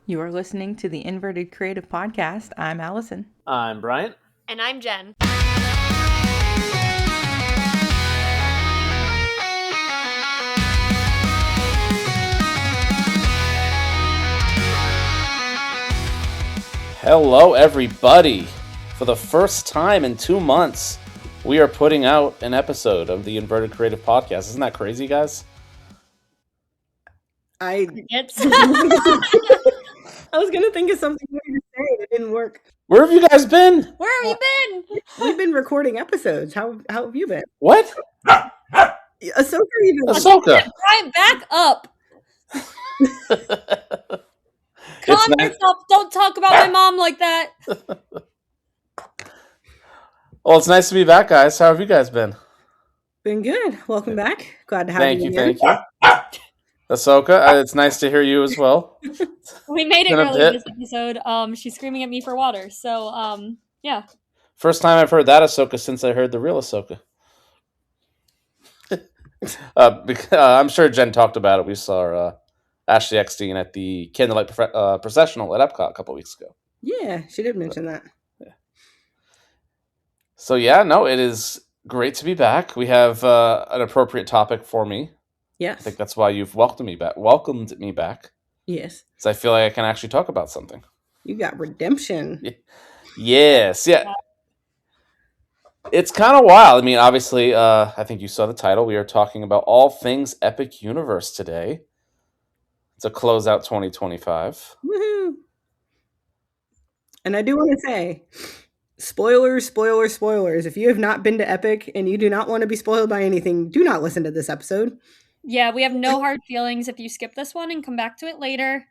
You are listening to the Inverted Creative Podcast. I'm Allison. I'm Bryant. And I'm Jenn. Hello, everybody. For the first time in 2 months, we are putting out an episode of the Inverted Creative Podcast. Isn't that crazy, guys? I was going to think of something weird to say. It didn't work. Where have you guys been? Where have you been? We've been recording episodes. How have you been? What? Ahsoka even. Ahsoka. Bryant, back up. Calm yourself. Don't talk about my mom like that. Well, it's nice to be back, guys. How have you guys been? Been good. Welcome back. Glad to have you here. Thank you. Ahsoka, it's nice to hear you as well. We made it early this episode. She's screaming at me for water. So, yeah. First time I've heard that Ahsoka since I heard the real Ahsoka. I'm sure Jenn talked about it. We saw Ashley Eckstein at the Candlelight Processional at Epcot a couple weeks ago. Yeah, she did mention that. Yeah. So yeah, no, it is great to be back. We have an appropriate topic for me. Yes. I think that's why you've welcomed me back. Yes. So I feel like I can actually talk about something. You got redemption. Yes. Yeah. It's kind of wild. I mean, obviously, I think you saw the title. We are talking about all things Epic Universe today. To close out 2025. Woohoo! And I do want to say, spoilers. If you have not been to Epic and you do not want to be spoiled by anything, do not listen to this episode. Yeah, we have no hard feelings if you skip this one and come back to it later.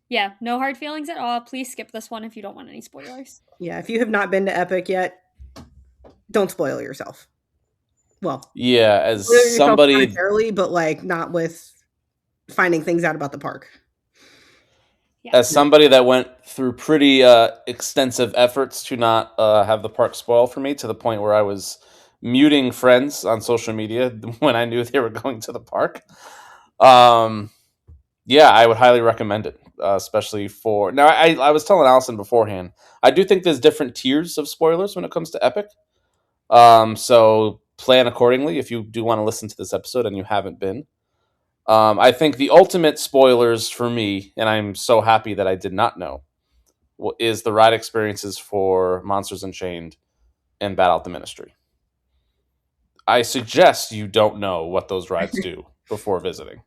Yeah, no hard feelings at all. Please skip this one if you don't want any spoilers. Yeah, if you have not been to Epic yet, don't spoil yourself. Well, yeah, as somebody early, but like not with finding things out about the park. Yeah. As somebody that went through pretty extensive efforts to not have the park spoiled for me, to the point where I was muting friends on social media when I knew they were going to the park. Yeah, I would highly recommend it, especially for... Now, I was telling Allison beforehand, I do think there's different tiers of spoilers when it comes to Epic. So plan accordingly if you do want to listen to this episode and you haven't been. I think the ultimate spoilers for me, and I'm so happy that I did not know, is the ride experiences for Monsters Unchained and Bat Out the Ministry. I suggest you don't know what those rides do before visiting.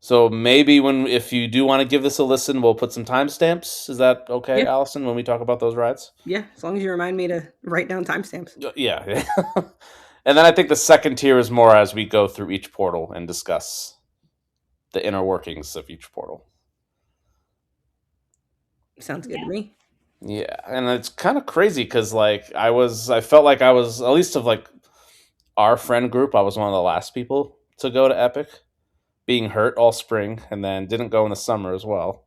So maybe if you do want to give this a listen, we'll put some timestamps. Is that okay, yeah. Allison, when we talk about those rides? Yeah, as long as you remind me to write down timestamps. Yeah. And then I think the second tier is more as we go through each portal and discuss the inner workings of each portal. Sounds good to me. Yeah, and it's kind of crazy because I felt like I was, at least of like our friend group, I was one of the last people to go to Epic, being hurt all spring, and then didn't go in the summer as well.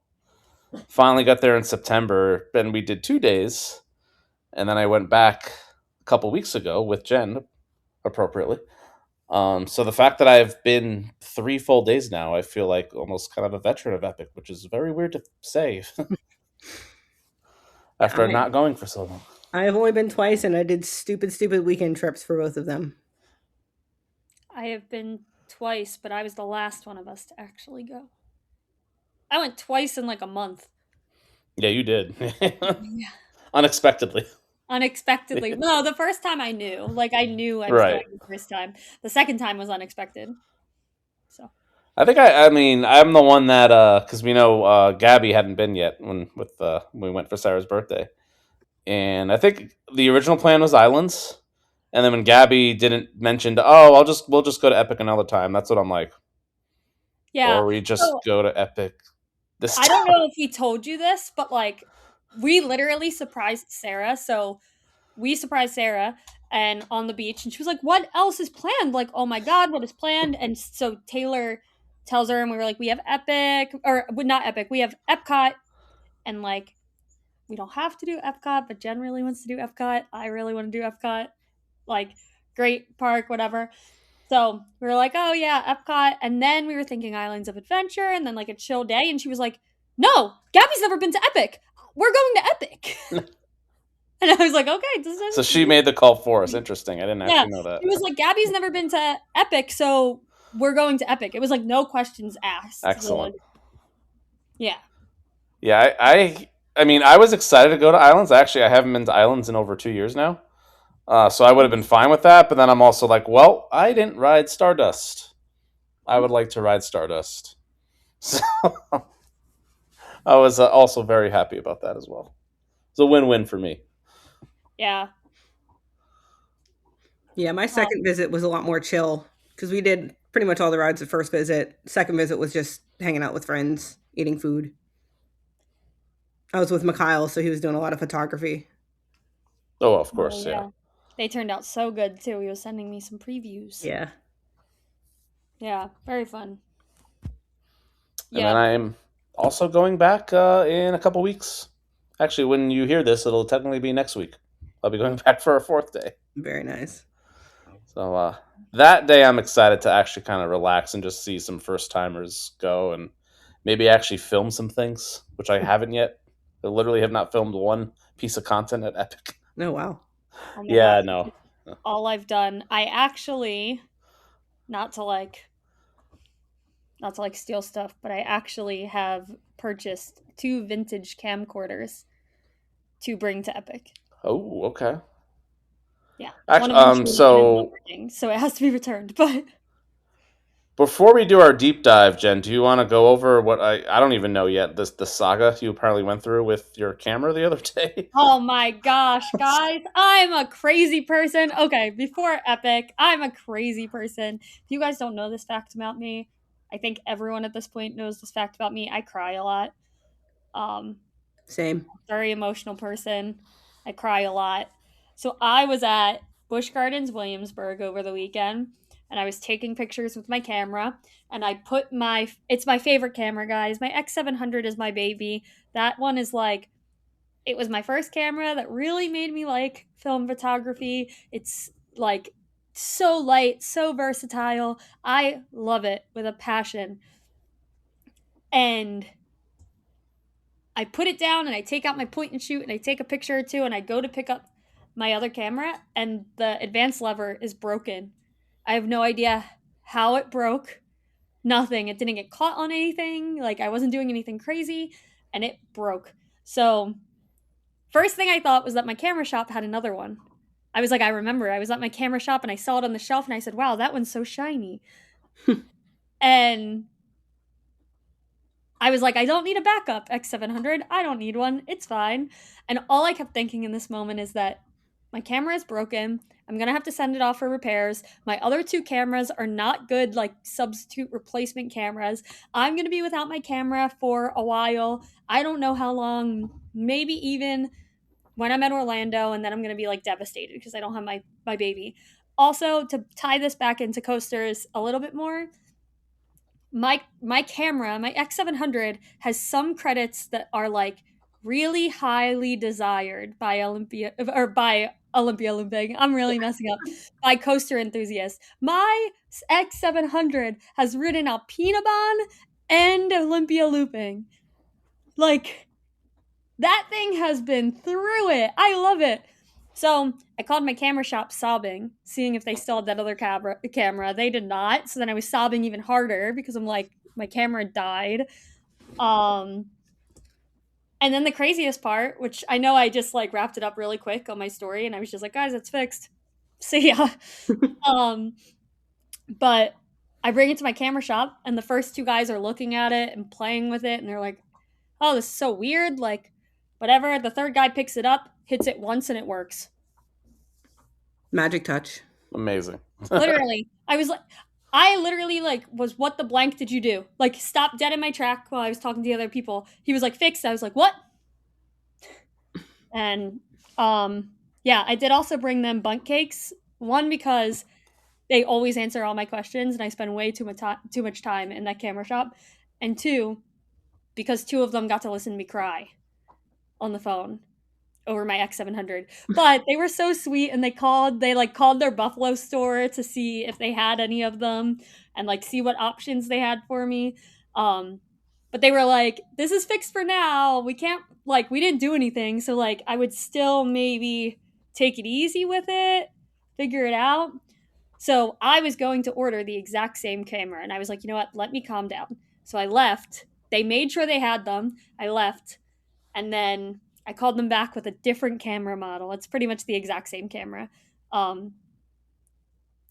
Finally got there in September, and we did 2 days, and then I went back a couple weeks ago with Jenn, appropriately. So the fact that I've been 3 full days now, I feel like almost kind of a veteran of Epic, which is very weird to say. After not going for so long. I have only been twice, and I did stupid weekend trips for both of them. I have been twice, but I was the last one of us to actually go. I went twice in like a month. Yeah, you did. Yeah. Unexpectedly. No, the first time I knew. Like, I knew I was going the first time. The second time was unexpected. So I think I'm the one that because we know Gabby hadn't been yet when we went for Sarah's birthday, and I think the original plan was Islands, and then when Gabby didn't mention, we'll just go to Epic another time. That's what I'm like. Yeah, or we just go to Epic this time. I don't know if he told you this, but like we literally surprised Sarah. So we surprised Sarah and on the beach, and she was like, "What else is planned?" Like, "Oh my God, what is planned?" And so Taylor tells her, and we were like, we have Epic, or not Epic, we have Epcot, and like, we don't have to do Epcot, but Jenn really wants to do Epcot. I really want to do Epcot. Like, great park, whatever. So we were like, oh yeah, Epcot. And then we were thinking Islands of Adventure and then like a chill day. And she was like, no, Gabby's never been to Epic. We're going to Epic. And I was like, okay, So she made the call for us. Interesting. I didn't yeah. actually know that. She was like, Gabby's never been to Epic, so we're going to Epic. It was like no questions asked. Excellent. Yeah. Yeah, I mean, I was excited to go to Islands. Actually, I haven't been to Islands in over 2 years now. So I would have been fine with that. But then I'm also like, well, I didn't ride Stardust. I would like to ride Stardust. So I was also very happy about that as well. It's a win-win for me. Yeah. Yeah, my second visit was a lot more chill because we did pretty much all the rides the first visit. Second visit was just hanging out with friends, eating food. I was with Mikhail, so he was doing a lot of photography. Oh, of course, yeah. They turned out so good too. He was sending me some previews. Yeah. Yeah, very fun. And then I'm also going back in a couple weeks. Actually, when you hear this, it'll technically be next week. I'll be going back for a fourth day. Very nice. So that day, I'm excited to actually kind of relax and just see some first timers go and maybe actually film some things, which I haven't yet. I literally have not filmed one piece of content at Epic. Oh, wow. Oh yeah, God. no. All I've done, I actually, not to steal stuff, but I actually have purchased 2 vintage camcorders to bring to Epic. Oh, okay. Yeah. Actually, so it has to be returned. But before we do our deep dive, Jen, do you want to go over what I don't even know yet, the saga you apparently went through with your camera the other day? Oh my gosh, guys, I'm a crazy person. Okay, before Epic, I'm a crazy person. If you guys don't know this fact about me, I think everyone at this point knows this fact about me. I cry a lot. Same. Very emotional person. I cry a lot. So I was at Busch Gardens, Williamsburg over the weekend, and I was taking pictures with my camera, and I put it's my favorite camera, guys. My X700 is my baby. That one is like, it was my first camera that really made me like film photography. It's like so light, so versatile. I love it with a passion. And I put it down and I take out my point and shoot and I take a picture or two and I go to pick up my other camera and the advance lever is broken. I have no idea how it broke. Nothing. It didn't get caught on anything. Like, I wasn't doing anything crazy and it broke. So, first thing I thought was that my camera shop had another one. I was like, I remember. I was at my camera shop and I saw it on the shelf and I said, wow, that one's so shiny. And I was like, I don't need a backup X700. I don't need one. It's fine. And all I kept thinking in this moment is that my camera is broken. I'm going to have to send it off for repairs. My other 2 cameras are not good, like substitute replacement cameras. I'm going to be without my camera for a while. I don't know how long, maybe even when I'm at Orlando, and then I'm going to be like devastated because I don't have my baby. Also, to tie this back into coasters a little bit more, my camera, my X700 has some credits that are like really highly desired by Olympia Looping. I'm really messing up. By coaster enthusiasts. My X700 has ridden Alpinabahn and Olympia Looping. Like, that thing has been through it. I love it. So I called my camera shop sobbing, seeing if they still had that other camera. They did not. So then I was sobbing even harder because I'm like, my camera died. And then the craziest part, which I know I just like wrapped it up really quick on my story, and I was just like, guys, it's fixed. See ya. But I bring it to my camera shop, and the first 2 guys are looking at it and playing with it, and they're like, oh, this is so weird. Like, whatever. The 3rd guy picks it up, hits it once, and it works. Magic touch. Amazing. Literally. I literally like was, what the blank did you do? Like, stopped dead in my track while I was talking to the other people. He was like, fixed. I was like, what? And yeah, I did also bring them bundt cakes. One, because they always answer all my questions and I spend way too much time in that camera shop. And 2, because 2 of them got to listen to me cry on the phone. over my X700. But they were so sweet, and they called their Buffalo store to see if they had any of them and like see what options they had for me. Um but they were like, "This is fixed for now. We can't like we didn't do anything." So like I would still maybe take it easy with it, figure it out. So I was going to order the exact same camera, and I was like, "You know what? Let me calm down." So I left. They made sure they had them. I left, and then I called them back with a different camera model. It's pretty much the exact same camera. Um,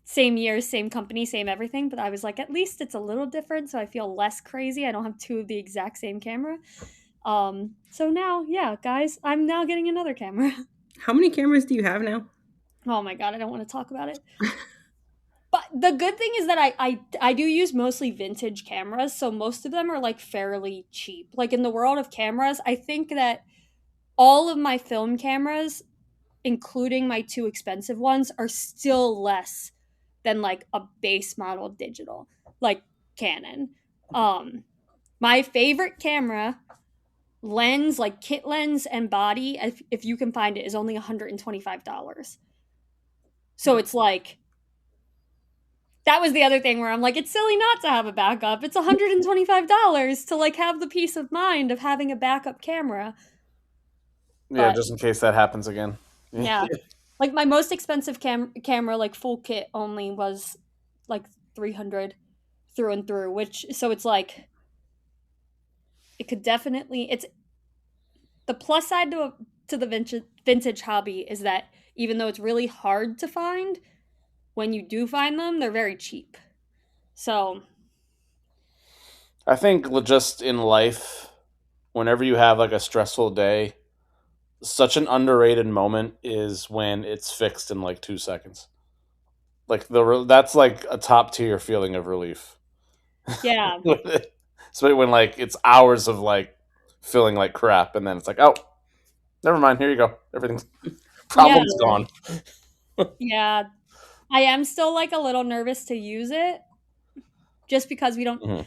Same year, same company, same everything, but I was like, at least it's a little different, so I feel less crazy. I don't have two of the exact same camera. So now, yeah, guys, I'm now getting another camera. How many cameras do you have now? Oh my god, I don't want to talk about it. But the good thing is that I do use mostly vintage cameras, so most of them are like fairly cheap. Like in the world of cameras, I think that all of my film cameras, including my two expensive ones, are still less than like a base model digital, like Canon. My favorite camera lens, like kit lens and body, if you can find it, is only $125. So it's like that was the other thing where I'm like, it's silly not to have a backup. It's $125 to like have the peace of mind of having a backup camera. Yeah, But just in case that happens again. yeah, like my most expensive camera, like full kit only was like 300 through and through, which so it's like it could definitely it's the plus side to the vintage hobby is that even though it's really hard to find, when you do find them, they're very cheap. So I think just in life, whenever you have like a stressful day, such an underrated moment is when it's fixed in like 2 seconds. Like that's like a top tier feeling of relief. yeah, Especially when like it's hours of like feeling like crap, and then it's like, oh, never mind. Here you go. Everything's yeah, problem's gone. yeah. I am still like a little nervous to use it just because we don't. Mhm.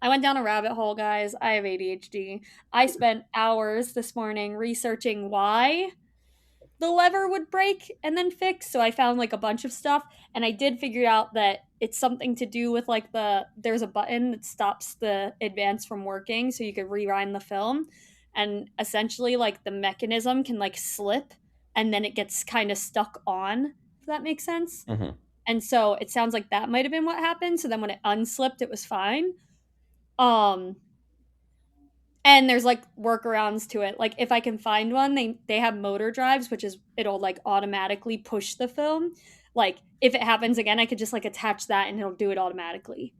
I went down a rabbit hole, guys. I have ADHD. I spent hours this morning researching why the lever would break and then fix. So I found like a bunch of stuff, and I did figure out that it's something to do with like there's a button that stops the advance from working, so you could rewind the film, and essentially like the mechanism can like slip, and then it gets kind of stuck on. If that makes sense. Mhm. And so it sounds like that might have been what happened. So then when it unslipped, it was fine. Um, and there's like workarounds to it. Like if I can find one, they have motor drives, which is it'll like automatically push the film. Like if it happens again, I could just like attach that and it'll do it automatically.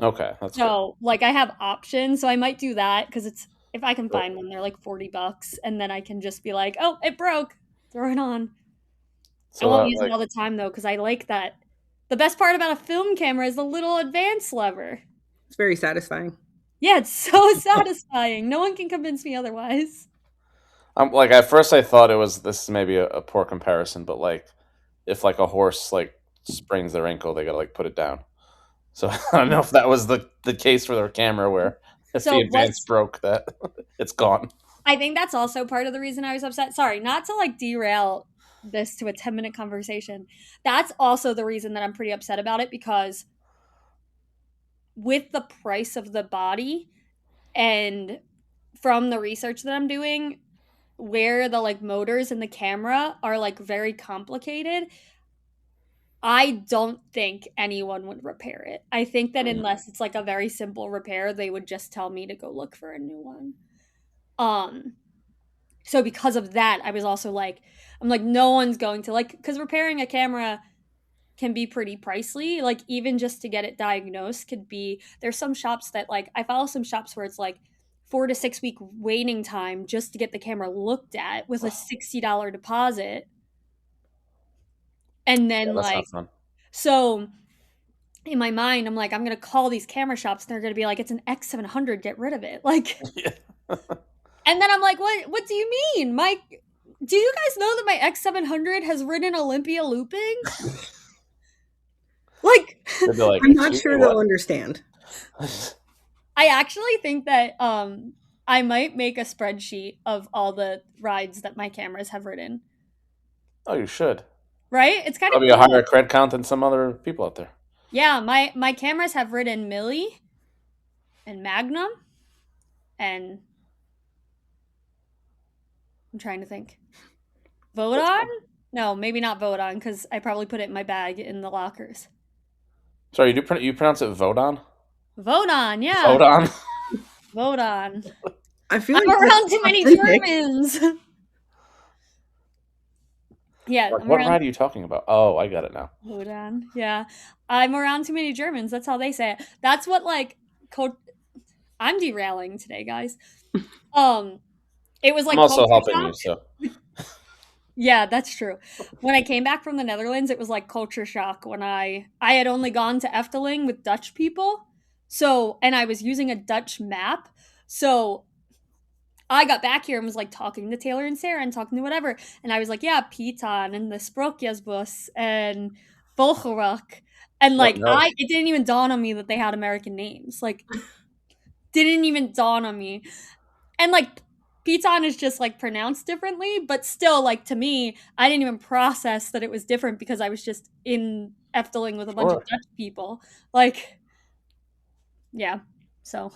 Okay, that's good. So like I have options, so I might do that because it's if I can Cool. find one, they're like $40, and then I can just be like, oh, it broke, throw it on. I So won't use it like, all the time though because I like that. The best part about a film camera is the little advance lever. It's very satisfying. Yeah, it's so satisfying. No one can convince me otherwise. I'm like at first I thought it was this is maybe a poor comparison, but like if like a horse like sprains their ankle, they gotta like put it down. So I don't know if that was the case for their camera where if the So advance what's broke that it's gone. I think that's also part of the reason I was upset. Sorry, not to like derail this to a 10-minute conversation. That's also the reason that I'm pretty upset about it because with the price of the body and from the research that I'm doing, where the like motors in the camera are like very complicated, I don't think anyone would repair it. I think that Mhm. unless it's like a very simple repair, they would just tell me to go look for a new one. Um so because of that, I was also like I'm like no one's going to like cuz repairing a camera can be pretty pricey. Like even just to get it diagnosed could be there's some shops that like I follow some shops where it's like 4 to 6 week waiting time just to get the camera looked at with a $60 deposit. And Yeah, then that's like not fun. so in my mind I'm like I'm going to call these camera shops and they're going to be like it's an X700, get rid of it. Like Yeah. and then I'm like what do you mean? Do you guys know that my X700 has ridden Olympia looping? Like They'd be like, I'm not excuse me, sure what? they'll understand. I actually think that I might make a spreadsheet of all the rides that my cameras have ridden. Oh, you should. Right? It's kind of Probably a cool. higher cred count than some other people out there. Yeah, my cameras have ridden Millie and Magnum and I'm trying to think. Vodon? No, maybe not Vodon because I probably put it in my bag in the lockers. Sorry, you pronounce it Vodon? Vodon, yeah. Vodon? Vodon. I feel I'm like around too many authentic. Germans. Yeah, Like, I'm what around ride are you talking about? Oh, I got it now. Vodon. Yeah. I'm around too many Germans. That's how they say it. That's what like I'm derailing today, guys. It was I'm like also culture helping shock. you, so. Yeah, that's true. When I came back from the Netherlands, it was like culture shock when I had only gone to Efteling with Dutch people. So, and I was using a Dutch map. So, I got back here and was like talking to Taylor and Sarah and talking to whatever. And I was like, yeah, Pitan and the Sprookjesbos and Volgerak. And Oh, like, no. it didn't even dawn on me that they had American names. Like, didn't even dawn on me. And like, Piton is just like pronounced differently, but still, like to me, I didn't even process that it was different because I was just in Efteling with a bunch of Sure. Dutch people. Like, yeah. So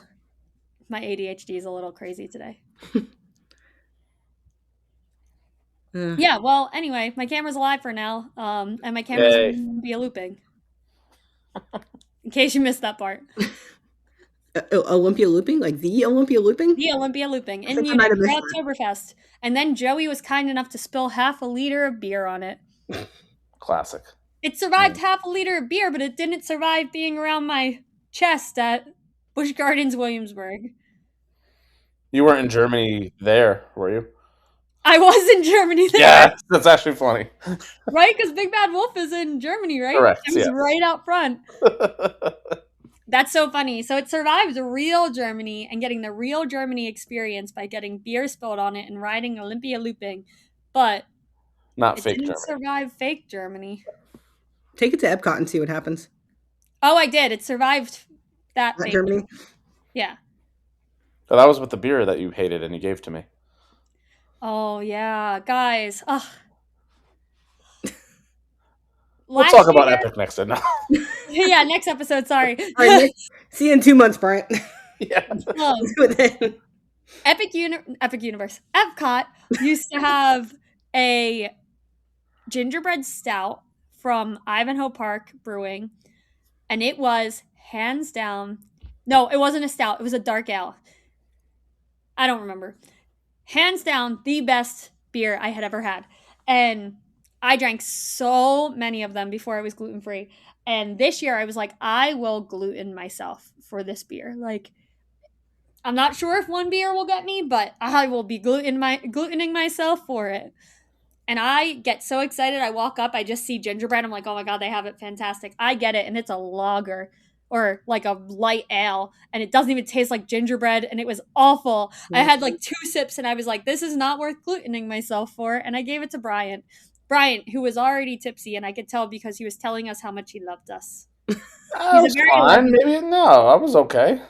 my ADHD is a little crazy today. Yeah. Well, anyway, my camera's alive for now, and my camera's Yay. be a looping. In case you missed that part, Olympia looping, like the Olympia looping. the Olympia looping in think I might Munich have for missed that. Oktoberfest, and then Joey was kind enough to spill half a liter of beer on it. Classic. It survived half a liter of beer, but it didn't survive being around my chest at Busch Gardens, Williamsburg. You weren't in Germany there, were you? I was in Germany there. Yeah, that's actually funny. Right? Because Big Bad Wolf is in Germany, right? Correct, It was yes. right out front. That's so funny. So it survived real Germany and getting the real Germany experience by getting beer spilled on it and riding Olympia looping. But Not it fake didn't Germany. survive fake Germany. Take it to Epcot and see what happens. Oh, I did. It survived that Not fake. Germany. Yeah. Oh, that was with the beer that you hated and you gave to me. Oh, yeah. Guys. Ugh. We'll talk about Epic next time. Yeah, next episode. Sorry. All right, Nick, see you in 2 months, Bryant. Yeah. Let's do it then. Epic Universe. Epcot used to have a gingerbread stout from Ivanhoe Park Brewing, and it was hands down. No, it wasn't a stout. It was a dark ale. I don't remember. Hands down, the best beer I had ever had. And I drank so many of them before I was gluten-free. And this year I was like, I will gluten myself for this beer. Like, I'm not sure if one beer will get me, but I will be glutening myself for it. And I get so excited. I walk up, I just see gingerbread. I'm like, oh my God, they have it. Fantastic. I get it. And it's a lager or like a light ale. And it doesn't even taste like gingerbread. And it was awful. I had like 2 sips and I was like, this is not worth glutening myself for. And I gave it to Bryant. Bryant, who was already tipsy. And I could tell because he was telling us how much he loved us. I was fine. Maybe no, I was okay.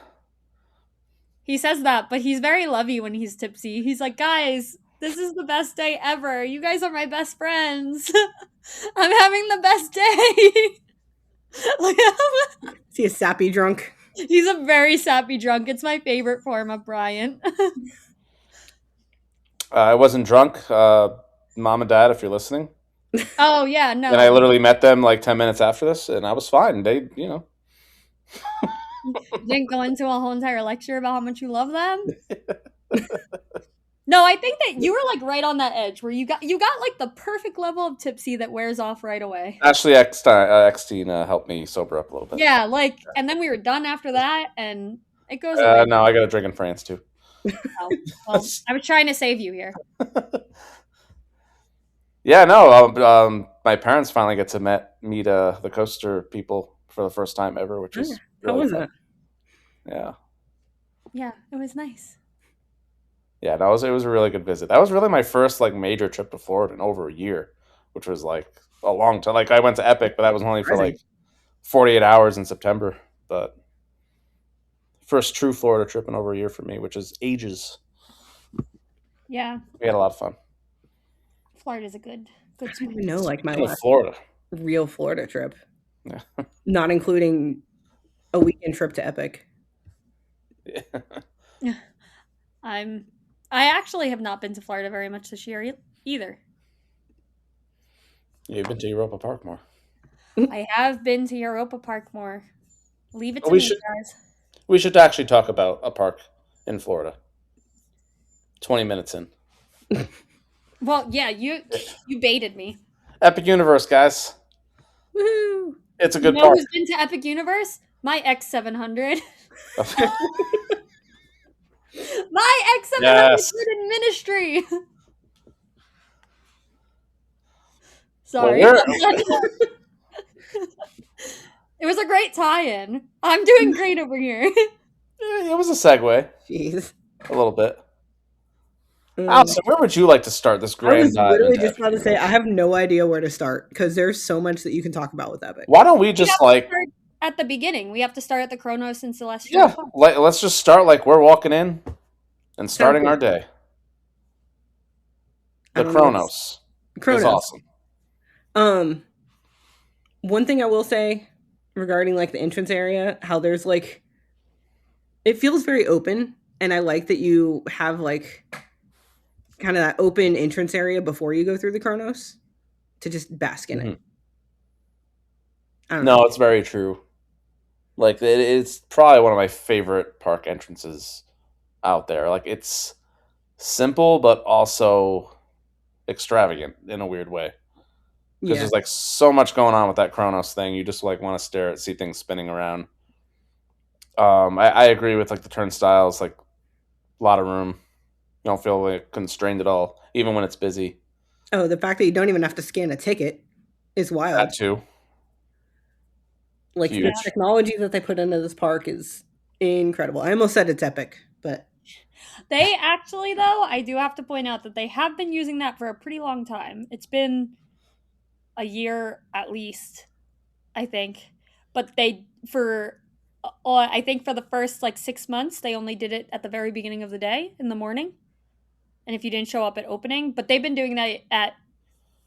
He says that, but he's very lovey when he's tipsy. He's like, guys, this is the best day ever. You guys are my best friends. I'm having the best day. See a sappy drunk. He's a very sappy drunk. It's my favorite form of Bryant. I wasn't drunk. Mom and Dad, if you're listening. Oh, yeah, no. And I literally met them like 10 minutes after this, and I was fine. They, You didn't go into a whole entire lecture about how much you love them? No, I think that you were like right on that edge where you got like the perfect level of tipsy that wears off right away. Actually, X-Teen helped me sober up a little bit. Yeah, like, and then we were done after that, and it goes away. No, I got a drink in France too. Oh, well, I was trying to save you here. Yeah, no. My parents finally get to meet the coaster people for the first time ever, which is How really was fun. it? Yeah. Yeah, it was nice. Yeah, it was a really good visit. That was really my first like major trip to Florida in over a year, which was like a long time. Like I went to Epic, but that was only for like 48 hours in September. But First true Florida trip in over a year for me, which is ages. Yeah, We had a lot of fun. Florida's a good I don't spot. even know like my In last Florida. real Florida trip, Yeah. not including a weekend trip to Epic. I actually have not been to Florida very much this year either. You've been to Europa Park more. I have been to Europa Park more. Leave it to We me, should- guys. We should actually talk about a park in Florida. 20 minutes in. Well, yeah, you baited me. Epic Universe, guys. Woohoo! It's a You good know park. who's been to Epic Universe? My X700. My X700 Yes. in ministry. Well, Sorry. we're- It was a great tie-in. I'm doing great over here. it was a segue, Jeez. a little bit. Allison, where would you like to start this I grand was dive literally into just about to Epic say I Universe? have no idea where to start because there's so much that you can talk about with Epic. Why don't we We just have to start at the beginning. We have to start at the Chronos and Celestial. yeah, Park. let's just start like we're walking in and starting our day. I The don't know Chronos is awesome. One thing I will say regarding like the entrance area, how there's like it feels very open, and I like that you have like kind of that open entrance area before you go through the Chronos to just bask in it. I don't know. No, it's very true. Like it's probably one of my favorite park entrances out there. Like it's simple but also extravagant in a weird way. Because Yeah. there's like so much going on with that Chronos thing. You just like want to stare at, see things spinning around. I agree with like the turnstiles, like a lot of room. You don't feel like constrained at all, even when it's busy. Oh, the fact that you don't even have to scan a ticket is wild. That too. Like the huge. technology that they put into this park is incredible. I almost said it's epic, but They actually, though, I do have to point out that they have been using that for a pretty long time. It's been a year at least, I think. But I think for the first like 6 months, they only did it at the very beginning of the day in the morning. And if you didn't show up at opening, but they've been doing that at,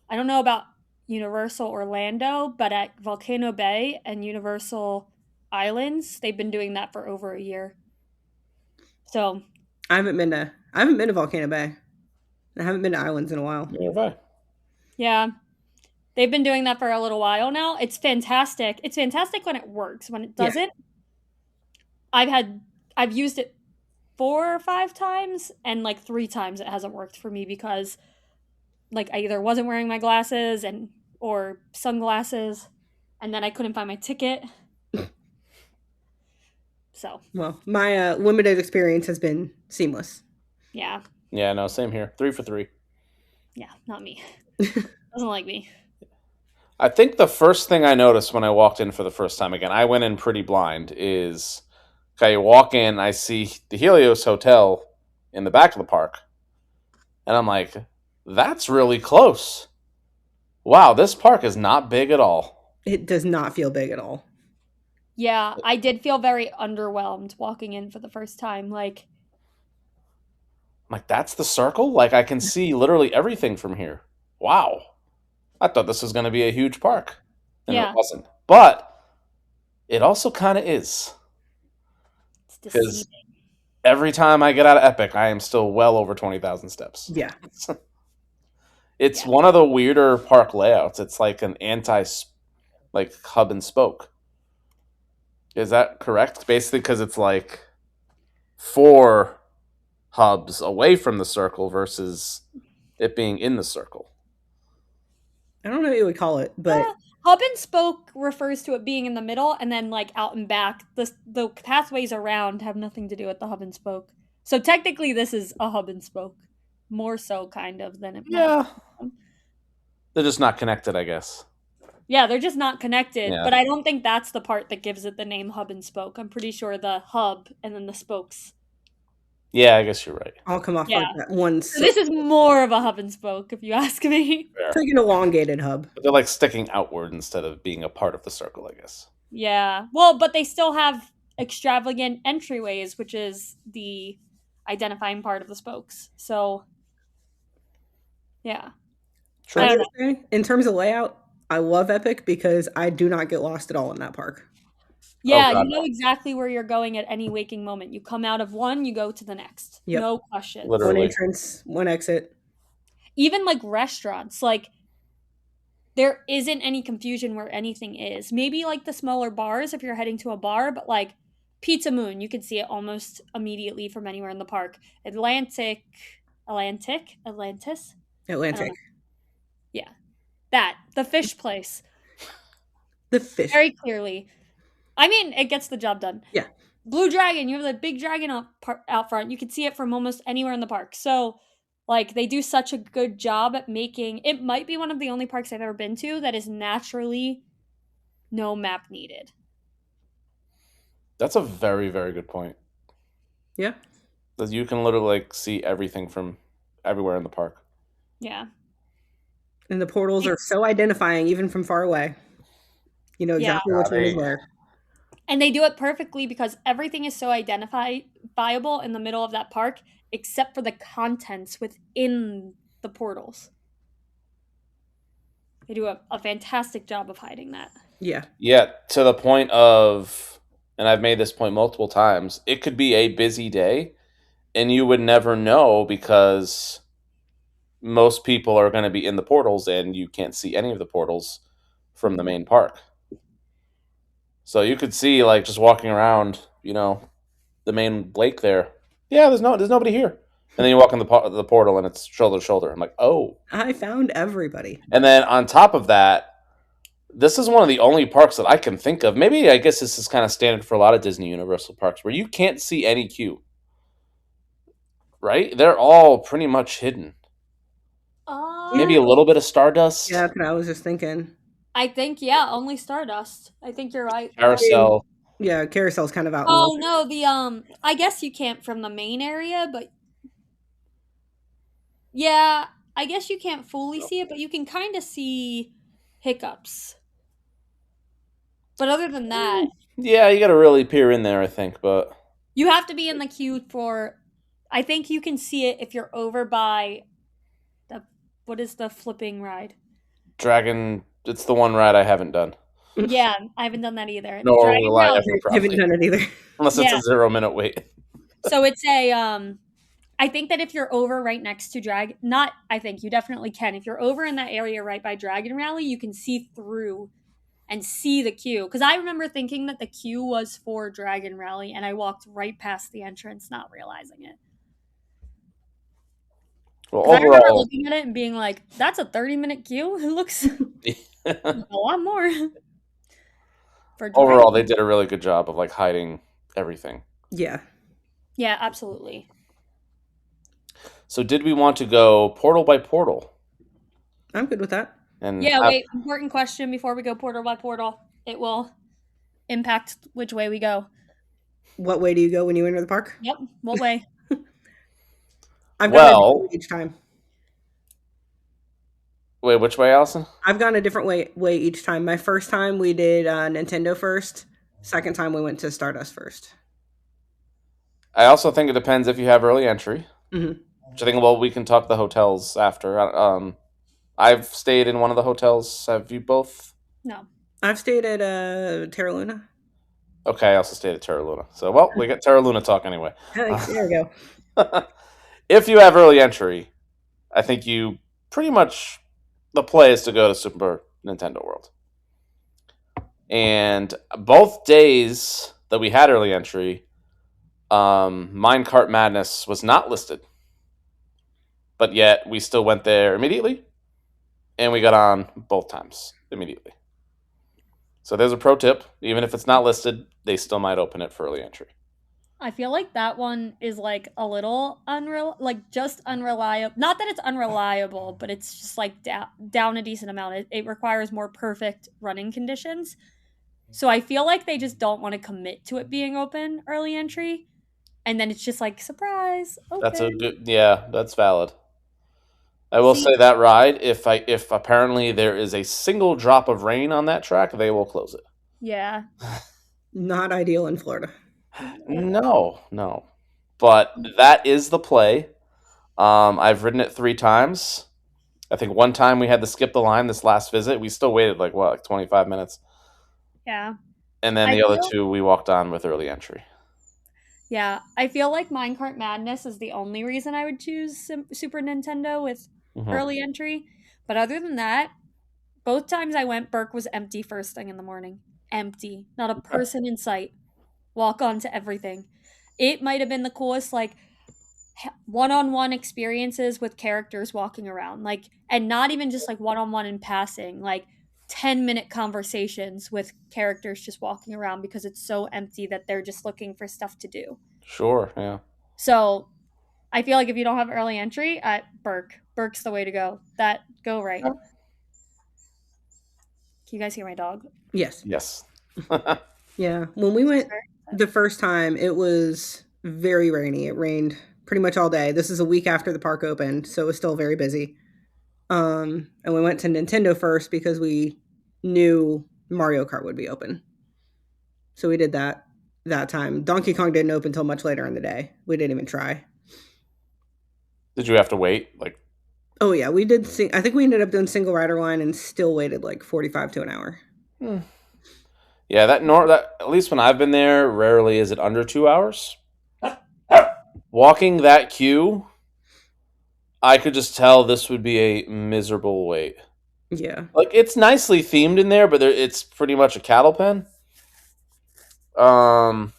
I don't know about Universal Orlando, but at Volcano Bay and Universal Islands, they've been doing that for over a year. So I haven't been to Volcano Bay. I haven't been to Islands in a while. yeah, they've been doing that for a little while now. It's fantastic. It's fantastic when it works. When it doesn't, I've used it 4 or 5 times, and like 3 times it hasn't worked for me because like I either wasn't wearing my glasses or sunglasses, and then I couldn't find my ticket. So Well, my limited experience has been seamless. yeah, no, same here. 3 for 3. yeah, not me. Doesn't like me. I think the first thing I noticed when I walked in for the first time, again, I went in pretty blind, is okay, you walk in, I see the Helios Hotel in the back of the park, and I'm like, that's really close. Wow, this park is not big at all. It does not feel big at all. Yeah, I did feel very underwhelmed walking in for the first time. Like, I'm like, that's the circle? Like, I can see literally everything from here. Wow. I thought this was going to be a huge park. And Yeah. it wasn't. But it also kind of is. it's Because deceiving. every time I get out of Epic, I am still well over 20,000 steps. Yeah. It's Yeah. one of the weirder park layouts. It's like an like hub and spoke. Is that correct? Basically, because it's like 4 hubs away from the circle versus it being in the circle. I don't know what you would call it, but Hub and spoke refers to it being in the middle, and then like out and back. The pathways around have nothing to do with the hub and spoke. So technically, this is a hub and spoke, more so kind of than it. Yeah. They're just not connected, I guess. Yeah, they're just not connected. Yeah. But I don't think that's the part that gives it the name hub and spoke. I'm pretty sure the hub and then the spokes. Yeah, I guess you're right. I'll come off Yeah. like that one. So this is more of a hub and spoke, if you ask me. It's like an elongated hub. But they're like sticking outward instead of being a part of the circle, I guess. Yeah. Well, but they still have extravagant entryways, which is the identifying part of the spokes. So, yeah. True. I don't know. In terms of layout, I love Epic because I do not get lost at all in that park. Oh Yeah, god, you know no. exactly where you're going at any waking moment. You come out of one, you go to the next. Yep. No questions. One Literally. entrance, one exit. Even like restaurants, like there isn't any confusion where anything is. Maybe like the smaller bars if you're heading to a bar, but like Pizza Moon, you can see it almost immediately from anywhere in the park. Atlantis? I don't know. Atlantic. Yeah. That. The fish place. The fish. Very clearly. I mean, it gets the job done. Yeah. Blue Dragon, you have the big dragon out front. You can see it from almost anywhere in the park. So, like, they do such a good job at making it. Might be one of the only parks I've ever been to that is naturally no map needed. That's a very, very good point. Yeah. That you can literally like see everything from everywhere in the park. Yeah. And the portals are so identifying even from far away. You know exactly which one is where. And they do it perfectly because everything is so identifiable in the middle of that park, except for the contents within the portals. They do a fantastic job of hiding that. Yeah. Yeah, to the point of, and I've made this point multiple times, it could be a busy day and you would never know because most people are going to be in the portals and you can't see any of the portals from the main park. So you could see, like, just walking around, you know, the main lake there. Yeah, there's nobody here. And then you walk in the portal and it's shoulder to shoulder. I'm like, oh. I found everybody. And then on top of that, this is one of the only parks that I can think of. Maybe I guess this is kind of standard for a lot of Disney Universal parks where you can't see any queue. Right? They're all pretty much hidden. Maybe a little bit of Stardust. Yeah, that's what I was just thinking. I think, yeah, only Stardust. I think you're right. Carousel. Yeah, Carousel's kind of out. Oh no, I guess you can't from the main area, but yeah, I guess you can't fully see it, but you can kind of see hiccups. But other than that, yeah, you got to really peer in there, I think, but you have to be in the queue for. I think you can see it if you're over by what is the flipping ride? Dragon. It's the one ride I haven't done. Yeah, I haven't done that either. Nor will I ever, I haven't done it either. Unless it's a 0-minute wait. So it's a I think that if you're over right next to I think you definitely can. If you're over in that area right by Dragon Rally, you can see through and see the queue. Because I remember thinking that the queue was for Dragon Rally, and I walked right past the entrance, not realizing it. Well, I remember looking at it and being like, that's a 30-minute queue? It looks a lot more. Overall, they did a really good job of like hiding everything. Yeah. Yeah, absolutely. So did we want to go portal by portal? I'm good with that. And wait, important question before we go portal by portal. It will impact which way we go. What way do you go when you enter the park? Yep, what way? I've gone a different way each time. Wait, which way, Allison? I've gone a different way each time. My first time we did Nintendo first. Second time we went to Stardust first. I also think it depends if you have early entry. Mm-hmm. Which I think, well, we can talk the hotels after. I've stayed in one of the hotels. Have you both? No. I've stayed at Terra Luna. Okay, I also stayed at Terra Luna. So, well, we got Terra Luna talk anyway. There we go. If you have early entry, I think you pretty much, the play is to go to Super Nintendo World. And both days that we had early entry, Minecart Madness was not listed. But yet, we still went there immediately. And we got on both times immediately. So there's a pro tip. Even if it's not listed, they still might open it for early entry. I feel like that one is like a little just unreliable. Not that it's unreliable, but it's just like down a decent amount. It requires more perfect running conditions. So I feel like they just don't want to commit to it being open early entry. And then it's just like, surprise. Open. That's a good, yeah, that's valid. I will say that ride, if apparently there is a single drop of rain on that track, they will close it. Yeah. Not ideal in Florida. No, no. But that is the play. I've ridden it 3 times. I think one time we had to skip the line this last visit. We still waited like 25 minutes. Yeah. And then I the other feel, two we walked on with early entry. yeah, I feel like Minecart Madness is the only reason I would choose Super Nintendo with Hmm. early entry. But other than that, both times I went, Burke was empty first thing in the morning. Empty. Not a person in sight. Walk on to everything. It might have been the coolest, like, one-on-one experiences with characters walking around, like, and not even just like one-on-one in passing, like 10-minute conversations with characters just walking around because it's so empty that they're just looking for stuff to do. Sure, yeah. So I feel like if you don't have early entry at Burke's the way to go. That go right. Can you guys hear my dog? Yes. Yes. Yeah. When we went the first time, it was very rainy. It rained pretty much all day. This is a week after the park opened, so it was still very busy. And we went to Nintendo first because we knew Mario Kart would be open. So we did that time. Donkey Kong didn't open until much later in the day. We didn't even try. Did you have to wait? Like, Oh yeah, we did. I think we ended up doing single rider line and still waited like 45 to an hour. hmm. Yeah, that at least when I've been there, rarely is it under 2 hours. Walking that queue, I could just tell this would be a miserable wait. Yeah, Like it's nicely themed in there, but it's pretty much a cattle pen. Um,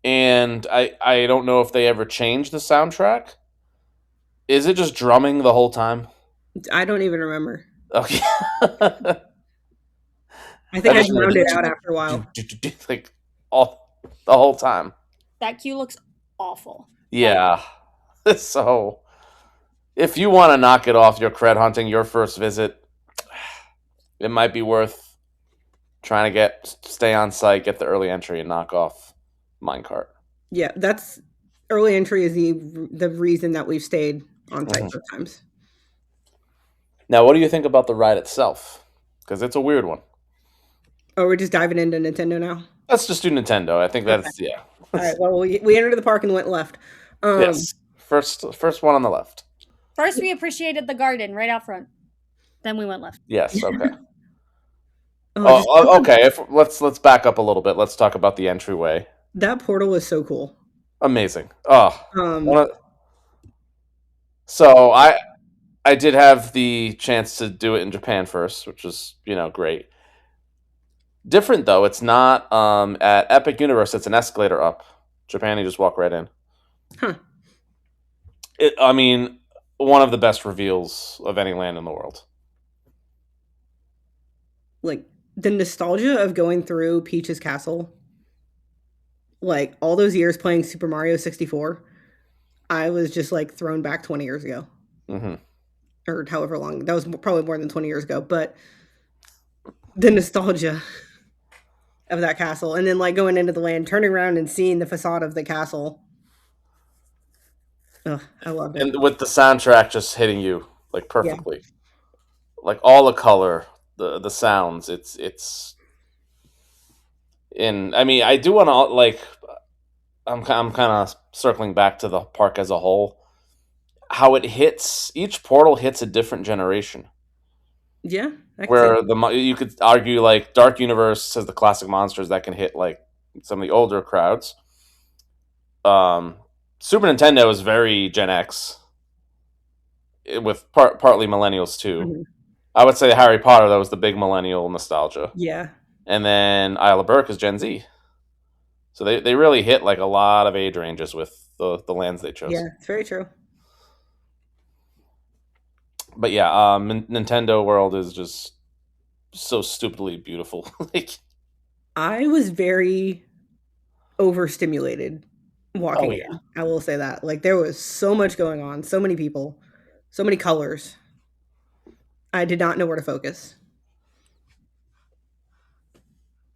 and I don't know if they ever changed the soundtrack. Is it just drumming the whole time? I don't even remember. Okay. I I think I just remember drowned it Queue out looks- after a while. like all the whole time. that queue looks awful. Yeah. So if you want to knock it off your cred hunting your first visit, it might be worth trying to stay on site, get the early entry, and knock off minecart. Yeah, that's early entry is the reason that we've stayed on site Mhm. sometimes. Now, what do you think about the ride itself? Because it's a weird one. Oh, we're just diving into Nintendo now. Let's just do Nintendo. I think Okay. that's yeah. All right. Well, we entered the park and went left. Yes. First one on the left. First, we appreciated the garden right out front. Then we went left. Yes. Okay. Oh, just Okay. Let's back up a little bit. Let's talk about the entryway. that portal is so cool. Amazing. Oh, Um, so I did have the chance to do it in Japan first, which was great. Different though. It's not at Epic Universe. It's an escalator up. Japan, you just walk right in. huh. I mean, one of the best reveals of any land in the world. Like the nostalgia of going through Peach's castle, like all those years playing Super Mario 64, I was just like thrown back 20 years ago. Hmm. Or however long. That was probably more than 20 years ago, but the nostalgia of that castle and then like going into the land, turning around and seeing the facade of the castle. Ugh, I loved it. And with the soundtrack just hitting you like Yeah. perfectly, like all the color, the sounds. It's. And I mean, I do want to like. I'm kind of circling back to the park as a whole. How it hits each portal hits a different generation. Yeah. I can see Where that. you could argue like Dark Universe has the classic monsters that can hit like some of the older crowds. Um, Super Nintendo is very Gen X, with partly millennials too. Mhm. I would say Harry Potter that was the big millennial nostalgia, Yeah. and then Isle of Burke is Gen Z. So they really hit like a lot of age ranges with the lands they chose. Yeah. It's very true. But yeah, Nintendo World is just so stupidly beautiful. Like, I was very overstimulated oh walking yeah, in. I will say that. Like there was so much going on, so many people, so many colors. I did not know where to focus.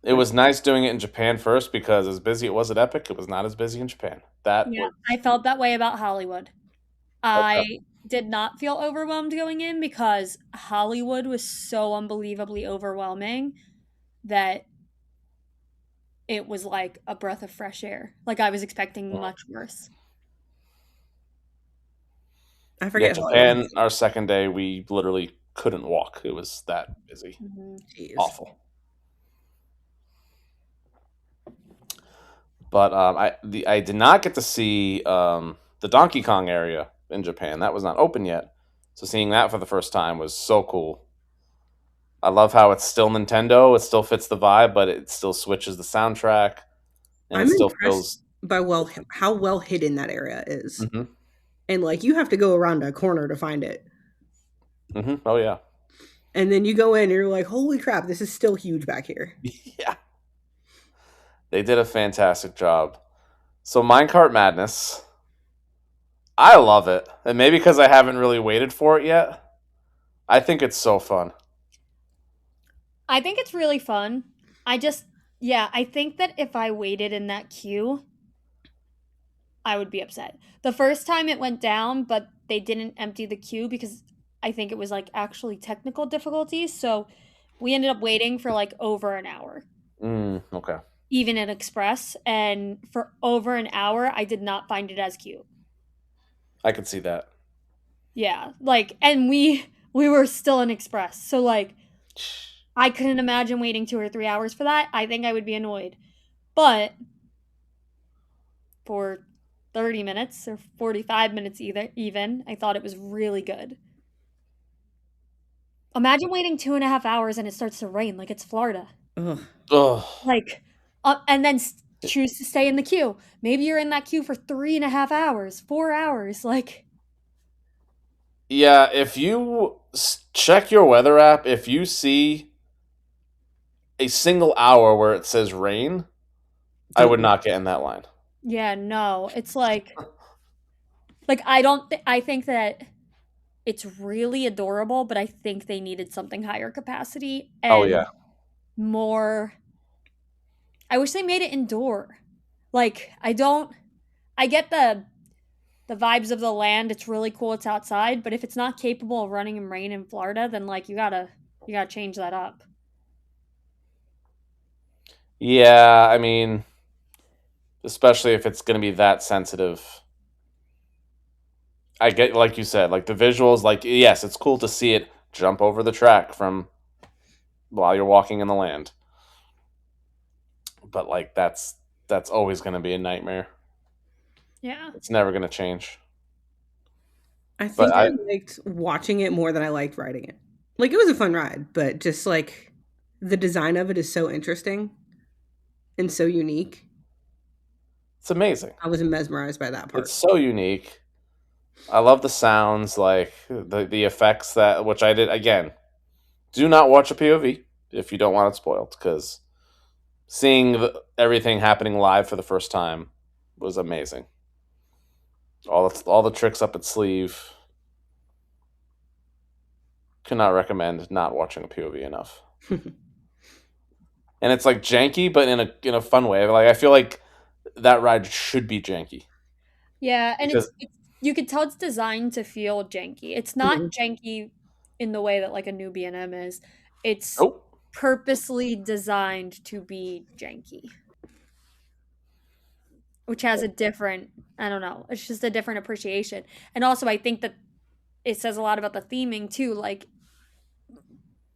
it was nice doing it in Japan first because as busy it was at Epic, it was not as busy in Japan. That Yeah, was I felt that way about Hollywood. okay. I did not feel overwhelmed going in because Hollywood was so unbelievably overwhelming that it was like a breath of fresh air. Like I was expecting Mhm. much worse. I Yeah, forget how it Japan, was. our second day, we literally couldn't walk. It was that busy. Mhm. Jeez. Awful. But I did not get to see the Donkey Kong area in Japan. That was not open yet. So seeing that for the first time was so cool. I love how it's still Nintendo. It still fits the vibe, but it still switches the soundtrack, and it I'm still impressed feels. by how well hidden that area is. Hmm. And like you have to go around a corner to find it. Hmm. Oh yeah, And then you go in and you're like, holy crap, this is still huge back here. yeah. They did a fantastic job. So Minecart Madness, I love it, and maybe because I haven't really waited for it yet, I think it's so fun. I think it's really fun. I just, yeah, I think that if I waited in that queue, I would be upset. The first time it went down, but they didn't empty the queue because I think it was like actually technical difficulties. So we ended up waiting for like over an hour, Okay, even in Express. And for over an hour, I did not find it as cute. I could see that. Yeah. Like, and we were still in Express. So like I couldn't imagine waiting 2 or 3 hours for that. I think I would be annoyed. But for 30 minutes or 45 minutes even, I thought it was really good. Imagine waiting 2.5 hours and it starts to rain like it's Florida. Ugh. Like, and then choose to stay in the queue. Maybe you're in that queue for 3.5 hours, 4 hours. Like, Yeah, if you check your weather app, if you see a single hour where it says rain, I Don't would wait. not get in that line. yeah, no, it's like I don't. I think that it's really adorable, but I think they needed something higher capacity Oh yeah, and more. I wish they made it indoor. Like, I don't. I get the vibes of the land. It's really cool. It's outside, but if it's not capable of running in rain in Florida, then like you gotta change that up. yeah. I mean, especially if it's going to be that sensitive. I get, like you said, like the visuals. Like, yes, it's cool to see it jump over the track from while you're walking in the land, but like that's always going to be a nightmare. Yeah. It's never going to change. I But think I liked watching it more than I liked riding it. Like it was a fun ride, but just like the design of it is so interesting and so unique. it's amazing. I was mesmerized by that It's part. so unique. I love the sounds, like the effects that which I did again. Do not watch a POV if you don't want it spoiled, because seeing everything happening live for the first time was amazing. All the tricks up its sleeve. Could not recommend not watching a POV enough. And it's like janky, but in a fun way. Like I feel like that ride should be janky Yeah, and because you could tell it's designed to feel janky. It's not Mhm. janky in the way that like a new B&M is. It's oh purposely designed to be janky, which has a different, I don't know, it's just a different appreciation. And also I think that it says a lot about the theming too. Like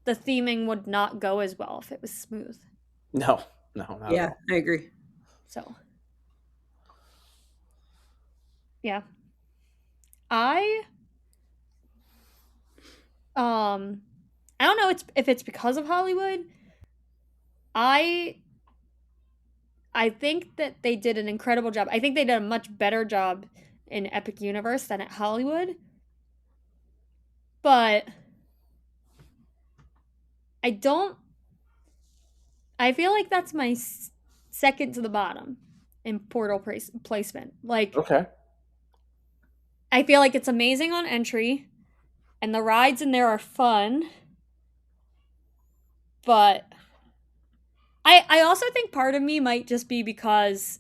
the theming would not go as well if it was smooth. no, no, not at Yeah, all. I agree. So, yeah. I um I don't know if it's because of Hollywood. I I think that they did an incredible job. I think they did a much better job in Epic Universe than at Hollywood. But I don't I feel like that's my second to the bottom in portal placement. Like Okay. I feel like it's amazing on entry and the rides in there are fun, but I also think part of me might just be because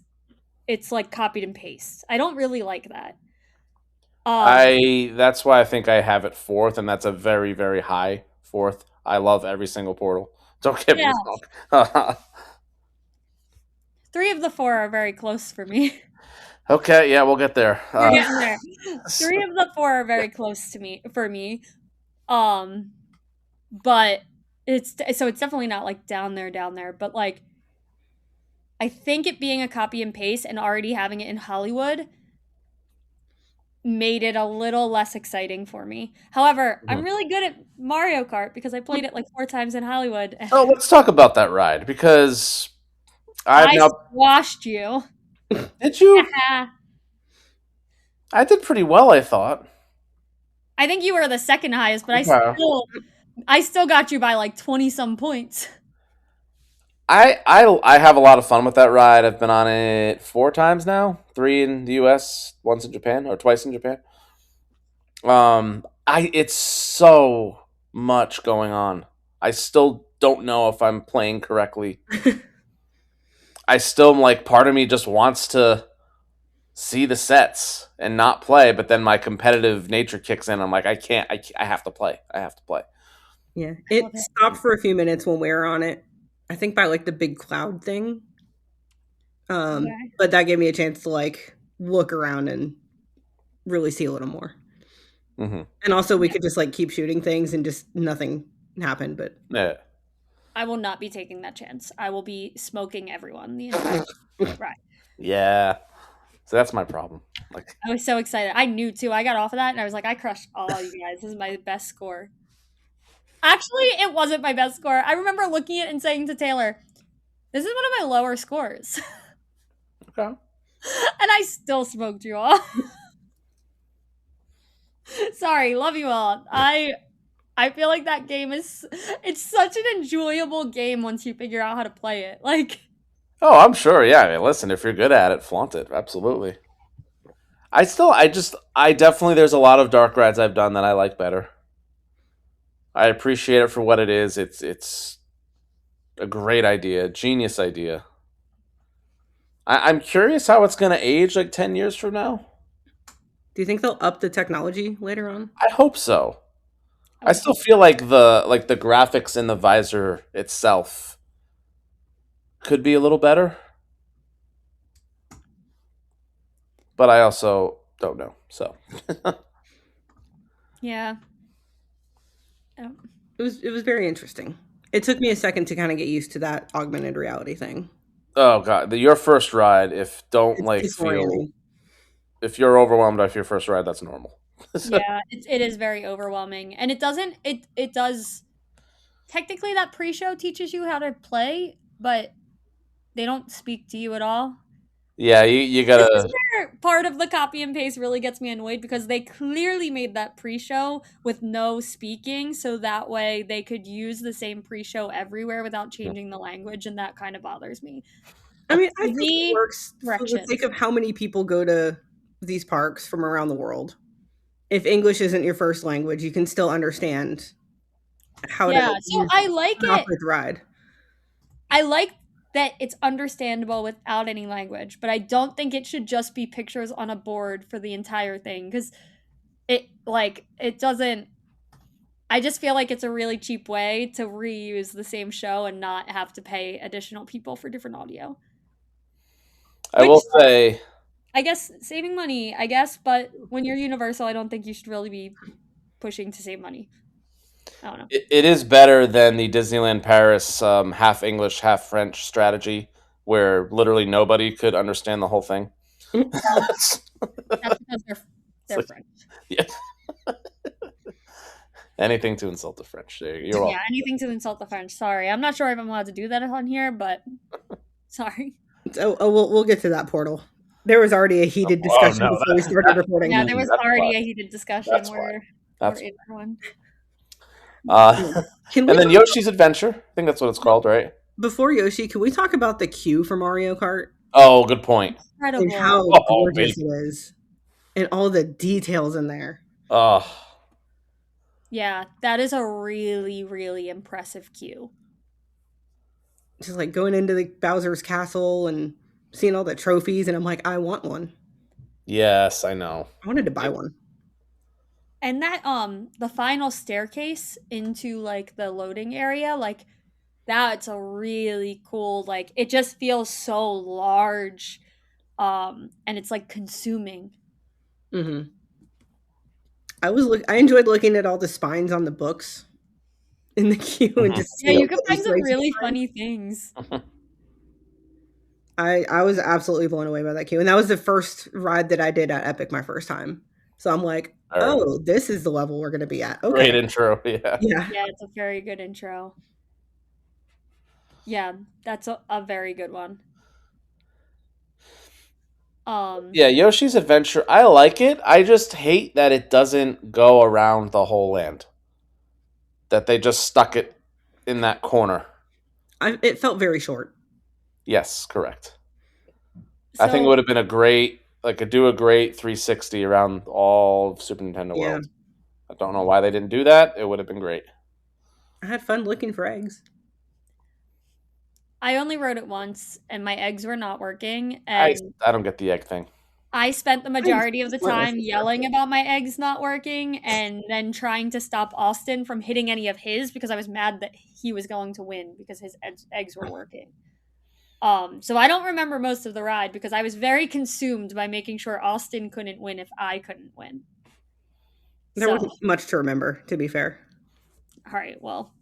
it's like copied and paste. I don't really like that. Um, I that's why I think I have it fourth, and that's a very very high fourth. I love every single portal. Don't get me yeah, wrong. 3 of the 4 are very close for me. Okay, yeah, we'll get there. We're getting there. 3 of the 4 are very close to me for me. But it's definitely not like down there, but like I think it being a copy and paste and already having it in Hollywood made it a little less exciting for me. However, I'm really good at Mario Kart because I played it like 4 times in Hollywood. Oh, let's talk about that ride because I've I now. squashed you. Did you? Yeah. I did pretty well, I thought. I think you were the second highest, but Okay. I still got you by like 20 some points. I have a lot of fun with that ride. I've been on it 4 times now, 3 in the U.S., once in Japan, or twice in Japan. It's so much going on. I still don't know if I'm playing correctly. I still like part of me just wants to see the sets and not play, but then my competitive nature kicks in. I'm like, I can't. I have to play. I have to play. Yeah, it stopped for a few minutes when we were on it. I think by like the big cloud thing. But that gave me a chance to like look around and really see a little more. Mm-hmm. And also, we could just like keep shooting things and just nothing happened. But Yeah. I will not be taking that chance. I will be smoking everyone the entire ride. Yeah. So that's my problem. Like, I was so excited. I knew too. I got off of that and I was like, I crushed all you guys. This is my best score. Actually, it wasn't my best score. I remember looking at it and saying to Taylor, this is one of my lower scores. okay. And I still smoked you all. Sorry, love you all. I feel like that game it's such an enjoyable game once you figure out how to play it. Like, Oh, I'm sure. Yeah. I mean, listen, if you're good at it, flaunt it. Absolutely. I definitely, there's a lot of dark rides I've done that I like better. I appreciate it for what it is. It's a great idea, genius idea. I'm curious how it's going to age like 10 years from now. do you think they'll up the technology later on? I hope so. I still feel like the graphics in the visor itself could be a little better. But I also don't know. So yeah. It was very interesting. It took me a second to kind of get used to that augmented reality thing. oh god, your first ride, if don't It's like feel disorienting. if you're overwhelmed after your first ride, that's normal. Yeah, it is very overwhelming. And it does technically that pre-show teaches you how to play, but they don't speak to you at all. Yeah, you This is gotta. where part of the copy and paste really gets me annoyed because they clearly made that pre-show with no speaking, so that way they could use the same pre-show everywhere without changing the language, and that kind of bothers me. I mean, I think it The works for the directions. sake of how many people go to these parks from around the world. If English isn't your first language, you can still understand how Yeah, to so use I like and it. operate the ride. I like that it's understandable without any language, but I don't think it should just be pictures on a board for the entire thing because it doesn't. I just feel like it's a really cheap way to reuse the same show and not have to pay additional people for different audio. I Which will say, I guess saving money, I guess, but when you're Universal, I don't think you should really be pushing to save money. I don't know. it is better than the Disneyland Paris half English, half French strategy, where literally nobody could understand the whole thing. Well, that's because they're like- French. Yeah. Anything to insult the French. You're welcome. Yeah, anything to insult the French. Sorry, I'm not sure if I'm allowed to do that on here, but sorry. We'll get to that portal. There was already a heated discussion no, before we started recording. Yeah, there was That's already fine. a heated discussion That's where That's everyone. Can and we then Yoshi's Adventure. I think that's what it's called, right? before Yoshi? Can we talk about the queue for Mario Kart Oh, good point. and Incredible. how Oh, gorgeous baby. it is, and all the details in there? Oh, Yeah, that is a really, really impressive queue. Just like going into the Bowser's castle and seeing all the trophies, and I'm like, I want one. yes, I know. I wanted to buy one. And that the final staircase into like the loading area, like That's a really cool, like, it just feels so large, and it's like consuming. Mhm. I enjoyed looking at all the spines on the books in the queue and Mhm. just Yeah, seeing you can what find was some like really spines. funny things. I was absolutely blown away by that queue, and that was the first ride that I did at Epic my first time. So I'm like, All right. "Oh, this is the level we're gonna be at. Okay." Great intro. Yeah. Yeah. Yeah, it's a very good intro. Yeah, that's a very good one. Um, Yeah, Yoshi's Adventure. I like it. I just hate that it doesn't go around the whole land. That they just stuck it in that corner. It felt very short. Yes, correct. I think it so would have been a great, like, a do a great 360 around all of Super Nintendo Yeah. World. I don't know why they didn't do that. It would have been great. I had fun looking for eggs. I only rode it once, and my eggs were not working, I and I don't get the egg thing. I spent the Eggs majority of the pointless time at that yelling point. about my eggs not working, and then trying to stop Austin from hitting any of his because I was mad that he was going to win because his eggs were working. So I don't remember most of the ride because I was very consumed by making sure Austin couldn't win if I couldn't win. There So, wasn't much to remember, to be fair. all right, well,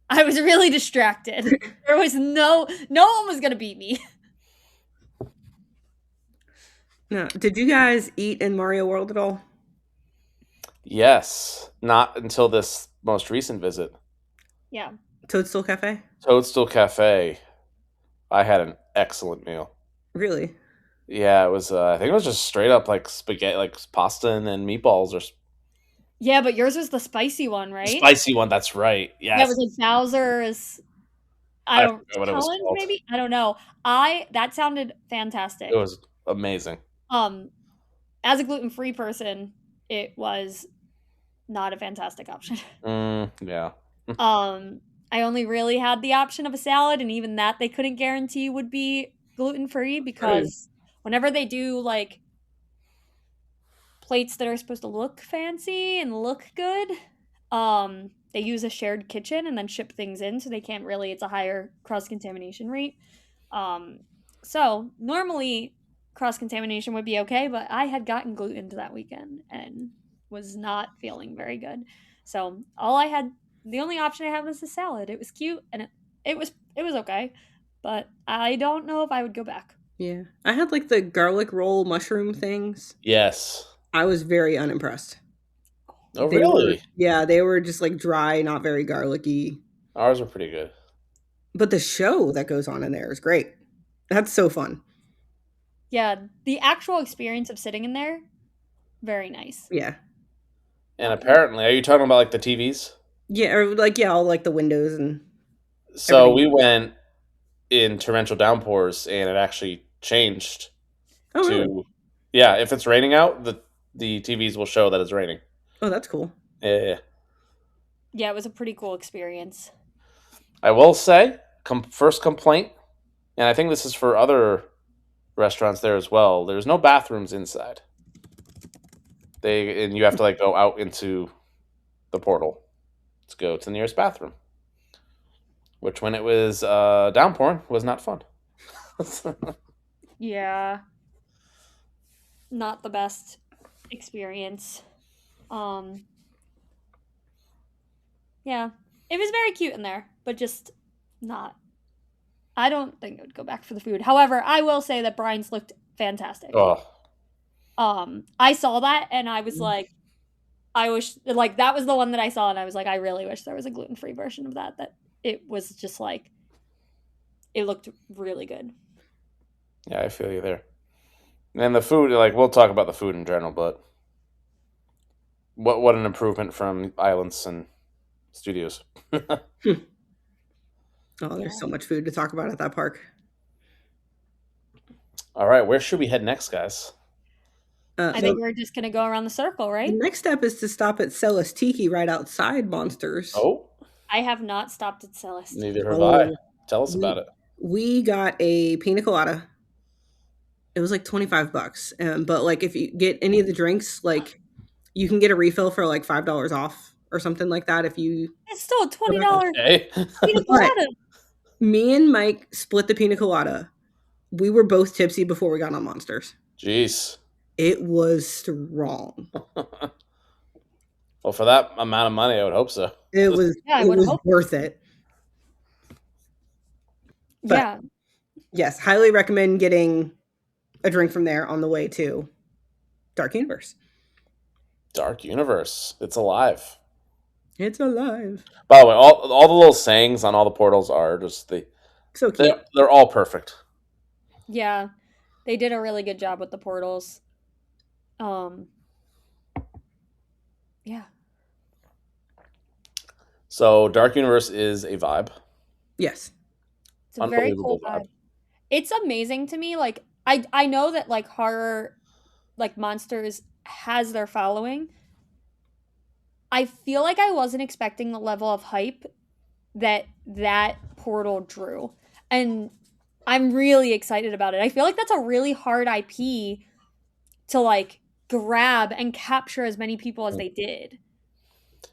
I was really distracted. There was no one was gonna beat me. No. Did you guys eat in Mario World at all? Yes, not until this most recent visit. Yeah. Toadstool Cafe? Toadstool Cafe. I had an excellent meal. Really? Yeah, it was. I think it was just straight up like spaghetti, like pasta and then meatballs or Yeah, but yours was the spicy one, right? spicy one. That's right. Yeah, it Yes, was like Bowser's I I don't forgot what it was challenge called. maybe? I don't know. I that sounded It fantastic. was amazing. Um as a gluten-free person, it was not a fantastic option. Yeah. I only really had the option of a salad, and even that they couldn't guarantee would be gluten-free Oh, because whenever they do like plates that are supposed to look fancy and look good, they use a shared kitchen and then ship things in, so they can't really, it's a higher cross contamination rate. Um, so normally cross contamination would be okay, but I had gotten gluten that weekend and was not feeling very good. So the only option I had was the salad. It was cute and it was okay, but I don't know if I would go back. yeah. I had like the garlic roll mushroom things. Yes. I was very unimpressed. Oh, They were, really? yeah, they were just like dry, not very garlicky. Ours were pretty good. But the show that goes on in there is great. That's so fun. Yeah, the actual experience of sitting in there, very nice. Yeah. And apparently, are you talking about like the TVs? Yeah, or like yeah, all like the windows and So everything. we went in torrential downpours, and it actually changed Oh, really? to, yeah. If it's raining out, the TVs will show that it's raining. Oh, that's cool. Yeah. Yeah, it was a pretty cool experience. I will say, first complaint, and I think this is for other restaurants there as well. There's no bathrooms inside. And you have to like go out into the portal to go to the nearest bathroom. Which, when it was downpouring, was not fun. Yeah, not the best experience. Um, yeah, it was very cute in there, but just not. I don't think I would go back for the food. However, I will say that Brian's looked fantastic. Oh, I saw that and I was like, I wish like that was the one that I saw and I was like, I really wish there was a gluten-free version of that. That it was just like it looked really good. yeah, I feel you there. And the food, like, we'll talk about the food in general, but what an improvement from Islands and Studios. Oh, Yeah. there's so much food to talk about at that park. All right, where should we head next, guys? I So think we're just gonna go around the circle, the right? next step is to stop at Celis Tiki right outside Monsters. Oh, I have not stopped at Celeste. neither have I. Oh, Tell us about we it. we got a pina colada. It was like $25, but like if you get any of the drinks, like you can get a refill for like $5 off or something like that. If you, It's still a $20 Okay. pina but colada. me and Mike split the pina colada. We were both tipsy before we got on Monsters. Jeez. It was strong. Well, for that amount of money, I would hope so. It was Yeah, I it would was hope. worth it. But Yeah. yes, highly recommend getting a drink from there on the way to Dark Universe. Dark Universe. It's alive. It's alive. By the way, all the little sayings on all the portals are just So cute. they're all perfect. Yeah. They did a really good job with the portals. Yeah. So Dark Universe is a vibe. Yes. It's a very Unbelievable cool vibe. vibe. It's amazing to me. Like I know that like horror, like Monsters has their following. I feel like I wasn't expecting the level of hype that portal drew. And I'm really excited about it. I feel like that's a really hard IP to like grab and capture as many people as they did.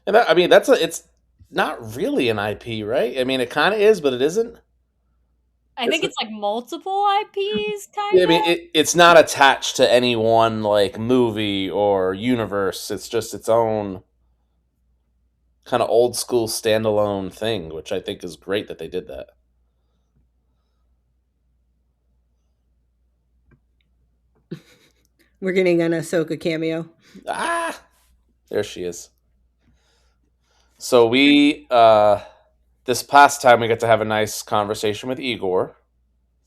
And it's not really an IP, right? I mean, it kind of is, but it isn't. I think it's like multiple IPs, kind Yeah, I of. mean, it's not attached to any one like movie or universe. It's just its own kind of old school standalone thing, which I think is great that they did that. We're getting an Ahsoka cameo. Ah, there she is. So we this past time we got to have a nice conversation with Igor.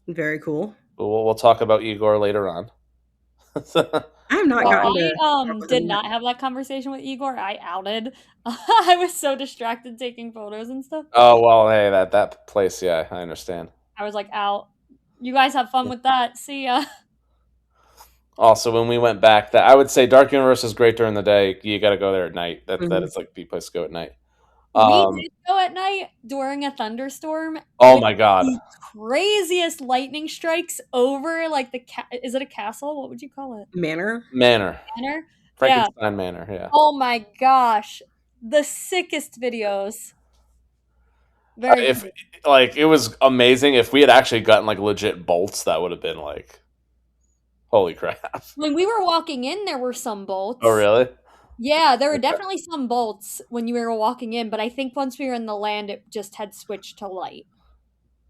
Very cool. We'll talk about Igor later on. I have not Well, gotten to I did not have that conversation with Igor. I outed. I was so distracted taking photos and stuff. Oh well, hey, that place, yeah, I understand. I was like, out. You guys have fun with that. See ya. Also, when we went back, that I would say Dark Universe is great during the day. You got to go there at night. That Mhm. is like the place to go at night. We did go at night during a thunderstorm. Oh with my god, the craziest lightning strikes over like is it a castle? What would you call it? Manor. Manor, Manor? Frankenstein Manor, yeah. Oh my gosh. The sickest videos. Very If cool. like it was amazing. If we had actually gotten like legit bolts, that would have been like, holy crap. When we were walking in, there were some bolts. Oh really? Yeah, there were Okay. definitely some bolts when you were walking in, but I think once we were in the land, it just had switched to light.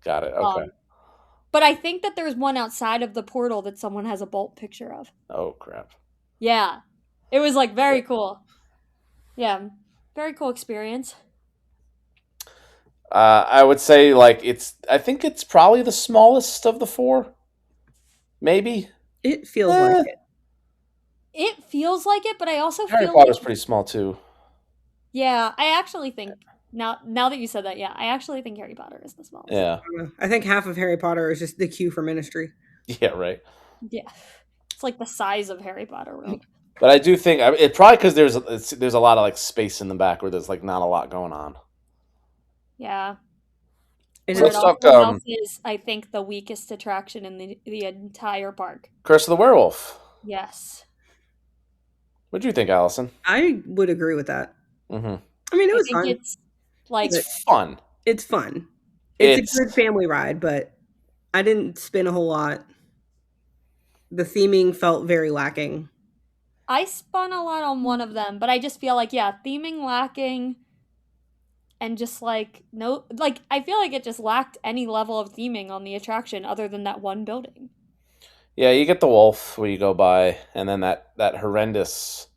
Got it. Okay. But I think that there's one outside of the portal that someone has a bolt picture of. Oh crap. Yeah. It was like very cool. Yeah. Very cool experience. I would say like I think it's probably the smallest of the four. Maybe. It feels like it. It feels like it, but I also Harry feel Potter's like pretty small too. yeah, I actually think now that you said that, yeah, I actually think Harry Potter is the smallest. Yeah. I think half of Harry Potter is just the queue for Ministry. Yeah, right. Yeah. It's like the size of Harry Potter world. But I do think it probably because there's a lot of like space in the back where there's like not a lot going on. Yeah. And So But let's it talk also is, I think, the weakest attraction in the entire park. Curse of the Werewolf. Yes. What do you think, Allison? I would agree with that. Mm-hmm. I mean, it I was think fun. it's like It's fun. It's fun. It's a good family ride, but I didn't spin a whole lot. The theming felt very lacking. I spun a lot on one of them, but I just feel like yeah, theming lacking and just like no like I feel like it just lacked any level of theming on the attraction other than that one building. Yeah, you get the wolf where you go by, and then that horrendous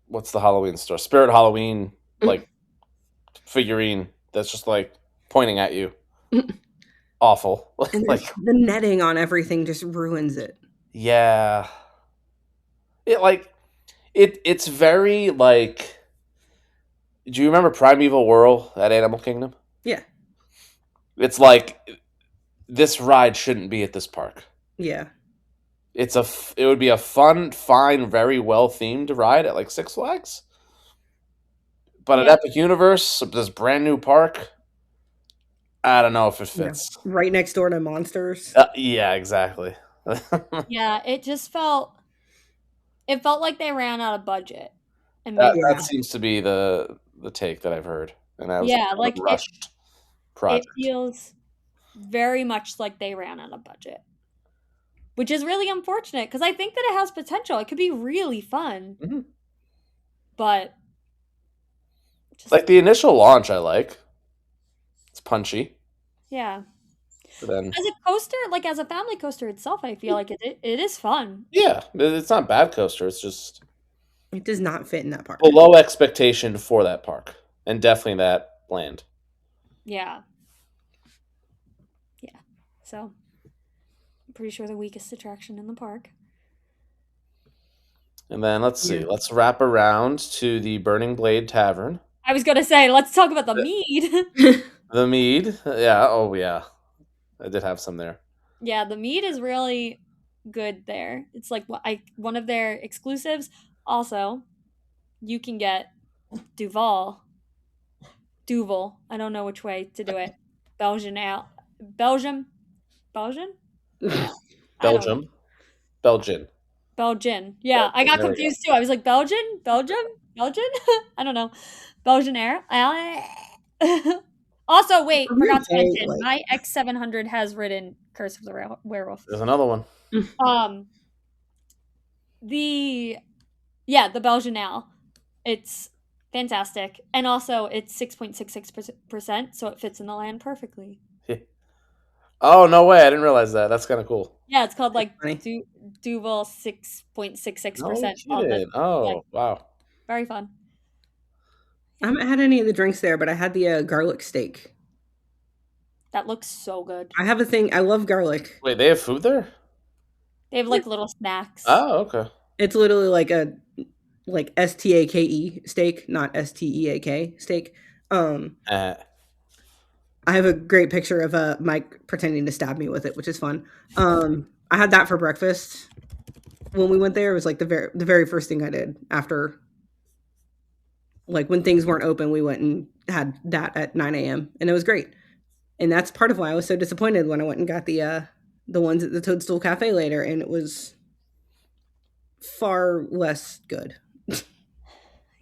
what's the Halloween store? Spirit Halloween like figurine that's just like pointing at you. Awful. And like the netting on everything just ruins it. yeah. It's very like, do you remember Primeval Whirl at Animal Kingdom? Yeah. It's like this ride shouldn't be at this park. Yeah. It would be a fun, fine, very well themed ride at like Six Flags. But at Yeah. Epic Universe, this brand new park, I don't know if it fits. Right next door to Monsters. Yeah, exactly. Yeah, it just felt It felt like they ran out of budget and That made. Yeah. seems to be the take that I've heard, and that was Yeah, kind of like a rushed it project. feels very much like they ran out of budget, which is really unfortunate because I think that it has potential. It could be really fun, Mhm. but just Like the initial launch, I like. It's punchy, yeah. but then As a coaster, like as a family coaster itself, I feel like it is fun. yeah, it's not a bad coaster. It's just It does not fit in that park. below expectation for that park, and definitely that land. Yeah. Yeah. So I'm pretty sure the weakest attraction in the park. And then let's see. Yeah. Let's wrap around to the Burning Blade Tavern. I was gonna say, let's talk about the mead. The mead. Yeah. Oh yeah. I did have some there. Yeah, the mead is really good there. It's like one of their exclusives. Also, you can get Duval. Duvel. I don't know which way to do it. Belgian ale. Belgium. Belgian? I don't know. Belgium. Belgian. Belgian. Yeah, I got There we go. confused too. I was like, Belgian? Belgium? Belgian? I don't know. Belgian air. Also, wait, I'm forgot gonna to say, mention, like, my X700 has ridden Curse of the Werewolf. There's another one. Um, the the Belgian ale. It's fantastic, and also it's 6.66%, so it fits in the land perfectly. Oh no way! I didn't realize that. That's kind of cool. Yeah, it's called like funny. Duvel 6.66% No on the kidding. Oh wow. very fun. I haven't had any of the drinks there, but I had the garlic steak. That looks so good. I have a thing. I love garlic. Wait, they have food there? They have like little snacks. Oh okay. It's literally like a STAKE steak, not STEAK steak. Uh, I have a great picture of Mike pretending to stab me with it, which is fun. I had that for breakfast when we went there. It was like the very first thing I did after, like when things weren't open. We went and had that at 9 a.m. and it was great. And that's part of why I was so disappointed when I went and got the ones at the Toadstool Cafe later, and it was far less good.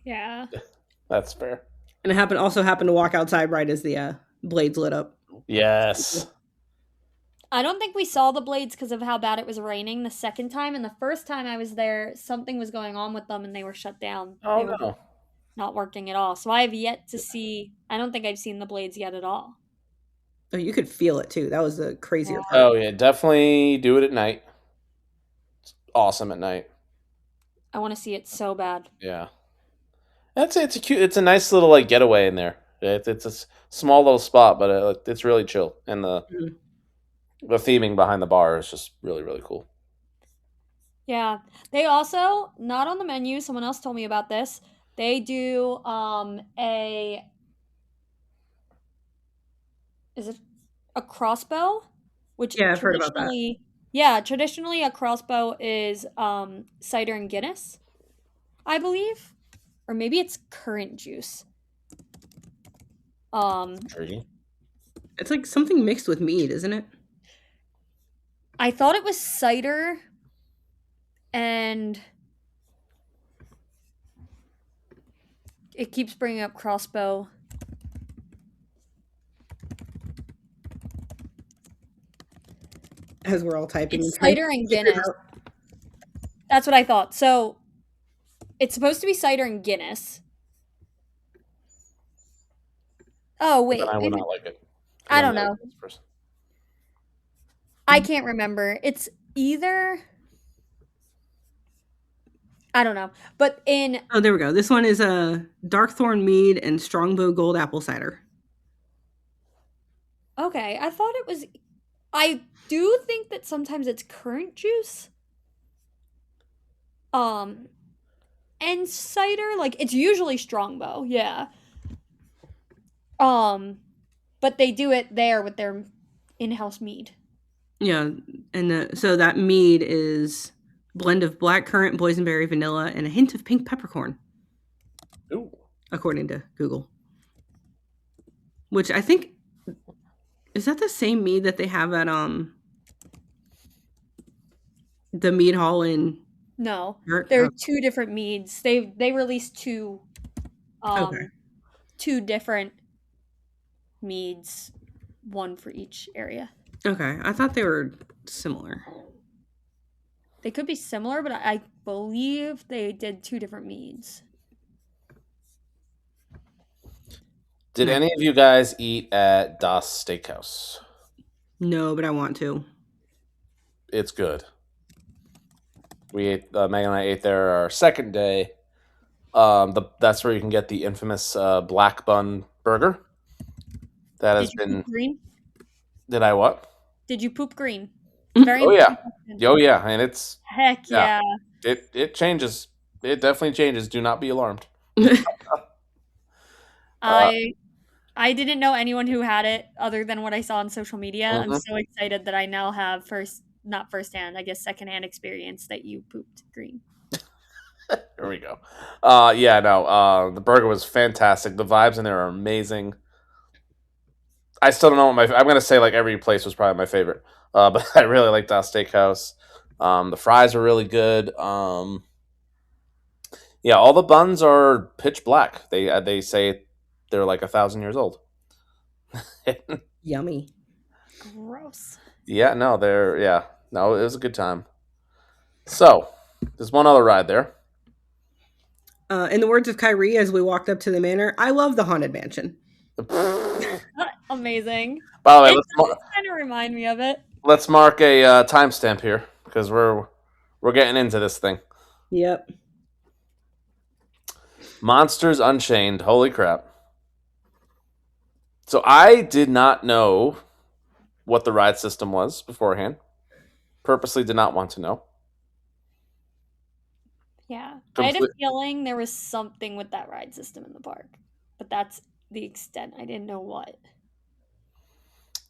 Yeah. that's fair. And it also happened to walk outside right as the blades lit up. Yes. I don't think we saw the blades because of how bad it was raining the second time. And the first time I was there, something was going on with them and they were shut down. Oh They were no. not working at all. So I have yet to see, I don't think I've seen the blades yet at all. Oh, you could feel it too. That was the crazier Yeah. part. Oh yeah, definitely do it at night. It's awesome at night. I want to see it so bad. Yeah. It's a cute. It's a nice little like getaway in there. It's a small little spot, but it's really chill, and Mhm. the theming behind the bar is just really really cool. Yeah. They also, not on the menu, someone else told me about this. They do is it a crossbow? Which Yeah, I've heard about that. traditionally a crossbow is cider and Guinness, I believe. Or maybe it's currant juice. Intriguing. It's like something mixed with mead, isn't it? I thought it was cider and it keeps bringing up crossbow. As we're all typing. It's and trying to cider and figure it Guinness. out. That's what I thought. So it's supposed to be cider and Guinness. Oh wait, Then I will not like it. I I'm don't not a know. Guinness person. I can't remember. It's either I don't know. But in Oh, there we go. This one is a Darkthorn mead and Strongbow Gold apple cider. okay, I thought it was I do think that sometimes it's currant juice. And cider, like it's usually Strongbow, yeah. But they do it there with their in-house mead. Yeah, and so that mead is blend of black currant, boysenberry, vanilla, and a hint of pink peppercorn, Ooh. according to Google. Which I think is that the same mead that they have at the mead hall in No, Or- there are two different meads. They released two Okay. two different meads, one for each area. Okay. I thought they were similar. They could be similar, but I believe they did two different meads. Did Nice. any of you guys eat at Das Steakhouse? No, but I want to. It's good. We ate. Megan and I ate there our second day. That's where you can get the infamous black bun burger. That has Did you been. poop green? Did I what? Did you poop green? Very Oh yeah. important. Oh yeah, and it's Heck yeah. yeah. It changes. It definitely changes. Do not be alarmed. I didn't know anyone who had it other than what I saw on social media. I'm Mhm. so excited that I now have not firsthand, I guess secondhand experience that you pooped green. There we go. Yeah, no. The burger was fantastic. The vibes in there are amazing. I still don't know what I'm gonna say like every place was probably my favorite. But I really liked that steakhouse. The fries were really good. Yeah, all the buns are pitch black. They say they're like 1,000 years old. Yummy. Gross. Yeah, no, no, it was a good time. So there's one other ride there. In the words of Kyrie, as we walked up to the manor, I love the Haunted Mansion. Amazing. By the way, It does kind of remind me of it. let's mark a timestamp here because we're getting into this thing. Yep. Monsters Unchained. Holy crap! So I did not know what the ride system was beforehand. Purposely did not want to know. Yeah. I had a feeling there was something with that ride system in the park, but that's the extent. I didn't know what.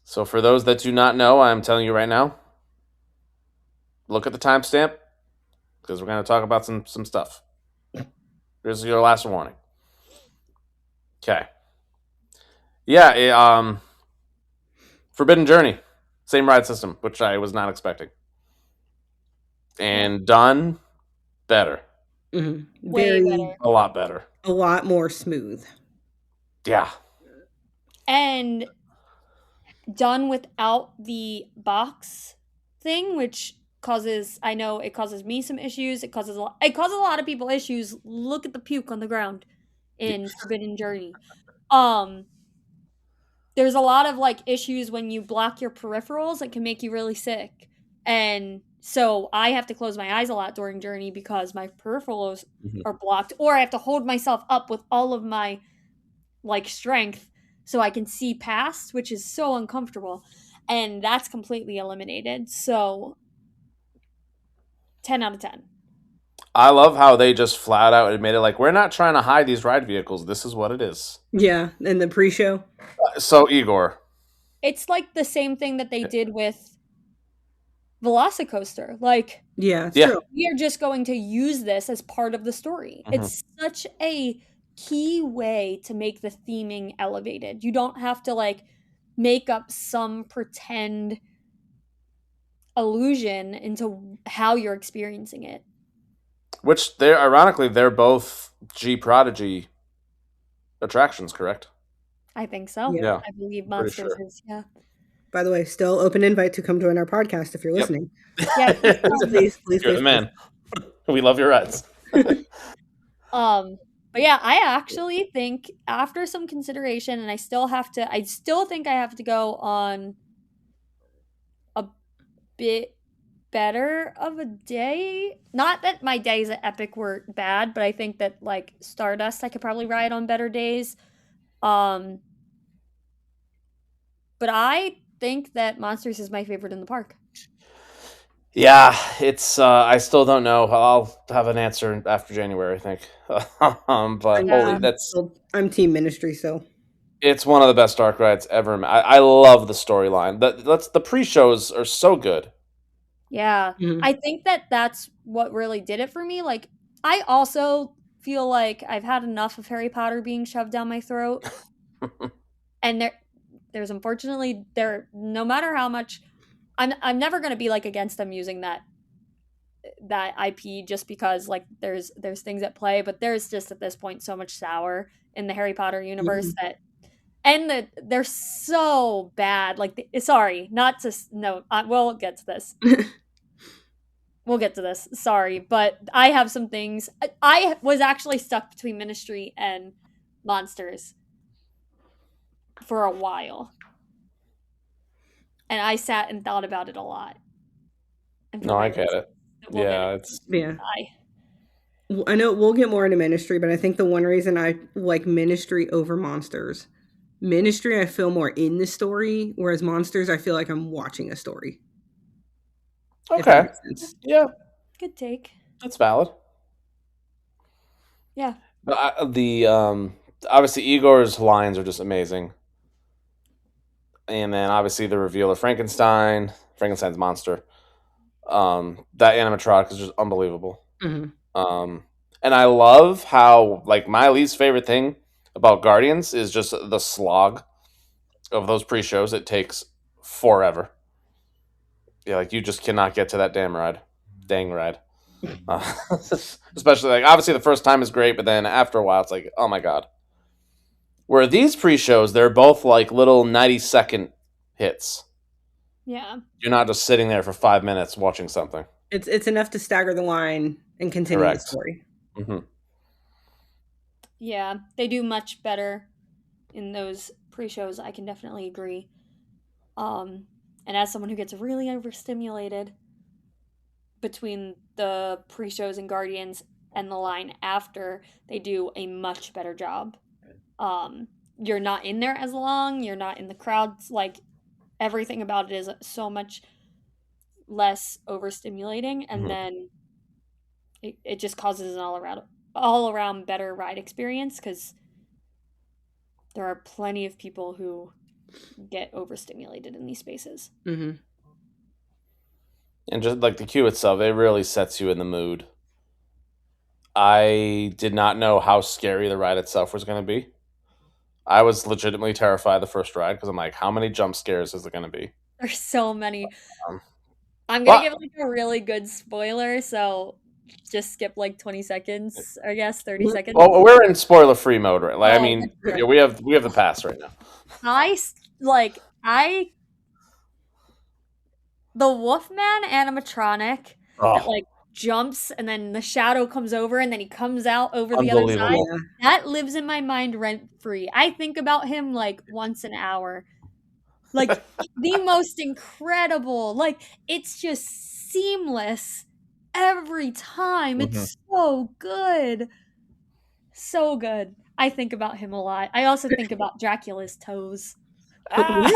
So for those that do not know, I'm telling you right now, look at the timestamp because we're going to talk about some stuff. Here's your last warning. Okay. Yeah, Forbidden Journey, same ride system, which I was not expecting, and done better, Mm-hmm. Way better. a lot better. A lot more smooth. Yeah. And done without the box thing, which I know it causes me some issues. It causes a lot of people issues. Look at the puke on the ground in Forbidden Journey. There's a lot of like issues when you block your peripherals that can make you really sick. And so I have to close my eyes a lot during Journey because my peripherals are blocked, or I have to hold myself up with all of my like strength so I can see past, which is so uncomfortable. And that's completely eliminated. So 10 out of 10. I love how they just flat out admitted, like, we're not trying to hide these ride vehicles. This is what it is. Yeah, in the pre-show. So, Igor. It's like the same thing that they did with Velocicoaster. Like, yeah, true. We are just going to use this as part of the story. Mm-hmm. It's such a key way to make the theming elevated. You don't have to, like, make up some pretend illusion into how you're experiencing it. Which ironically they're both G Prodigy attractions, correct? I think so. Yeah. I believe Monsters is, yeah. By the way, still open invite to come join our podcast if you're listening. Yeah. please. You're the man. We love your rides. But yeah, I actually think after some consideration, and I still think I have to go on a bit better of a day. Not that my days at Epic were bad, but I think that like Stardust I could probably ride on better days. But I think that Monsters is my favorite in the park. Yeah, it's I still don't know. I'll have an answer after January, I think. But holy, I'm team Ministry, so it's one of the best dark rides ever. I love the storyline. The pre-shows are so good. Yeah. Mm-hmm. I think that's what really did it for me. Like, I also feel like I've had enough of Harry Potter being shoved down my throat. And there's unfortunately no matter how much I'm never going to be like against them using that that IP just because like there's things at play, but there's just at this point so much sour in the Harry Potter universe Mhm. that they're so bad. Like, sorry, not to no, we'll get to this. We'll get to this. Sorry, but I have some things. I was actually stuck between Ministry and Monsters for a while, and I sat and thought about it a lot. And for No, my I get reasons, it. that we'll get Yeah, into. it's Yeah. I I know we'll get more into Ministry, but I think the one reason I like Ministry over Monsters, Ministry I feel more in the story, whereas Monsters I feel like I'm watching a story. If that okay. makes sense. Yeah, good take. that's valid. Yeah, But the obviously Igor's lines are just amazing, and then obviously the reveal of Frankenstein's monster. That animatronic is just unbelievable. Hmm. Um, and I love how like my least favorite thing about Guardians is just the slog of those pre-shows. It takes forever. Yeah, like you just cannot get to that dang ride. Uh, especially like obviously the first time is great, but then after a while it's like oh my god. Where these pre-shows, they're both like little 90-second hits. yeah, You're not just sitting there for 5 minutes watching something. It's enough to stagger the line and continue the Correct. story. Hmm. yeah. They do much better in those pre-shows. I can definitely agree. And as someone who gets really overstimulated between the pre-shows and Guardians and the line after, they do a much better job. You're not in there as long. You're not in the crowds. Like everything about it is so much less overstimulating, and Hmm. then it just causes an all around better ride experience because there are plenty of people who get overstimulated in these spaces. Hmm. And just like the queue itself, it really sets you in the mood. I did not know how scary the ride itself was going to be. I was legitimately terrified the first ride because I'm like, how many jump scares is it going to be? There's so many. Um, I'm gonna but give like a really good spoiler, so just skip like 20 seconds, I guess 30 seconds. well, we're in spoiler free mode, right? Like, I Oh, mean, that's yeah, true. we have the pass right now. Like I the Wolfman animatronic that Oh, like jumps and then the shadow comes over and then he comes out over the other side. unbelievable! Yeah. That lives in my mind rent free. I think about him like once an hour. Like the most incredible. Like it's just seamless every time. Mhm. It's so good. So good. I think about him a lot. I also think about Dracula's toes. Ah!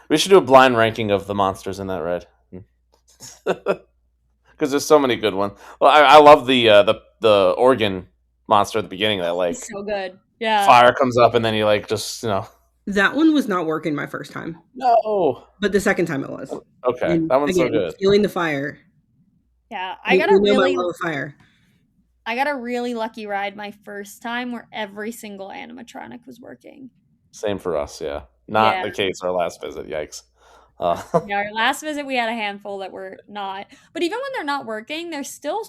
We should do a blind ranking of the monsters in that ride because there's so many good ones. Well, I love the organ monster at the beginning that like So good. Yeah. fire comes up and then he like just That one was not working my first time, no. but the second time it was. Okay, And that one's so again, good. feeling the fire. Yeah. You know my love of fire. I got a really lucky ride my first time where every single animatronic was working. Same for us, yeah. Not Yeah. the case our last visit. Yikes. Yeah, our last visit we had a handful that were not. But even when they're not working, they're still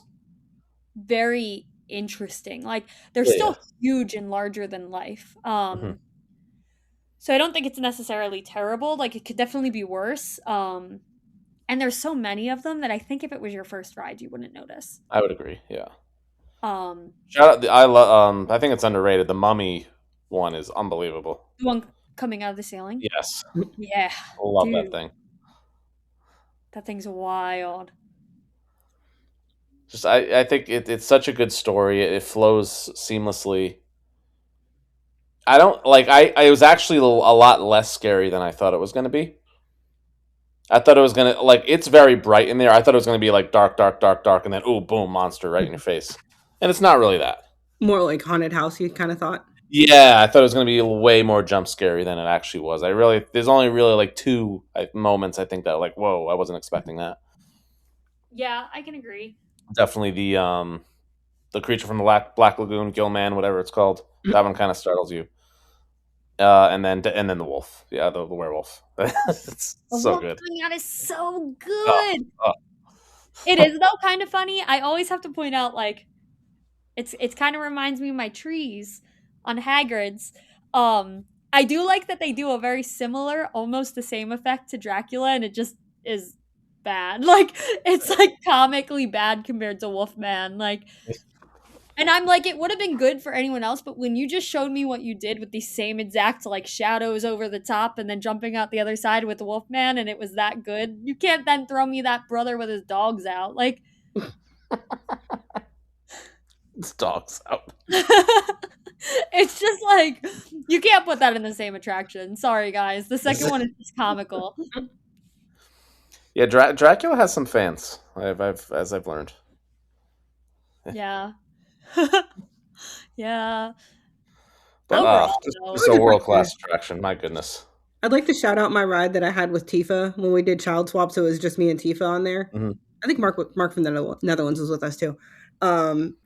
very interesting. Like they're Yeah, yeah. still huge and larger than life. Mhm. So I don't think it's necessarily terrible. Like it could definitely be worse. And there's so many of them that I think if it was your first ride, you wouldn't notice. I would agree. Yeah. Um, Shout out! I love. I think it's underrated. The Mummy one is unbelievable. the one coming out of the ceiling. Yes, Yeah, I love that dude, thing. that thing's wild. Just I think it's such a good story. It flows seamlessly. I don't like. I was actually a lot less scary than I thought it was going to be. I thought it was gonna like it's very bright in there. I thought it was gonna be like dark, dark, dark, dark, and then ooh, boom, monster right in your face. And it's not really that. More like haunted house, you kind of thought. Yeah, I thought it was gonna be way more jump scary than it actually was. There's only really like two moments I think that like whoa, I wasn't expecting that. Yeah, I can agree. Definitely the creature from the Black Lagoon, Gillman, whatever it's called. That one kind of startles you. And then the wolf, yeah, the werewolf. It's The so wolf good. coming out is so Oh, good. oh. It is though kind of funny. I always have to point out like it's kind of reminds me of my trees on Hagrid's. I do like that they do a very similar, almost the same effect to Dracula, and it just is bad. Like it's like comically bad compared to Wolfman. Like, and I'm like, it would have been good for anyone else, but when you just showed me what you did with the same exact like shadows over the top and then jumping out the other side with the Wolfman, and it was that good, you can't then throw me that brother with his dogs out. Like, It's dogs out. it's just like you can't put that in the same attraction. Sorry, guys. The second one is just comical. Yeah, Dracula has some fans. As I've learned. Yeah. Yeah. But Overall, just a world class attraction. My goodness. I'd like to shout out my ride that I had with Tifa when we did Child Swap. So it was just me and Tifa on there. Mm-hmm. I think Mark from the Netherlands was with us too.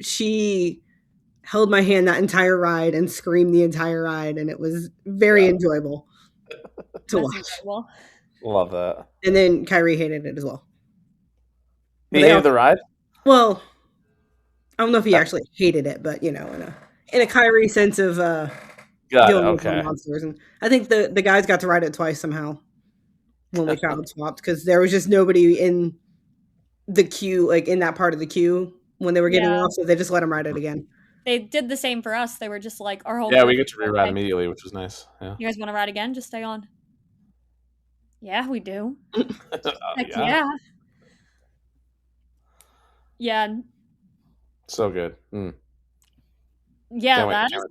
She held my hand that entire ride and screamed the entire ride, and it was very enjoyable to watch. Incredible. Love that. And then Kyrie hated it as well. He hated the ride? Well, I don't know if he actually hated it, but in a Kyrie sense of dealing with monsters. And I think the guys got to ride it twice somehow when we child swapped, because there was just nobody in the queue, like in that part of the queue when they were getting off, so they just let them ride it again. They did the same for us. They were just like, our whole we get to re-ride immediately, which was nice. Yeah. You guys want to ride again? Just stay on. Yeah, we do. Heck yeah. Yeah. So good. Yeah, that is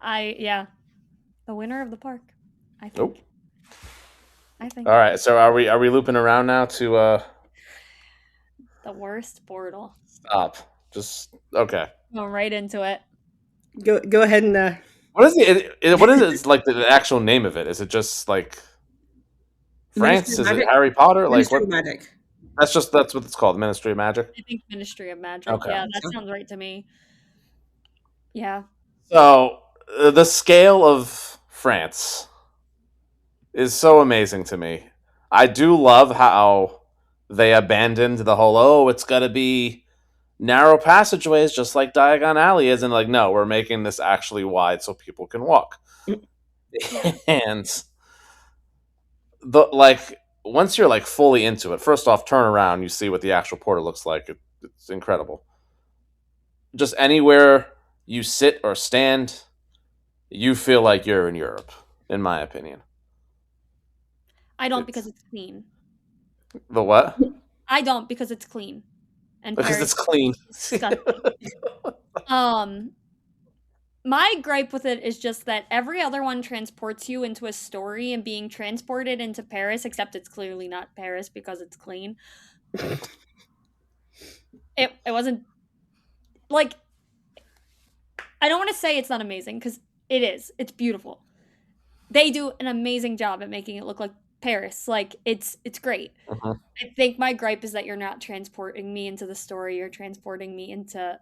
like the winner of the park, I think. Nope. I think. All right, so are we looping around now to the worst portal? Stop. Just okay. Going right into it. Go ahead and what is it? What is it? It's like the actual name of it? Is it just like France? Is it Harry Potter? Ministry like of Magic. That's what it's called, Ministry of Magic. I think Ministry of Magic. Okay. Yeah, that sounds right to me. Yeah. So the scale of France is so amazing to me. I do love how they abandoned the whole it's got to be narrow passageways just like Diagon Alley is, and like, no, we're making this actually wide so people can walk. And once you're like fully into it, first off, turn around, you see what the actual portal looks like. It's incredible. Just anywhere you sit or stand, you feel like you're in Europe, in my opinion. I don't, because it's clean. The what? I don't, because it's clean. And because it's clean. My gripe with it is just that every other one transports you into a story, and being transported into Paris, except it's clearly not Paris because it's clean. It wasn't like, I don't want to say it's not amazing, because it is. It's beautiful. They do an amazing job at making it look like Paris. Like, it's great. Uh-huh. I think my gripe is that you're not transporting me into the story. You're transporting me into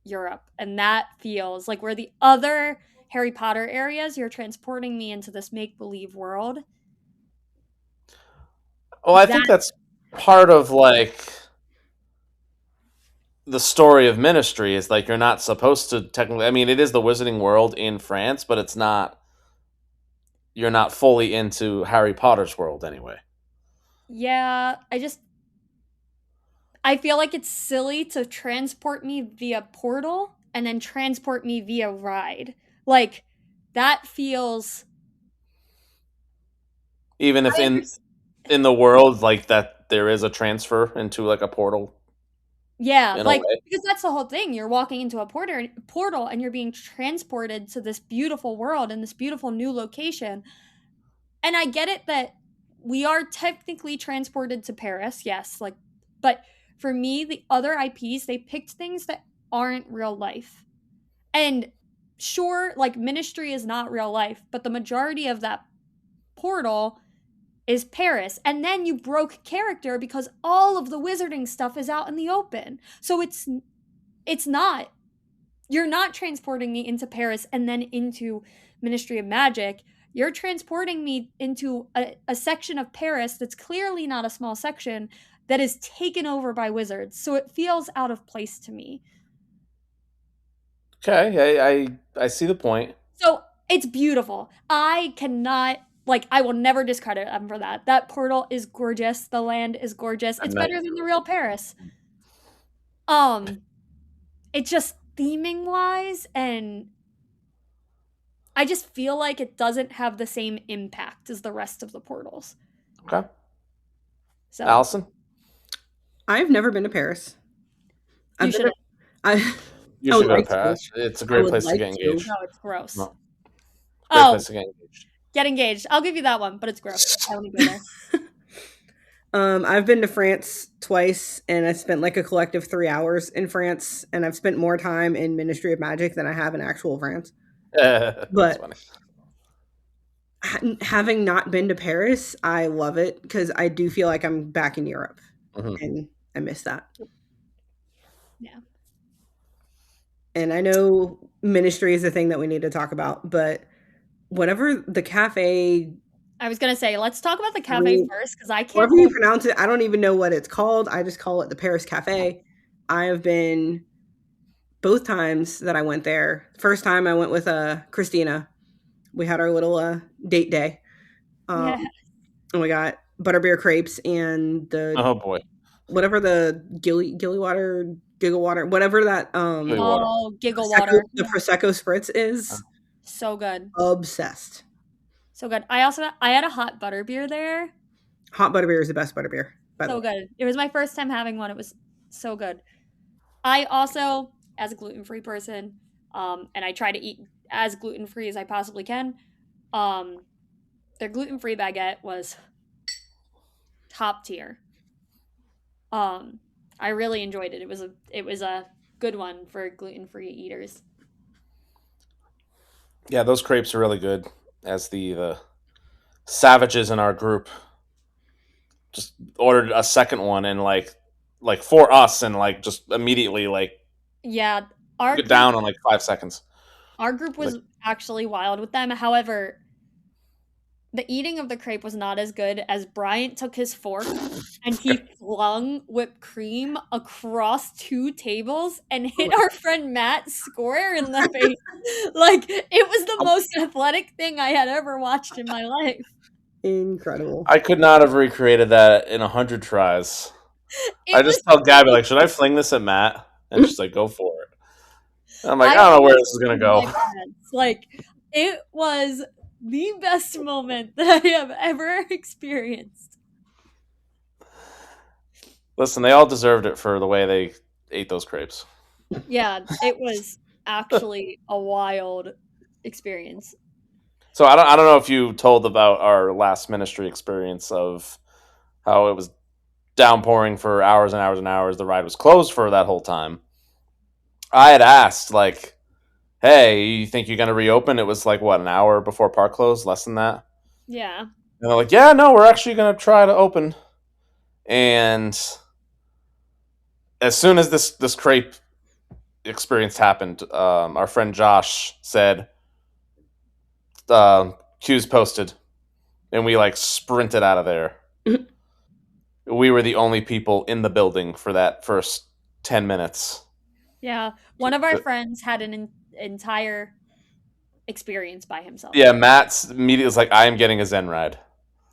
Europe, and that feels like where the other Harry Potter areas, you're transporting me into this make-believe world. Well, I think that's part of like the story of Ministry is like you're not supposed to technically. I mean, it is the Wizarding World in France, but it's not. You're not fully into Harry Potter's world anyway. Yeah, I feel like it's silly to transport me via portal and then transport me via ride. Like, that feels... Even if in the world, like, that there is a transfer into, like, a portal. Yeah, like, because that's the whole thing. You're walking into a portal and you're being transported to this beautiful world and this beautiful new location. And I get it that we are technically transported to Paris, yes, like, but for me, the other IPs, they picked things that aren't real life. And sure, like, Ministry is not real life, but the majority of that portal is Paris. And then you broke character because all of the wizarding stuff is out in the open. So it's not. You're not transporting me into Paris and then into Ministry of Magic. You're transporting me into a section of Paris that's clearly not a small section, that is taken over by wizards, so it feels out of place to me. Okay, I see the point. So it's beautiful. I cannot, like, I will never discredit them for that. That portal is gorgeous. The land is gorgeous. It's better than the real Paris. It just theming wise, and I just feel like it doesn't have the same impact as the rest of the portals. Okay. So Allison? I've never been to Paris. you should. You should go to Paris. It's a great place to get engaged. No, it's gross. No. Oh, place to get engaged. Get engaged. I'll give you that one, but it's gross. I want to go there. I've been to France twice, and I spent like a collective 3 hours in France, and I've spent more time in Ministry of Magic than I have in actual France. But funny. Having not been to Paris, I love it because I do feel like I'm back in Europe, and I miss that. Yeah. And I know Ministry is a thing that we need to talk about, but whatever the cafe... I was going to say, let's talk about the cafe first, because I can't... However you pronounce it, I don't even know what it's called. I just call it the Paris Cafe. I have been both times that I went there. First time I went with Christina. We had our little date day. And we got butterbeer crepes and the... Oh, boy. Whatever the giggle water, whatever that... giggle water. The Prosecco Spritz is. So good. Obsessed. So good. I had a hot butterbeer there. Hot butterbeer is the best butterbeer. So good. It was my first time having one. It was so good. I also, as a gluten-free person, and I try to eat as gluten-free as I possibly can, their gluten-free baguette was top tier. I really enjoyed it. It was a good one for gluten-free eaters. Yeah, those crepes are really good. As the savages in our group just ordered a second one, and like for us, and like just immediately get down in like 5 seconds. Our group was actually wild with them. However, the eating of the crepe was not as good as Bryant took his fork and he flung whipped cream across 2 tables and hit our friend Matt square in the face. Like, it was the most athletic thing I had ever watched in my life. Incredible. I could not have recreated that in 100 tries. I just tell Gabby, like, should I fling this at Matt? And she's like, go for it. And I'm like, I don't know where this is going to go. Like, it was the best moment that I have ever experienced. Listen, they all deserved it for the way they ate those crepes. Yeah, it was actually a wild experience. So I don't know if you told about our last ministry experience of how it was downpouring for hours and hours and hours. The ride was closed for that whole time. I had asked, like, hey, you think you're going to reopen? It was like, what, an hour before park closed? Less than that? Yeah. And they're like, yeah, no, we're actually going to try to open. And as soon as this crepe experience happened, our friend Josh said, queues posted. And we, like, sprinted out of there. We were the only people in the building for that first 10 minutes. Yeah. One of our friends had an entire experience by himself. Yeah, Matt's immediately was like, I am getting a Zen ride.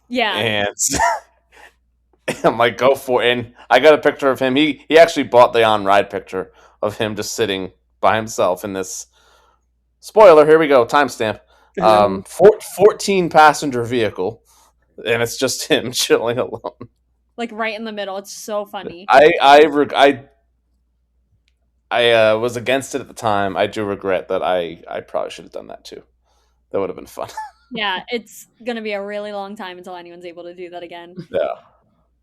Yeah. And I'm like, go for it. And I got a picture of him. He actually bought the on-ride picture of him just sitting by himself in this, spoiler, here we go, timestamp, 14 passenger vehicle. And it's just him chilling alone. Like right in the middle. It's so funny. I was against it at the time. I do regret that I probably should have done that too. That would have been fun. Yeah, it's going to be a really long time until anyone's able to do that again. Yeah.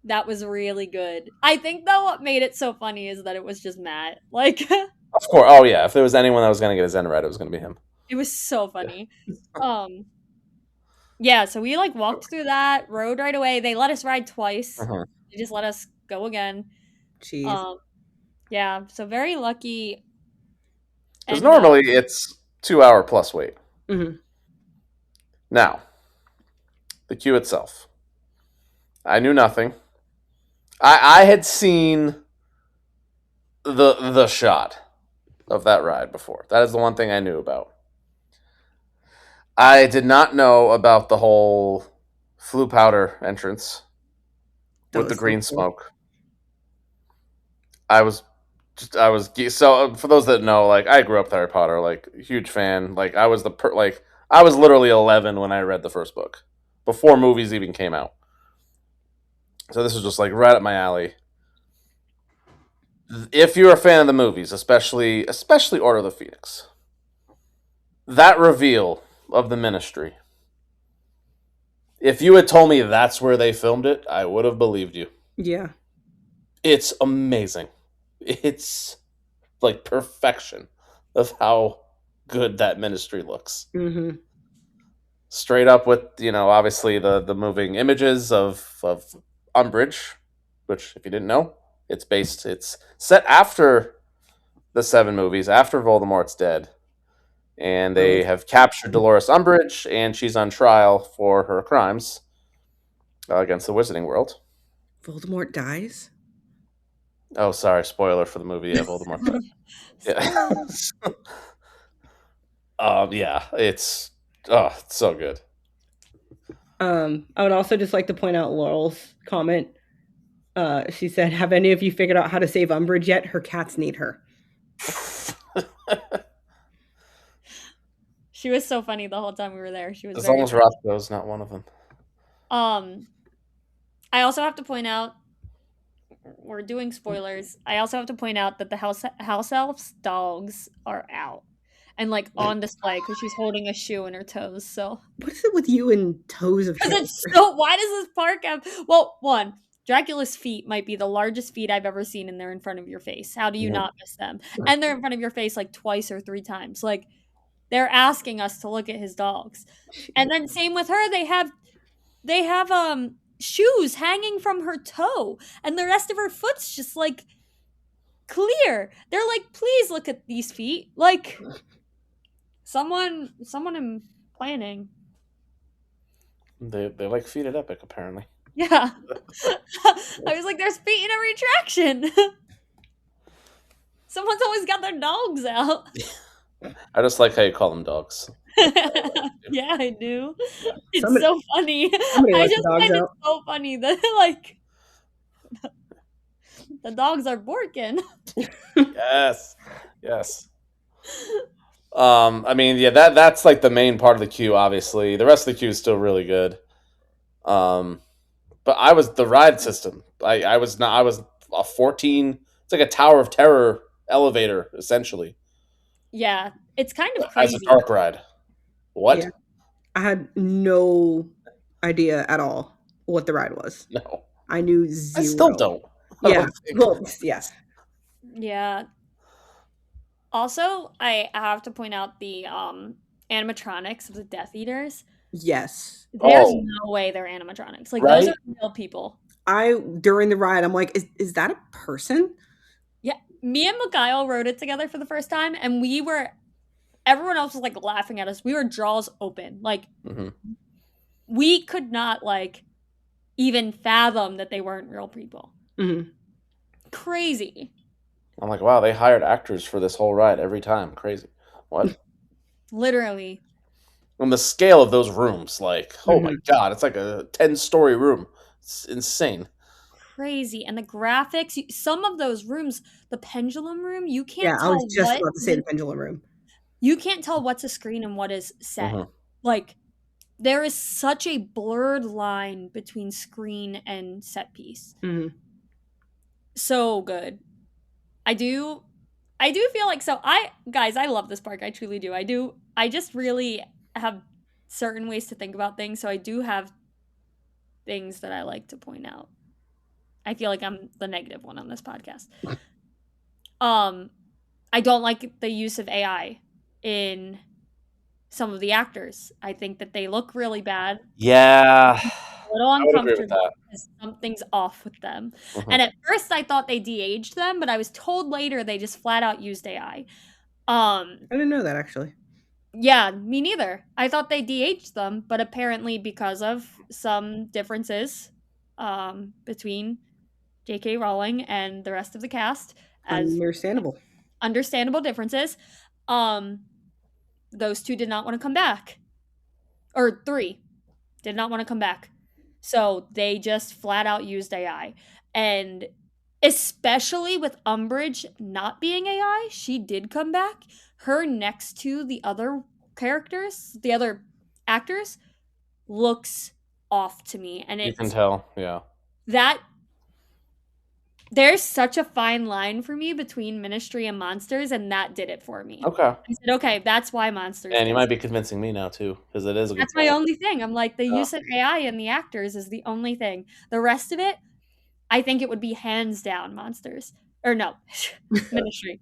That was really good. I think, though, what made it so funny is that it was just Matt. Like, of course. Oh, yeah. If there was anyone that was going to get a Zen ride, it was going to be him. It was so funny. Yeah, so we, like, walked through that, rode right away. They let us ride twice. Uh-huh. They just let us go again. Jeez. Yeah, so very lucky. Because normally it's 2 hour plus wait. Mm-hmm. Now, the queue itself. I knew nothing. I had seen the shot of that ride before. That is the one thing I knew about. I did not know about the whole flue powder entrance That with the was so green cool. smoke. I was so for those that know, like I grew up with Harry Potter, like huge fan. Like I was I was literally 11 when I read the first book before movies even came out. So this was just like right up my alley. If you're a fan of the movies, especially Order of the Phoenix, that reveal of the Ministry. If you had told me that's where they filmed it, I would have believed you. Yeah. It's amazing. It's like perfection of how good that Ministry looks. Mm-hmm. Straight up with obviously the moving images of Umbridge, which if you didn't know, it's set after the 7 movies, after Voldemort's dead, and Oh, they have captured Dolores Umbridge, and she's on trial for her crimes against the Wizarding World. Voldemort dies? Oh, sorry, spoiler for the movie. Yeah, Voldemort died. Yeah, yeah, it's so good. I would also just like to point out Laurel's comment. She said, "Have any of you figured out how to save Umbridge yet? Her cats need her." She was so funny the whole time we were there. She was As very long as funny. Roscoe's not one of them. I also have to point out, we're doing spoilers. I also have to point out that the house elf's dogs are out and like on display because she's holding a shoe in her toes. So What is it with you and toes of because children? it's so. Why does this park have? Well, one, Dracula's feet might be the largest feet I've ever seen, and they're in front of your face. How do you not miss them? And they're in front of your face like twice or 3 times. Like they're asking us to look at his dogs. And then same with her. They have shoes hanging from her toe, and the rest of her foot's just like clear. They're like, please look at these feet. Like someone in planning. They like feet at Epic apparently. Yeah. I was like, there's feet in every attraction. Someone's always got their dogs out. I just like how you call them dogs. Yeah, I do. Yeah. It's so funny. somebody I lets the just dogs find it out. so funny that like the dogs are borking. Yes. Yes. I mean, yeah, that's like the main part of the queue. Obviously, the rest of the queue is still really good. But I was the ride system. I was not. I was a 14. It's like a Tower of Terror elevator, essentially, Yeah, it's kind of as a crazy. dark ride. What? Yeah. I had no idea at all what the ride was. No, I knew I zero. still don't. I Yeah. don't think. Well, yes. Yeah. Also, I have to point out the animatronics of the Death Eaters. Yes. There's Oh, no way they're animatronics. Like those right? are real people. During the ride, I'm like, is that a person? Yeah. Me and Mikhail rode it together for the first time, and everyone else was like laughing at us. We were jaws open. Like Mhm. we could not like even fathom that they weren't real people. Mm-hmm. Crazy. I'm like, wow, they hired actors for this whole ride every time. Crazy. What? Literally. On the scale of those rooms, like, oh my Mhm. god, it's like a 10-story room. It's insane. Crazy. And the graphics, some of those rooms, the pendulum room, you Yeah, can't I was tell just about to say the pendulum room. you can't tell what's a screen and what is set. Mhm. Like there is such a blurred line between screen and set piece. Mm-hmm. So good. I do feel like I love this park. I truly do. I just really have certain ways to think about things, so I do have things that I like to point out. I feel like I'm the negative one on this podcast. I don't like the use of AI in some of the actors. I think that they look really bad. Yeah, A little I would agree with uncomfortable that. because something's off with them. Mhm. And at first I thought they de-aged them, but I was told later they just flat out used AI. I didn't know that actually. Yeah, me neither. I thought they de-aged them, but apparently because of some differences between J.K. Rowling and the rest of the cast as Understandable. understandable differences. Those two did not want to come back. Or three did not want to come back. So they just flat out used AI. And especially with Umbridge not being AI, she did come back. Her next to the other characters, the other actors, looks off to me. And You can it's tell, yeah. that there's such a fine line for me between Ministry and Monsters, and that did it for me. Okay. I said, okay, that's why Monsters And you gets might be convincing me now too, because it is a good that's my point. only thing. I'm like, the Yeah. use of AI in the actors is the only thing. The rest of it, I think it would be hands down Monsters. Or no, Ministry.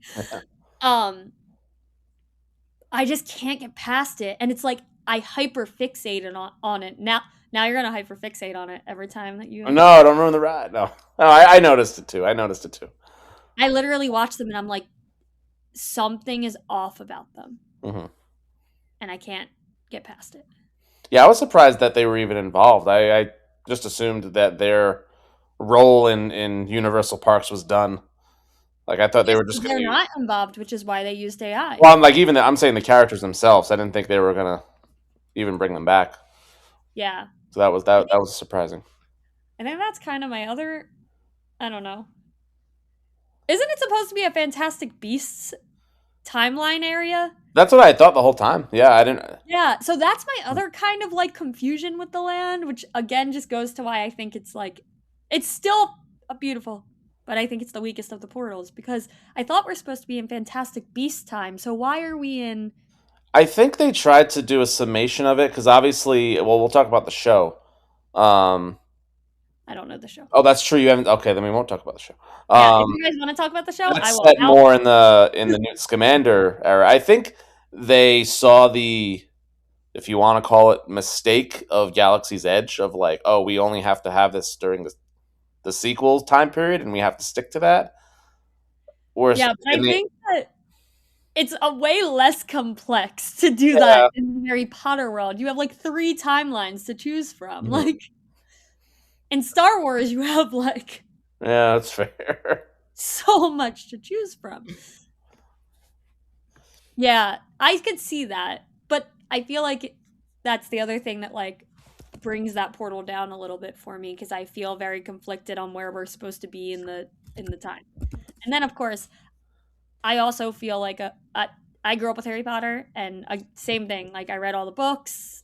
I just can't get past it. And it's like I hyper fixated on it. Now you're gonna hyper fixate on it every time that you No, don't ruin the ride. No. I noticed it too. I literally watch them and I'm like, something is off about them. Mm-hmm. And I can't get past it. Yeah, I was surprised that they were even involved. I just assumed that their role in Universal Parks was done. Like I thought they were just going They're to use. not involved, which is why they used AI. Well, I'm like I'm saying the characters themselves. I didn't think they were going to even bring them back. Yeah. So that was surprising. I think that's kind of my other. I don't know. Isn't it supposed to be a Fantastic Beasts timeline area? That's what I thought the whole time. Yeah, I didn't. Yeah, so that's my other kind of like confusion with the land, which again just goes to why I think it's like it's still a beautiful, but I think it's the weakest of the portals because I thought we're supposed to be in Fantastic Beasts time. So why are we in? I think they tried to do a summation of it because obviously, well, we'll talk about the show. I don't know the show. Oh, that's true. You haven't. Okay, then we won't talk about the show. Yeah, if you guys want to talk about the show, I That's will. set more in the Newt Scamander era. I think they saw the, if you want to call it, mistake of Galaxy's Edge of like, oh, we only have to have this during the sequel time period, and we have to stick to that. Whereas Yeah, but I think that it's a way less complex to do that in the Harry Potter world. You have like 3 timelines to choose from. Mhm. Like in Star Wars, you have like Yeah, that's fair. so much to choose from. Yeah, I could see that, but I feel like that's the other thing that like brings that portal down a little bit for me because I feel very conflicted on where we're supposed to be in the time. And then of course, I also feel like I grew up with Harry Potter and same thing. Like I read all the books.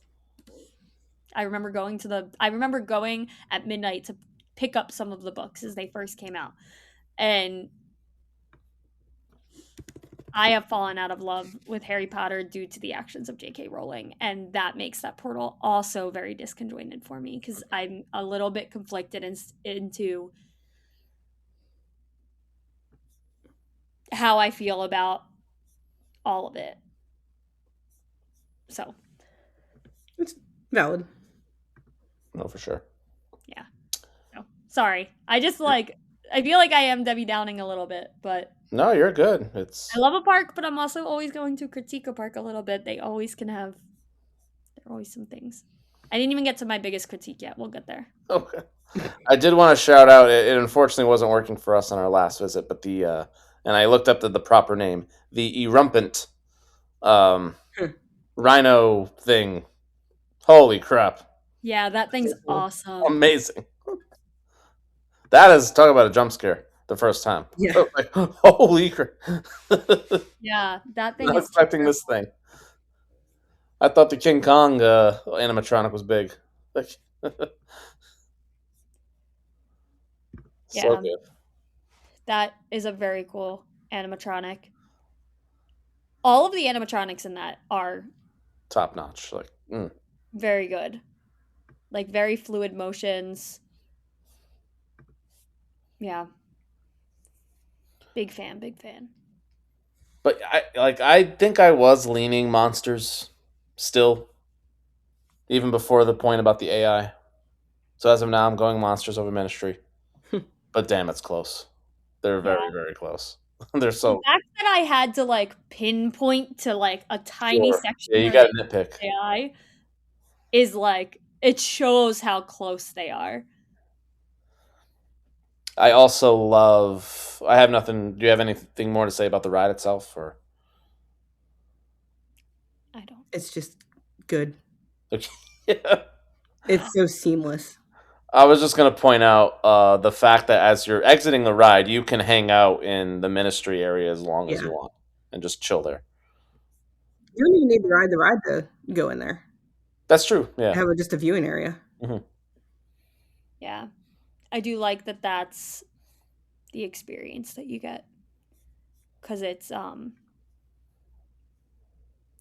I remember going at midnight to pick up some of the books as they first came out. And I have fallen out of love with Harry Potter due to the actions of J.K. Rowling, and that makes that portal also very disconjointed for me because I'm a little bit conflicted into how I feel about all of it. So, It's valid. No, for sure. yeah. So, sorry. I just like I feel like I am Debbie Downing a little bit, but No, you're good. It's I love a park, but I'm also always going to critique a park a little bit. There are always some things. I didn't even get to my biggest critique yet. We'll get there. okay. I did want to shout out. It unfortunately wasn't working for us on our last visit, but and I looked up the proper name, the erumpent rhino thing. Holy crap! Yeah, that thing's awesome. Amazing. That is talk about a jump scare the first time. Yeah. Like, holy crap! Yeah, that thing Not is expecting this thing. I thought the King Kong animatronic was big. Like, so Yeah. good. That is a very cool animatronic. All of the animatronics in that are Top notch. Like, very good. Like very fluid motions. Yeah. Big fan, big fan. But I think I was leaning monsters still, even before the point about the AI. So as of now, I'm going monsters over ministry. But damn, it's close. They're very, very close. They're so. The fact that I had to like pinpoint to like a tiny Sure. section Yeah, you where got to they nitpick. AI is like it shows how close they are. I also love. I have nothing. Do you have anything more to say about the ride itself, or? I don't. It's just good. Okay. Yeah. It's so seamless. I was just going to point out the fact that as you're exiting the ride, you can hang out in the ministry area as long as Yeah. you want and just chill there. You don't even need to ride the ride to go in there. That's true. Yeah. Have just a viewing area. Hmm. Yeah. I do like that that's the experience that you get. Because it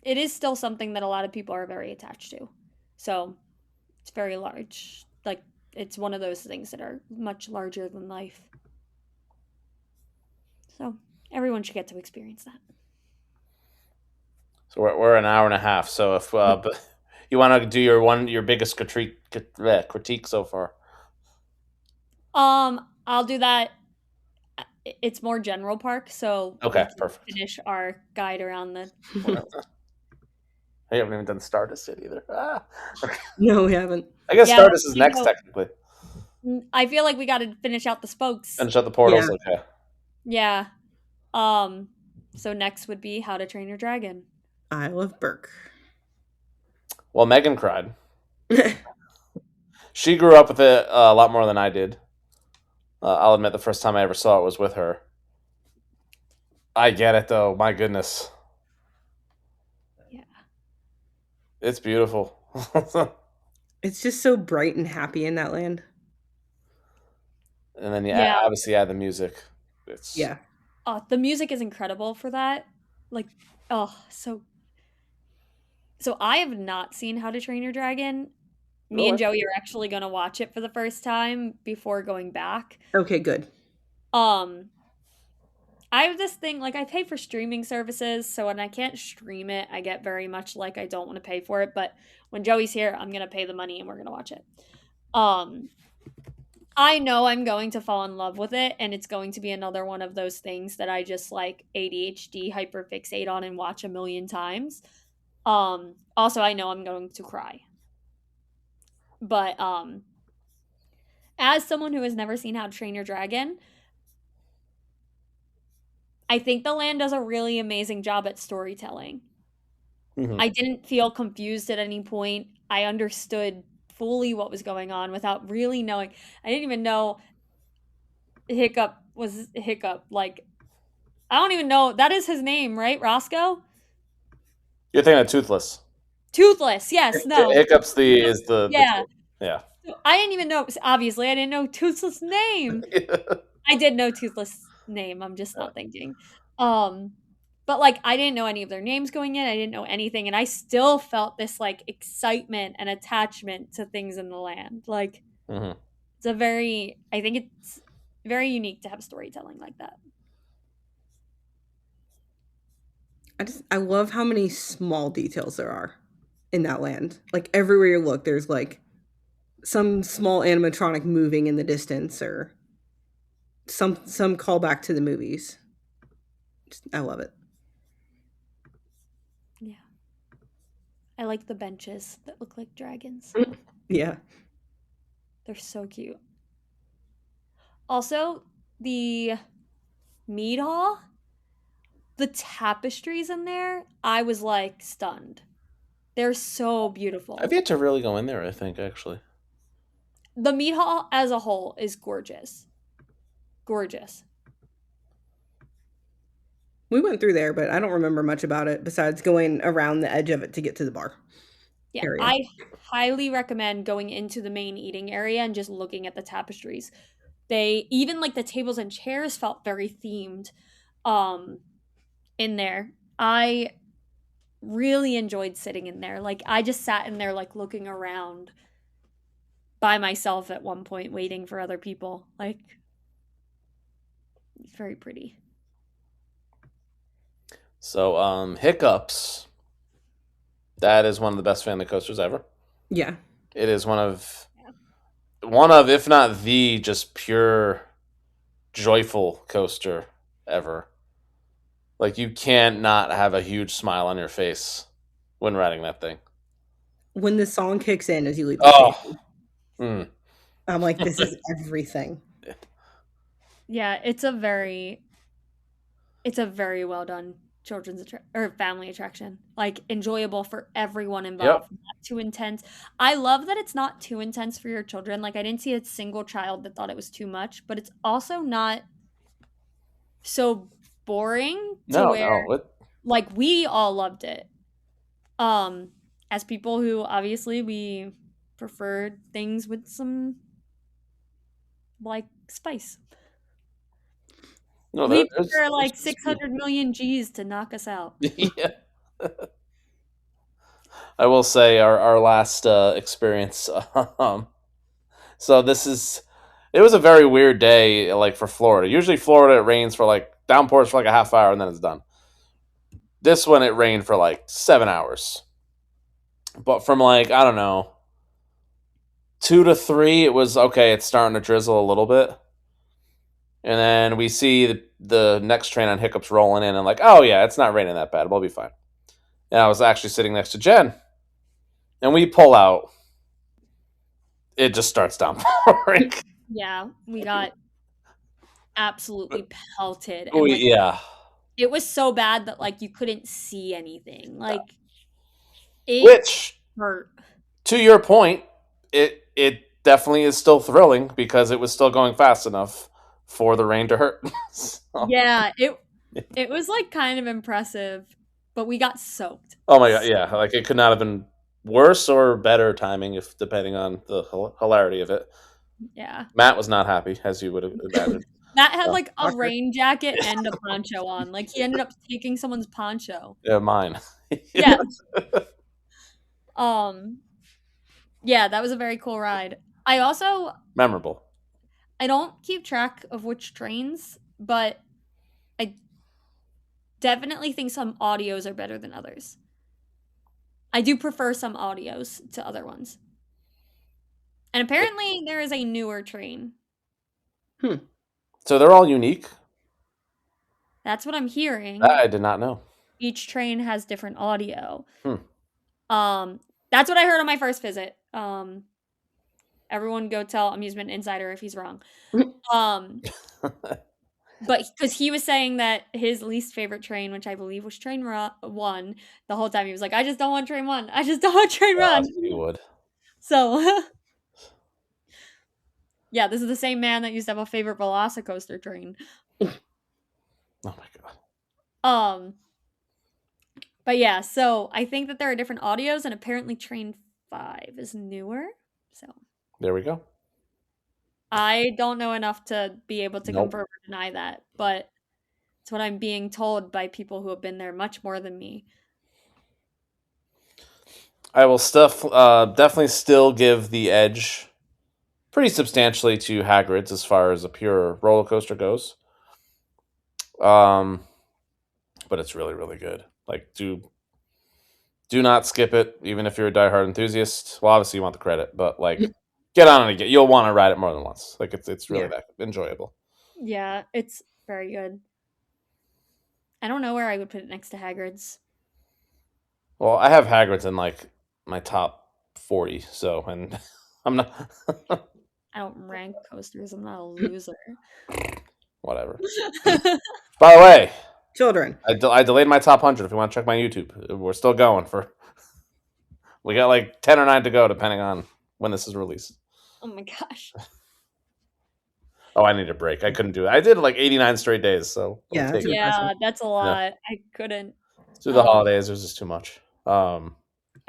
is still something that a lot of people are very attached to. So it's very large. Like, it's one of those things that are much larger than life. So everyone should get to experience that. So we're an hour and a half. So if you want to do your biggest critique so far. I'll do that. It's more general park, so we Okay, can perfect. finish our guide around the world. I haven't even done Stardust yet either. Ah. Okay. No, we haven't. I guess Yeah, Stardust is I next know. technically. I feel like we got to finish out the spokes. Finish up the portals. Yeah. Okay. Yeah. So next would be How to Train Your Dragon. I love Burke. Well, Megan cried. She grew up with it a lot more than I did. I'll admit the first time I ever saw it was with her. I get it though. My goodness. Yeah. It's beautiful. It's just so bright and happy in that land. And then Yeah. obviously add the music. It's Yeah. The music is incredible for that. Like, so I have not seen How to Train Your Dragon. Me and Joey are actually going to watch it for the first time before going back. Okay, good. I have this thing, like, I pay for streaming services, so when I can't stream it, I get very much like I don't want to pay for it, but when Joey's here, I'm going to pay the money and we're going to watch it. I know I'm going to fall in love with it, and it's going to be another one of those things that I just, like, ADHD hyperfixate on and watch a million times. Also, I know I'm going to cry. But, as someone who has never seen How to Train Your Dragon, I think the land does a really amazing job at storytelling. Mhm. I didn't feel confused at any point. I understood fully what was going on without really knowing. I didn't even know Hiccup was Hiccup. Like, I don't even know. That is his name, right? Roscoe? You're thinking of Toothless. Toothless. Yes. No. Hiccup's is the Yeah. yeah. I didn't even know. Obviously, I didn't know Toothless' name. I did know Toothless' name. I'm just not thinking. But, like, I didn't know any of their names going in. I didn't know anything, and I still felt this, like, excitement and attachment to things in the land. Like, Mhm. it's I think it's very unique to have storytelling like that. I love how many small details there are in that land. Like, everywhere you look, there's, like, some small animatronic moving in the distance or some callback to the movies. I love it. Yeah. I like the benches that look like dragons. Yeah. They're so cute. Also, the mead hall, the tapestries in there, I was, like, stunned. They're so beautiful. I've yet to really go in there, I think, actually. The mead hall as a whole is gorgeous. Gorgeous. We went through there, but I don't remember much about it besides going around the edge of it to get to the bar. Yeah, area. I highly recommend going into the main eating area and just looking at the tapestries. They even, like, the tables and chairs felt very themed in there. I really enjoyed sitting in there. Like, I just sat in there, like, looking around by myself at one point, waiting for other people. Like, it's very pretty. So, Hiccups. That is one of the best family coasters ever. Yeah. It is one of, if not the, just pure joyful coaster ever. Like, you can't not have a huge smile on your face when riding that thing. When the song kicks in as you leave the station, Mm. I'm like, this is everything. Yeah, it's a very well done or family attraction. Like enjoyable for everyone Yep. involved, not too intense. I love that it's not too intense for your children. Like I didn't see a single child that thought it was too much, but it's also not so boring to No, where no. What? like we all loved it. Um as people who obviously we prefer things with some like spice. No, We there's prefer like supposed to 600 million G's to knock us out. be. Yeah. I will say our last experience. Um, so this is. It was a very weird day, like for Florida. Usually, Florida it rains for like downpours for like a half hour and then it's done. This one it rained for like 7 hours, but from like I don't know 2 to 3, it was okay. It's starting to drizzle a little bit, and then we see the next train on Hiccups rolling in, and like, oh yeah, it's not raining that bad. We'll be fine. And I was actually sitting next to Jen, and we pull out. It just starts downpouring. Yeah, we got absolutely pelted Oh and like yeah. it was so bad that like you couldn't see anything. Like it Which, hurt. to your point, it definitely is still thrilling because it was still going fast enough for the rain to hurt. So, Yeah, it was like kind of impressive, but we got soaked. oh my god, yeah, like it could not have been worse or better timing, if depending on the hilarity of it. Yeah. Matt was not happy, as you would imagine. Matt had So, like a rain jacket and a poncho on. Like he ended up taking someone's poncho. yeah, mine. Yeah. Um yeah, that was a very cool ride. I also Memorable. I don't keep track of which trains, but I definitely think some audios are better than others. I do prefer some audios to other ones. And apparently there is a newer train. So they're all unique. That's what I'm That hearing. I did not know. Each train has different audio. Hmm. That's what I heard on my first visit. Everyone go tell Amusement Insider if he's wrong. But because he was saying that his least favorite train, which I believe was train one, the whole time he was like, "I just don't want train one. I just don't want train one." You would. So, yeah, this is the same man that used to have a favorite Velocicoaster train. Oh my god. But yeah, so I think that there are different audios, and apparently Train 5 is newer. So There we go. I don't know enough to be able to Nope. confirm or deny that, but it's what I'm being told by people who have been there much more than me. I will definitely still give the edge pretty substantially to Hagrid's as far as a pure roller coaster goes. But it's really, really good. Like, do not skip it, even if you're a diehard enthusiast. Well, obviously you want the credit, but like, get on it again. You'll want to ride it more than once. Like, it's really that enjoyable. Yeah, it's very good. I don't know where I would put it next to Hagrid's. Well, I have Hagrid's in like my top 40, so and I'm not. I don't rank coasters. I'm not a loser. Whatever. By the way, Children. I delayed my top 100. If you want to check my YouTube, we're still going for. We got like 10 or 9 to go, depending on when this is released. Oh my gosh. Oh, I need a break. I couldn't do it. I did like 89 straight days, so Yeah, that's Yeah, that's a lot. Yeah. I couldn't. Through the holidays, it was just too much. I'm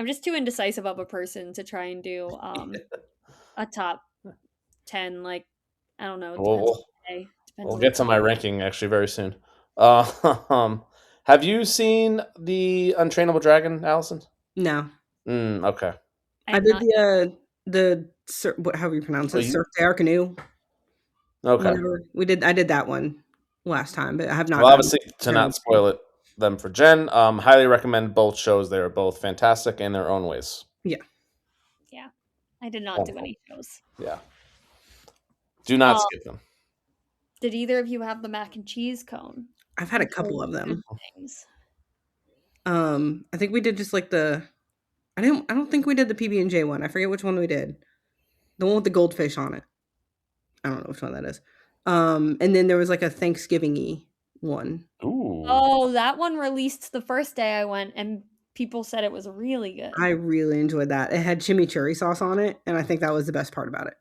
just too indecisive of a person to try and do a top 10. Like, I don't know. It depends on the day. Depends We'll on get to my ranking actually very soon. Have you seen the Untrainable Dragon, Allison? No. Okay. I did however you pronounce it, Surf Air Canoe. Okay. Whatever. I did that one last time, but I have not. Well, obviously, to not spoil them for Jen, highly recommend both shows. They are both fantastic in their own ways. Yeah. Yeah. I did not do any shows. Yeah. Do not skip them. Did either of you have the mac and cheese cone? I've had a couple of them. I think we did just like I don't think we did the PB&J one. I forget which one we did. The one with the goldfish on it. I don't know which one that is. And then there was like a Thanksgiving-y one. Ooh. Oh, that one released the first day I went, and people said it was really good. I really enjoyed that. It had chimichurri sauce on it, and I think that was the best part about it.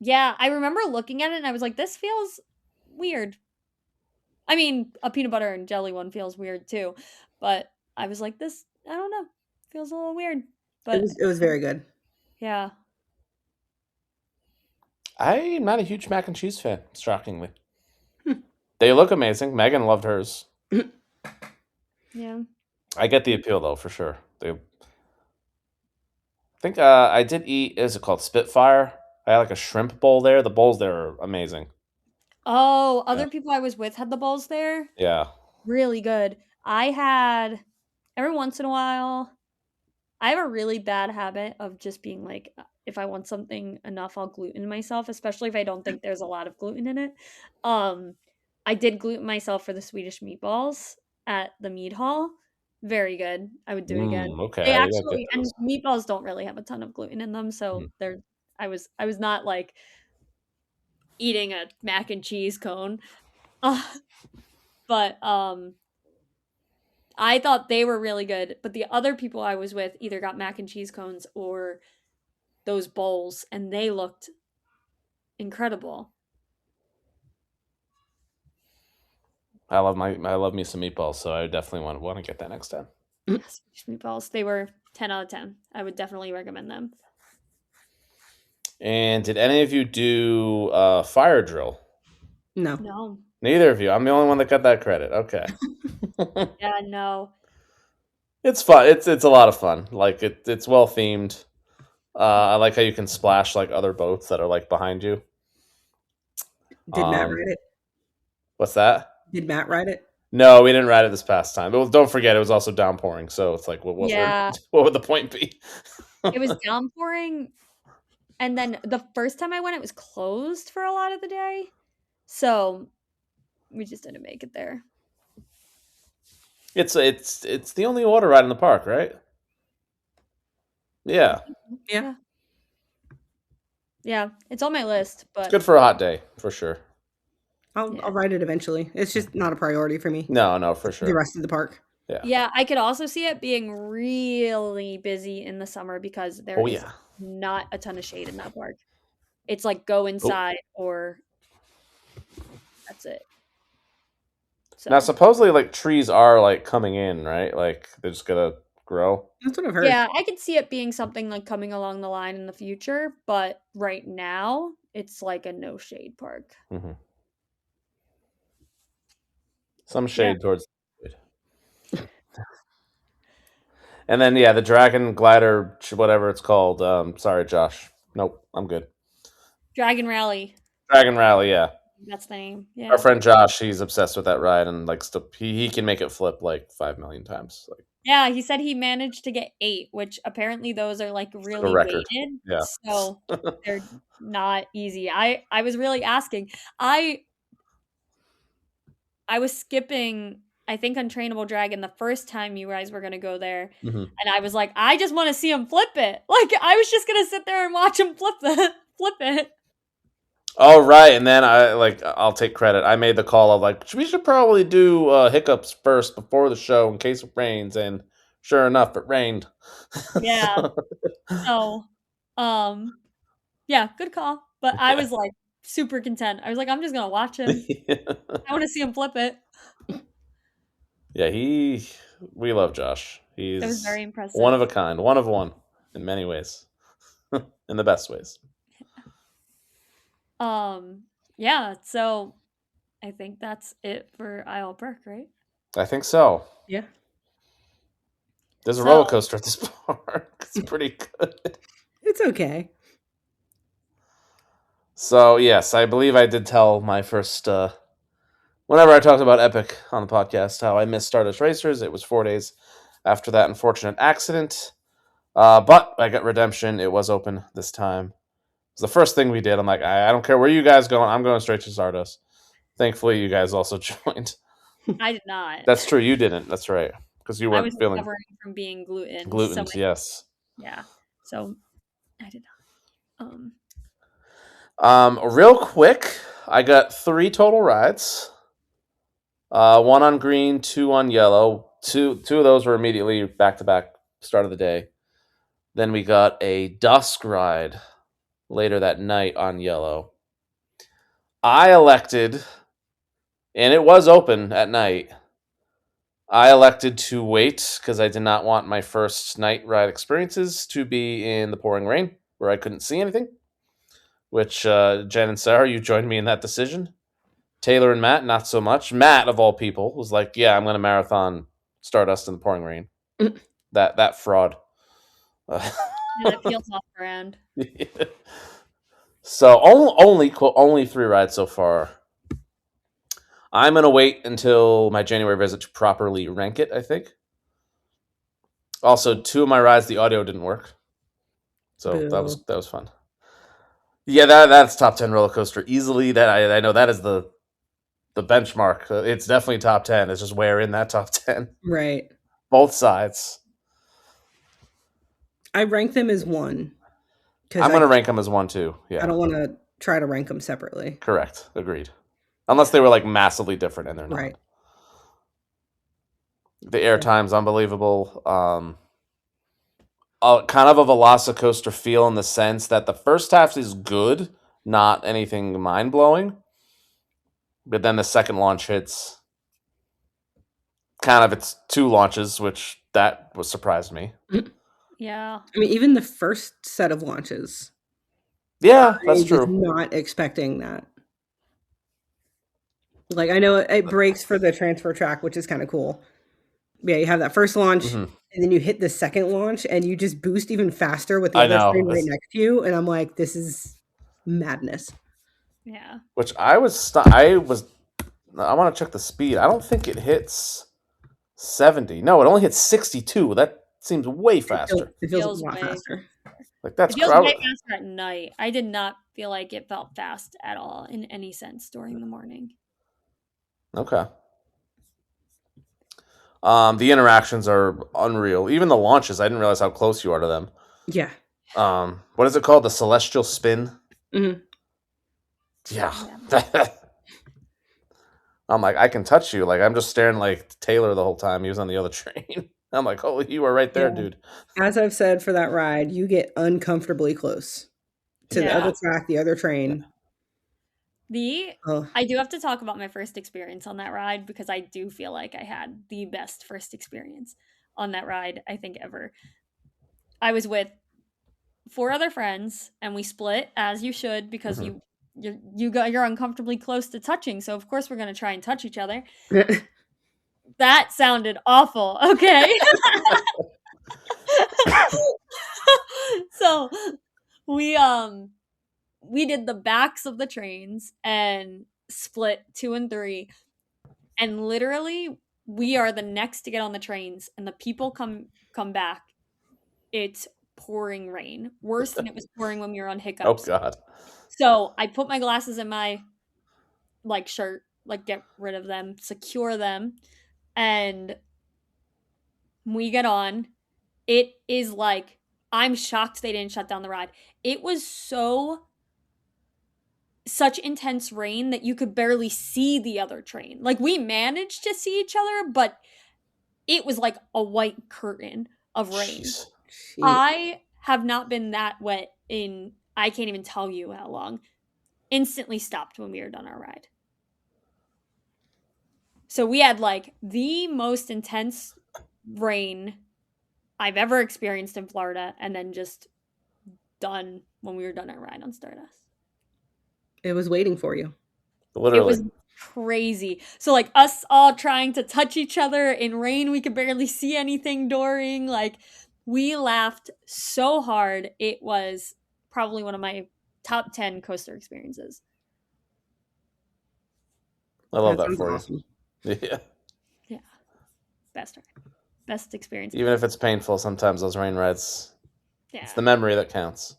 Yeah, I remember looking at it and I was like, this feels weird. I mean, a peanut butter and jelly one feels weird too, but I was like, this, I don't know, feels a little weird. But It was very good. yeah. I'm not a huge mac and cheese fan, shockingly. They look amazing. Megan loved hers. Yeah. I get the appeal, though, for sure. I think I did eat, is it called Spitfire? I had like a shrimp bowl there. The bowls there are amazing. Oh, Yeah. other people I was with had the bowls there. Yeah. Really good. I had every once in a while. I have a really bad habit of just being like, if I want something enough, I'll gluten myself, especially if I don't think there's a lot of gluten in it. I did gluten myself for the Swedish meatballs at the meat hall. Very good. I would do it again. Okay. They I gotta get actually, and those. meatballs don't really have a ton of gluten in them, so they're. I was not like eating a mac and cheese cone, but I thought they were really good. But the other people I was with either got mac and cheese cones or those bowls, and they looked incredible. I love me some meatballs, so I definitely want to get that next time. Yes, meatballs. They were 10 out of 10. I would definitely recommend them. And did any of you do fire drill? No. No. Neither of you. I'm the only one that got that credit. Okay. Yeah, no. It's fun. It's a lot of fun. Like it's well themed. I like how you can splash like other boats that are like behind you. Did Matt ride it? What's that? Did Matt ride it? No, we didn't ride it this past time. But don't forget, it was also downpouring. So it's like, what would the point be? It was downpouring, and then the first time I went, it was closed for a lot of the day. So we just didn't make it there. It's the only water ride in the park, right? Yeah. Yeah. Yeah, it's on my list, but It's good for a hot day, for sure. I'll ride it eventually. It's just not a priority for me. No, for sure. The rest of the park. Yeah. Yeah, I could also see it being really busy in the summer because there is not a ton of shade in that park. It's like go inside or that's it. So. Now, supposedly, like trees are like coming in, right? Like they're just gonna grow. That's what I've heard. Yeah, I could see it being something like coming along the line in the future, but right now it's like a no shade park. Mm-hmm. Some shade towards. And then the dragon glider, whatever it's called. Sorry, Josh. Nope, I'm good. Dragon Rally. Dragon Rally, yeah. That's the name. Yeah. Our friend Josh, he's obsessed with that ride and likes to. He can make it flip like 5 million times. Like. Yeah, he said he managed to get 8, which apparently those are like really weighted. Yeah. So they're not easy. I was really asking. I was skipping, I think, Untrainable Dragon the first time you guys were going to go there. Mm-hmm. And I was like, I just want to see him flip it. Like, I was just going to sit there and watch him flip it. Oh, right. And then I'll take credit. I made the call of like, we should probably do hiccups first before the show in case it rains. And sure enough, it rained. Yeah. So, yeah, good call. But I was like super content. I was like, I'm just going to watch him. I want to see him flip it. Yeah, we love Josh. It was very impressive. One of a kind, one of one in many ways, in the best ways. Yeah, so I think that's it for Isle Park, right? I think so. Yeah. There's a roller coaster at this park. It's pretty good. It's okay. So, yes, I believe I did tell my first, whenever I talked about Epic on the podcast, how I missed Stardust Racers. It was 4 days after that unfortunate accident. But I got redemption. It was open this time. It was the first thing we did. I'm like, I don't care where you guys going. I'm going straight to Stardust. Thankfully, you guys also joined. I did not. That's true. You didn't. That's right. Because you weren't feeling... recovering from being gluten. Gluten, yes. Yeah. So, I did not. Real quick, I got 3 total rides. 1 on green, 2 on yellow. Two of those were immediately back to back start of the day. Then we got a dusk ride later that night on yellow. I elected, and it was open at night. I elected to wait because I did not want my first night ride experiences to be in the pouring rain where I couldn't see anything. Which Jen and Sarah, you joined me in that decision. Taylor and Matt, not so much. Matt, of all people, was like, "Yeah, I'm going to marathon Stardust in the pouring rain." That fraud. Yeah, that feels off brand. So only 3 rides so far. I'm gonna wait until my January visit to properly rank it. I think. Also, 2 of my rides, the audio didn't work, so Boo. that was fun. Yeah, that's top 10 roller coaster easily. That I know that is the benchmark. It's definitely top 10. It's just where in that top 10. Right. Both sides. I rank them as 1. I'm going to rank them as 1 too. Yeah. I don't want to try to rank them separately. Correct. Agreed. Unless they were like massively different and they're not. Right. The airtime's unbelievable. Kind of a Velocicoaster feel in the sense that the first half is good, not anything mind blowing. But then the second launch hits. Kind of it's 2 launches, which that was surprised me. Yeah. I mean, even the first set of launches. Yeah, that's I was true. not expecting that. Like, I know it breaks for the transfer track, which is kind of cool. Yeah, you have that first launch, and then you hit the second launch, and you just boost even faster with the other train right next to you. And I'm like, this is madness. Yeah. Which I want to check the speed. I don't think it hits 70. No, it only hits 62. That seems way faster. It feels a lot faster. Like that's it feels way faster at night. I did not feel like it felt fast at all in any sense during the morning. Okay. The interactions are unreal. Even the launches, I didn't realize how close you are to them. Yeah. What is it called? The Celestial Spin? Mm-hmm. Yeah. I'm like, I can touch you. Like, I'm just staring like Taylor the whole time. He was on the other train. I'm like, oh, you are right there, dude. As I've said for that ride, you get uncomfortably close to the other track, the other train. I do have to talk about my first experience on that ride because I do feel like I had the best first experience on that ride, I think, ever. I was with 4 other friends and we split, as you should, because you're uncomfortably close to touching, so of course we're going to try and touch each other. That sounded awful. Okay. So we did the backs of the trains and split 2 and 3, and literally we are the next to get on the trains, and the people come back. It's pouring rain, worse than it was pouring when we were on Hiccups. Oh God. So I put my glasses in my shirt, get rid of them, secure them, and we get on. It is like, I'm shocked they didn't shut down the ride. It was such intense rain that you could barely see the other train. Like, we managed to see each other, but it was like a white curtain of rain. Jeez. I have not been that wet in, I can't even tell you how long. Instantly stopped when we were done our ride. So we had the most intense rain I've ever experienced in Florida, and then just done when we were done our ride on Stardust. It was waiting for you. Literally. It was crazy. So us all trying to touch each other in rain we could barely see anything during. We laughed so hard. It was probably one of my top 10 coaster experiences. I love that for you. Yeah. Yeah. Best ride. Best experience. Even if it's painful, sometimes those rain rides, it's the memory that counts.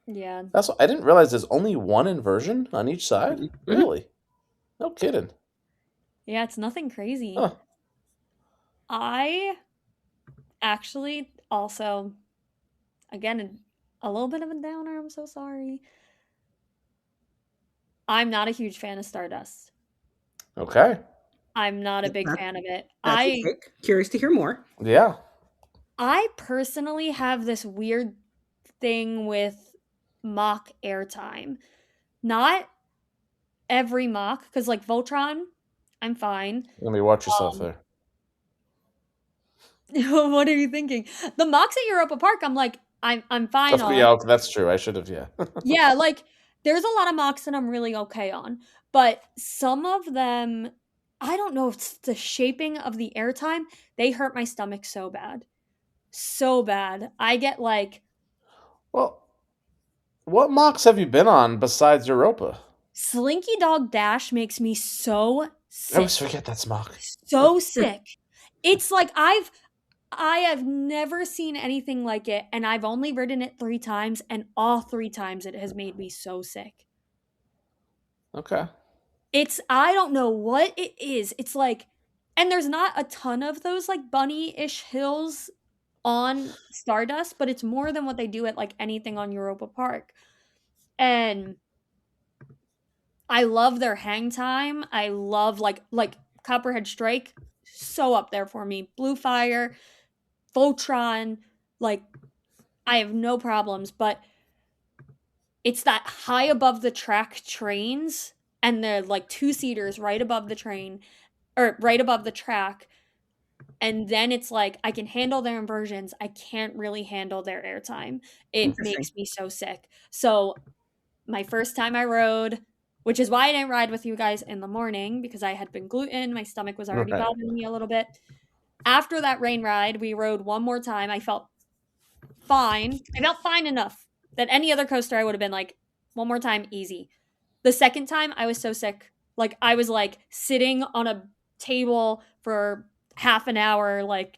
Yeah. I didn't realize there's only 1 inversion on each side. Mm-hmm. Really? No kidding. Yeah, it's nothing crazy. Huh. I actually also, again, a little bit of a downer. I'm so sorry. I'm not a huge fan of Stardust. Okay. I'm not a big That, fan of it. that's a take. Curious to hear more. Yeah. I personally have this weird thing with mock airtime. Not every mock, because like Voltron, I'm fine. Let me watch yourself Um, there. what are you thinking? The mocks at Europa Park, I'm like, I'm fine on. Yeah, okay, that's true. I should have. Yeah. Yeah, like there's a lot of mocks that I'm really okay on, but some of them, I don't know if it's the shaping of the airtime, they hurt my stomach so bad. So bad. I get like Well, what mocks have you been on besides Europa? Slinky Dog Dash makes me so I sick. always forget that's mock. So sick. It's like I have never seen anything like it, and I've only ridden it 3 times, and all 3 times it has made me so sick. Okay. It's I don't know what it is. It's like and there's not a ton of those like bunny-ish hills on Stardust, but it's more than what they do at like anything on Europa Park. And I love their hang time. I love like Copperhead Strike, so up there for me. Blue Fire, Voltron, like I have no problems, but it's that high above the track trains and they're like two-seaters right above the train or right above the track. And then it's like I can handle their inversions. I can't really handle their airtime. It Interesting. makes me so sick. So my first time I rode, which is why I didn't ride with you guys in the morning because I had been gluten. My stomach was already Right. bothering me a little bit. After that rain ride, we rode one more time. I felt fine. I felt fine enough that any other coaster I would have been like, one more time, easy. The second time, I was so sick. Like, I was like sitting on a table for half an hour, like,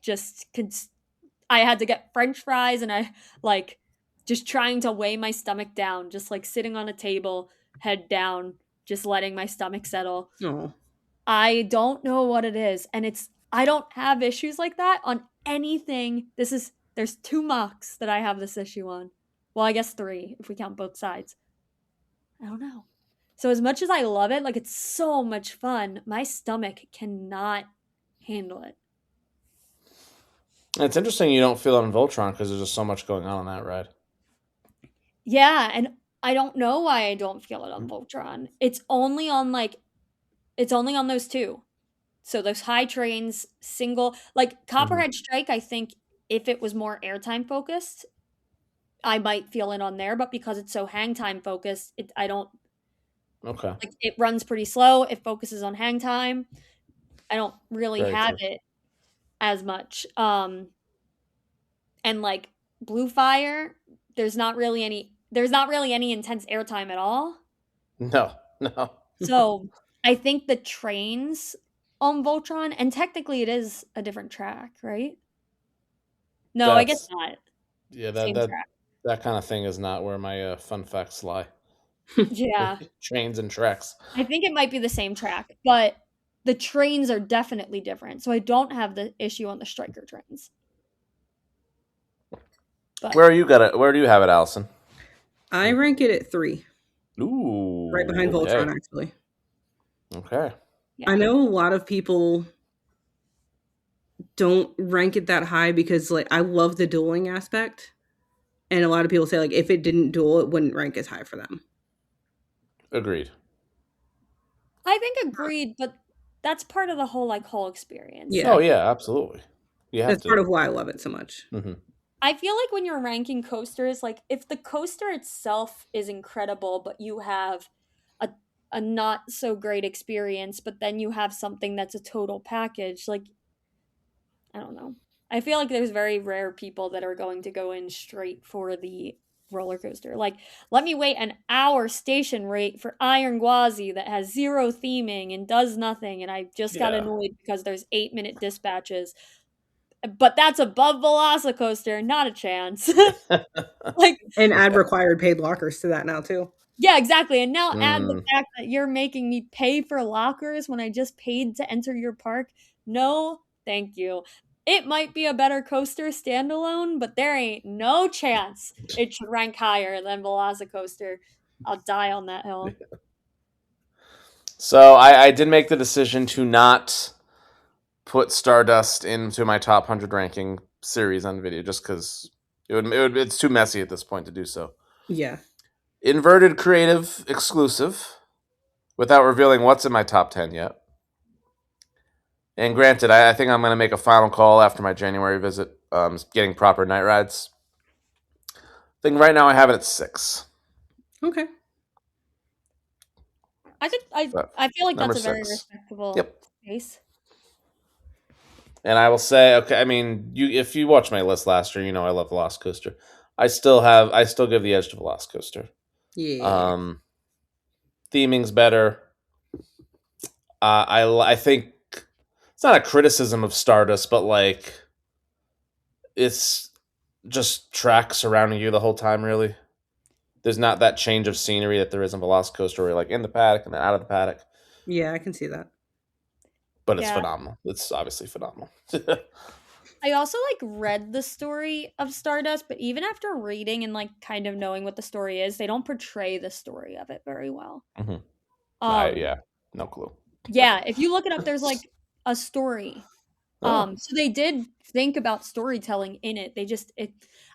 I had to get French fries and I like just trying to weigh my stomach down, just like sitting on a table, head down, just letting my stomach settle. Oh, I don't know what it is. And I don't have issues like that on anything. There's 2 mocks that I have this issue on. Well, I guess 3 if we count both sides. I don't know. So as much as I love it, like it's so much fun, my stomach cannot handle it. It's interesting you don't feel it on Voltron because there's just so much going on that ride. Yeah, and I don't know why I don't feel it on Voltron. It's only on those 2. So those high trains, single like Mhm. Copperhead Strike, I think if it was more airtime focused, I might feel it on there, but because it's so hang time focused, I don't Okay. like it runs pretty slow. It focuses on hang time. I don't really Very have true. it as much. And like Blue Fire, there's not really any intense airtime at all. No. No. So I think the trains on Voltron, and technically it is a different track, right? No, I guess That's not. yeah. That Same that track. that kind of thing is not where my fun facts lie. Yeah. Trains and tracks. I think it might be the same track, but the trains are definitely different. So I don't have the issue on the striker trains. But Where do you have it, Allison? I rank it at 3, right Ooh. behind Okay. Voltron, actually. Okay. I yeah. know a lot of people don't rank it that high because, like, I love the dueling aspect, and a lot of people say, like, if it didn't duel, it wouldn't rank as high for them. Agreed. I think agreed, but that's part of the whole experience. Yeah, Oh Like yeah, absolutely. You have that's to. part of why I love it so much. Hmm. I feel like when you're ranking coasters, like if the coaster itself is incredible, but you have a a not so great experience, but then you have something that's a total package, like I don't know. I feel like there's very rare people that are going to go in straight for the roller coaster. Like, let me wait an hour station rate for Iron Gwazi that has 0 theming and does nothing, and I just got Yeah. annoyed because there's 8-minute dispatches. But that's above Velocicoaster, not a chance. Like, And add required paid lockers to that now too. yeah, exactly. And now add the Mm. fact that you're making me pay for lockers when I just paid to enter your park. No, thank you. It might be a better coaster standalone, but there ain't no chance it should rank higher than Velocicoaster. I'll die on that hill. So I did make the decision to not put Stardust into my top 100 ranking series on video just because it's too messy at this point to do so. Yeah. Inverted Creative exclusive without revealing what's in my top 10 yet. And granted, I think I'm going to make a final call after my January visit, getting proper night rides. I think right now I have it at 6. Okay. I feel like Number that's a very 6. respectable Yep. space. And I will say, okay, I mean, if you watched my list last year, you know I love Velocicoaster. I still give the edge to Velocicoaster. Yeah. Theming's better. I think it's not a criticism of Stardust, but like it's just track surrounding you the whole time. Really, there's not that change of scenery that there is in Velocicoaster, where you're like in the paddock and then out of the paddock. Yeah, I can see that. But it's Yeah. phenomenal. It's obviously phenomenal. I also like read the story of Stardust, but even after reading and like kind of knowing what the story is, they don't portray the story of it very well. Mm-hmm. Yeah, No clue. Yeah, if you look it up, there's like a story. Oh. So they did think about storytelling in it.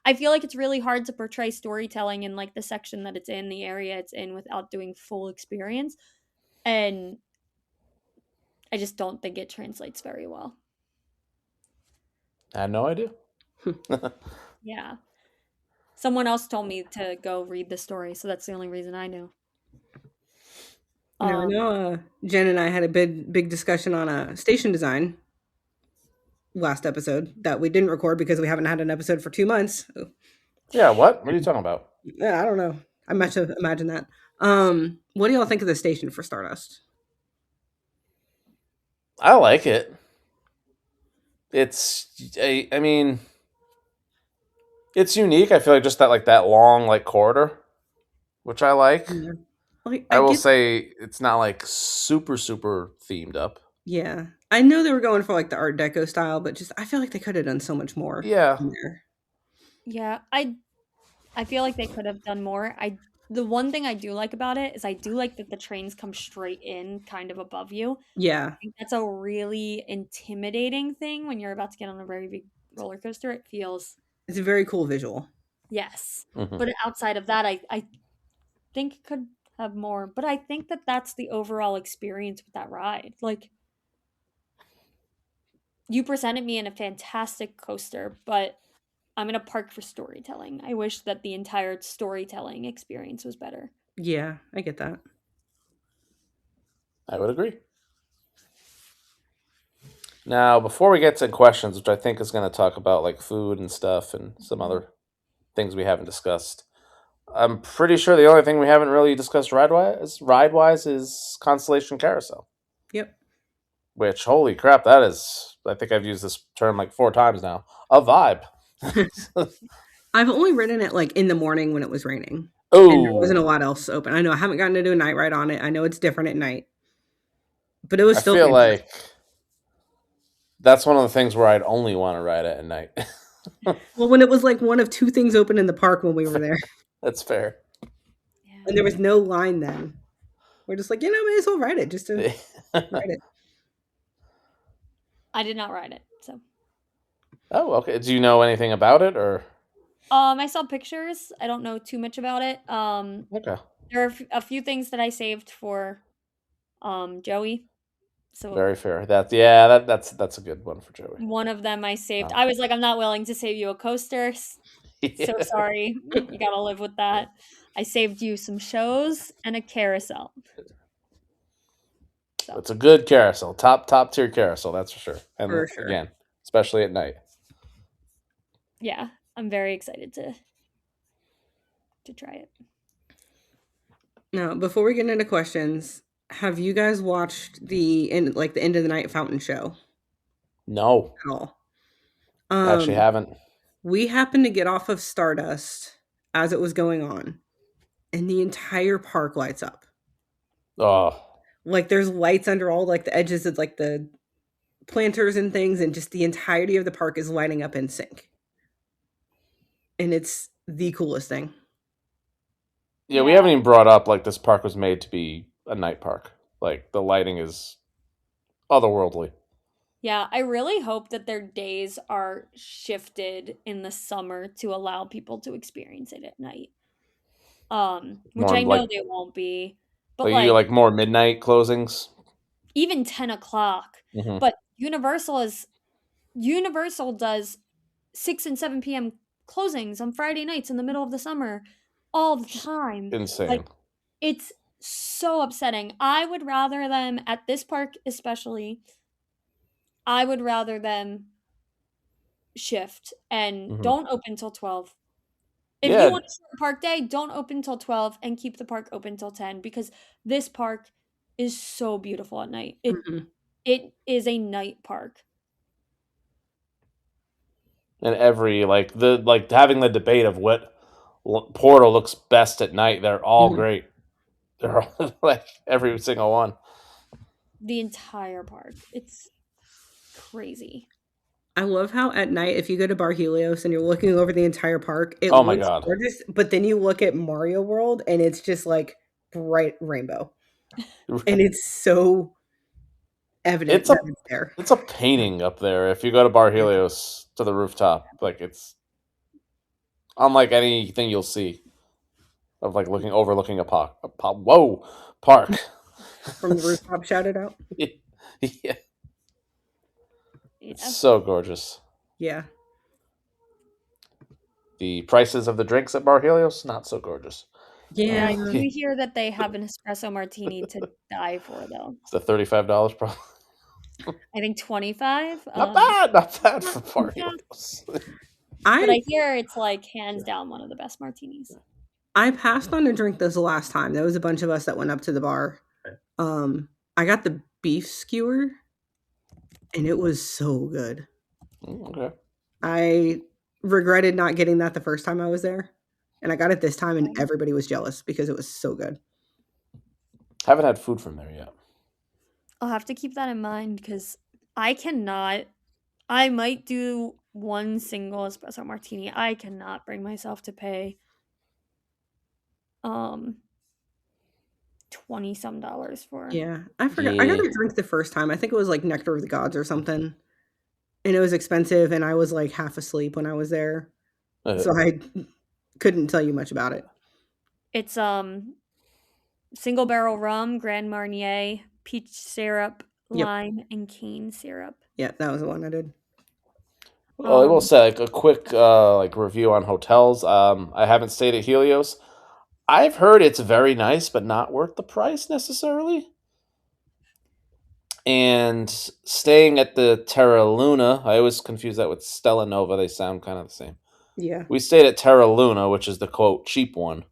I feel like it's really hard to portray storytelling in like the section that it's in, the area it's in, without doing full experience. And I just don't think it translates very well. I had no idea. Yeah. Someone else told me to go read the story, so that's the only reason I knew. Now, I know Jen and I had a big discussion on a station design last episode that we didn't record because we haven't had an episode for 2 months. Yeah, what? What are you talking about? Yeah, I don't know. I must have imagined that. What do y'all think of the station for Stardust? I like it. I mean, it's unique. I feel like just that long like corridor, which I like. Yeah. Like, I will say it's not like super themed up. Yeah. I know they were going for like the Art Deco style, but just I feel like they could have done so much more. Yeah. in there. Yeah, I feel like they could have done more. The one thing I do like about it is I do like that the trains come straight in kind of above you. Yeah. I think that's a really intimidating thing when you're about to get on a very big roller coaster. It feels It's a very cool visual. yes. Mm-hmm. But outside of that, I think it could have more. But I think that that's the overall experience with that ride. Like you presented me in a fantastic coaster, but I'm in a park for storytelling. I wish that the entire storytelling experience was better. Yeah, I get that. I would agree. Now, before we get to questions, which I think is going to talk about like food and stuff and some other things we haven't discussed, I'm pretty sure the only thing we haven't really discussed ride-wise is Constellation Carousel. Yep. Which, holy crap, that is, I think I've used this term like 4 times now, a vibe. I've only ridden it like in the morning when it was raining. Oh, and there wasn't a lot else open. I know I haven't gotten to do a night ride on it. I know it's different at night, but it was still. I feel like that's one of the things where I'd only want to ride it at night. Well, when it was like one of 2 things open in the park when we were there, That's fair. Yeah. and there was no line then. We're just like, may as well ride it just to ride it. I did not ride it, so. Oh, okay. Do you know anything about it, or? I saw pictures. I don't know too much about it. Okay. There are a few things that I saved for, Joey. So Very fair. That's a good one for Joey. one of them I saved. Oh. I was like, I'm not willing to save you a coaster. So sorry. You gotta live with that. I saved you some shows and a carousel. So. It's a good carousel, top tier carousel, that's for sure. And For sure. again, especially at night. Yeah, I'm very excited to try it. Now, before we get into questions, have you guys watched the end of the night fountain show No, at all? actually haven't. We happened to get off of Stardust as it was going on, and the entire park lights up. Oh, Like there's lights under all like the edges of like the planters and things, and just the entirety of the park is lighting up in sync. And it's the coolest thing. yeah. We haven't even brought up like this park was made to be a night park. Like the lighting is otherworldly. Yeah, I really hope that their days are shifted in the summer to allow people to experience it at night. Which More I know like they won't be, but like you like like more midnight closings. even 10 o'clock. Hmm. But Universal does 6 and 7 p.m. closings on Friday nights in the middle of the summer all the time. Like Insane. it's so upsetting. I would rather them at this park especially. I would rather them shift and Hmm. don't open till 12. If you Yeah, want a short park day, don't open till 12 and keep the park open till 10 because this park is so beautiful at night. Mhm. It is a night park. and every like having the debate of what portal looks best at night. They're all Mhm. great. They're all, like every single one. The entire park. It's crazy. I love how at night, if you go to Bar Helios and you're looking over the entire park, it Oh my looks god. gorgeous, but then you look at Mario World and it's just like bright rainbow. And it's so evident It's a that it's there. it's a painting up there. If you go to Bar Helios to the rooftop, like it's unlike anything you'll see of like overlooking whoa park. From the rooftop shouted out. Yeah, it's Yeah. so gorgeous. Yeah. The prices of the drinks at Bar Helios not so gorgeous. Yeah, Yeah. I do hear that they have an espresso martini to die for though. It's the $35 probably. I think 25. Not bad for Bar Yeah. Helios. But I I hear it's like hands down one of the best martinis. I passed on a drink this last time. There was a bunch of us that went up to the bar. I got the beef skewer and it was so good. Okay. I regretted not getting that the first time I was there. And I got it this time and everybody was jealous because it was so good. Haven't had food from there yet. I'll have to keep that in mind because I cannot. I might do one single espresso martini. I cannot bring myself to pay 20 some dollars for. Yeah. I forgot. I got Yeah. a drink the first time. I think it was like Nectar of the Gods or something. And it was expensive and I was like half asleep when I was there. So I couldn't tell you much about it. It's single barrel rum, Grand Marnier, peach syrup, Yep. lime, and cane syrup. Yeah, that was the one I did. Well, I will say like a quick like review on hotels. I haven't stayed at Helios. I've heard it's very nice, but not worth the price necessarily. And staying at the Terra Luna, I always confuse that with Stella Nova. They sound kind of the same. Yeah. We stayed at Terra Luna, which is the quote cheap one.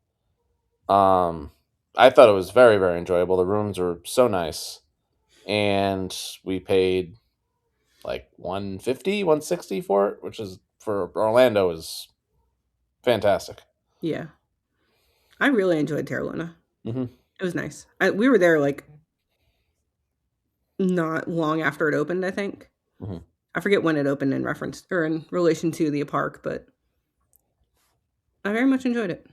I thought it was very, very enjoyable. The rooms were so nice, and we paid like 150, 160 for it, which is for Orlando is fantastic. Yeah. I really enjoyed Terra Luna. Hmm. It was nice. We were there like not long after it opened, I think. Hmm. I forget when it opened in reference or in relation to the park, but I very much enjoyed it.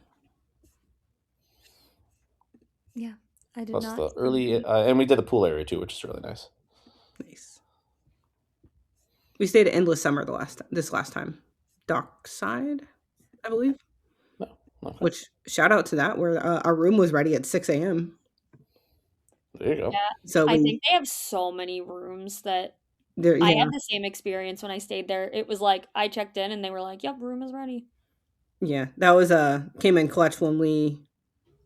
Yeah, I did Plus not. the early, and we did the pool area too, which is really nice. Nice. We stayed at Endless Summer this last time. Dockside, I believe. No, okay. Which shout out to that, where our room was ready at 6 a.m. There you go. Yeah, So I think they have so many rooms that there, I yeah, had the same experience when I stayed there. It was like I checked in and they were like, "Yep, room is ready." yeah, that was came in clutch when we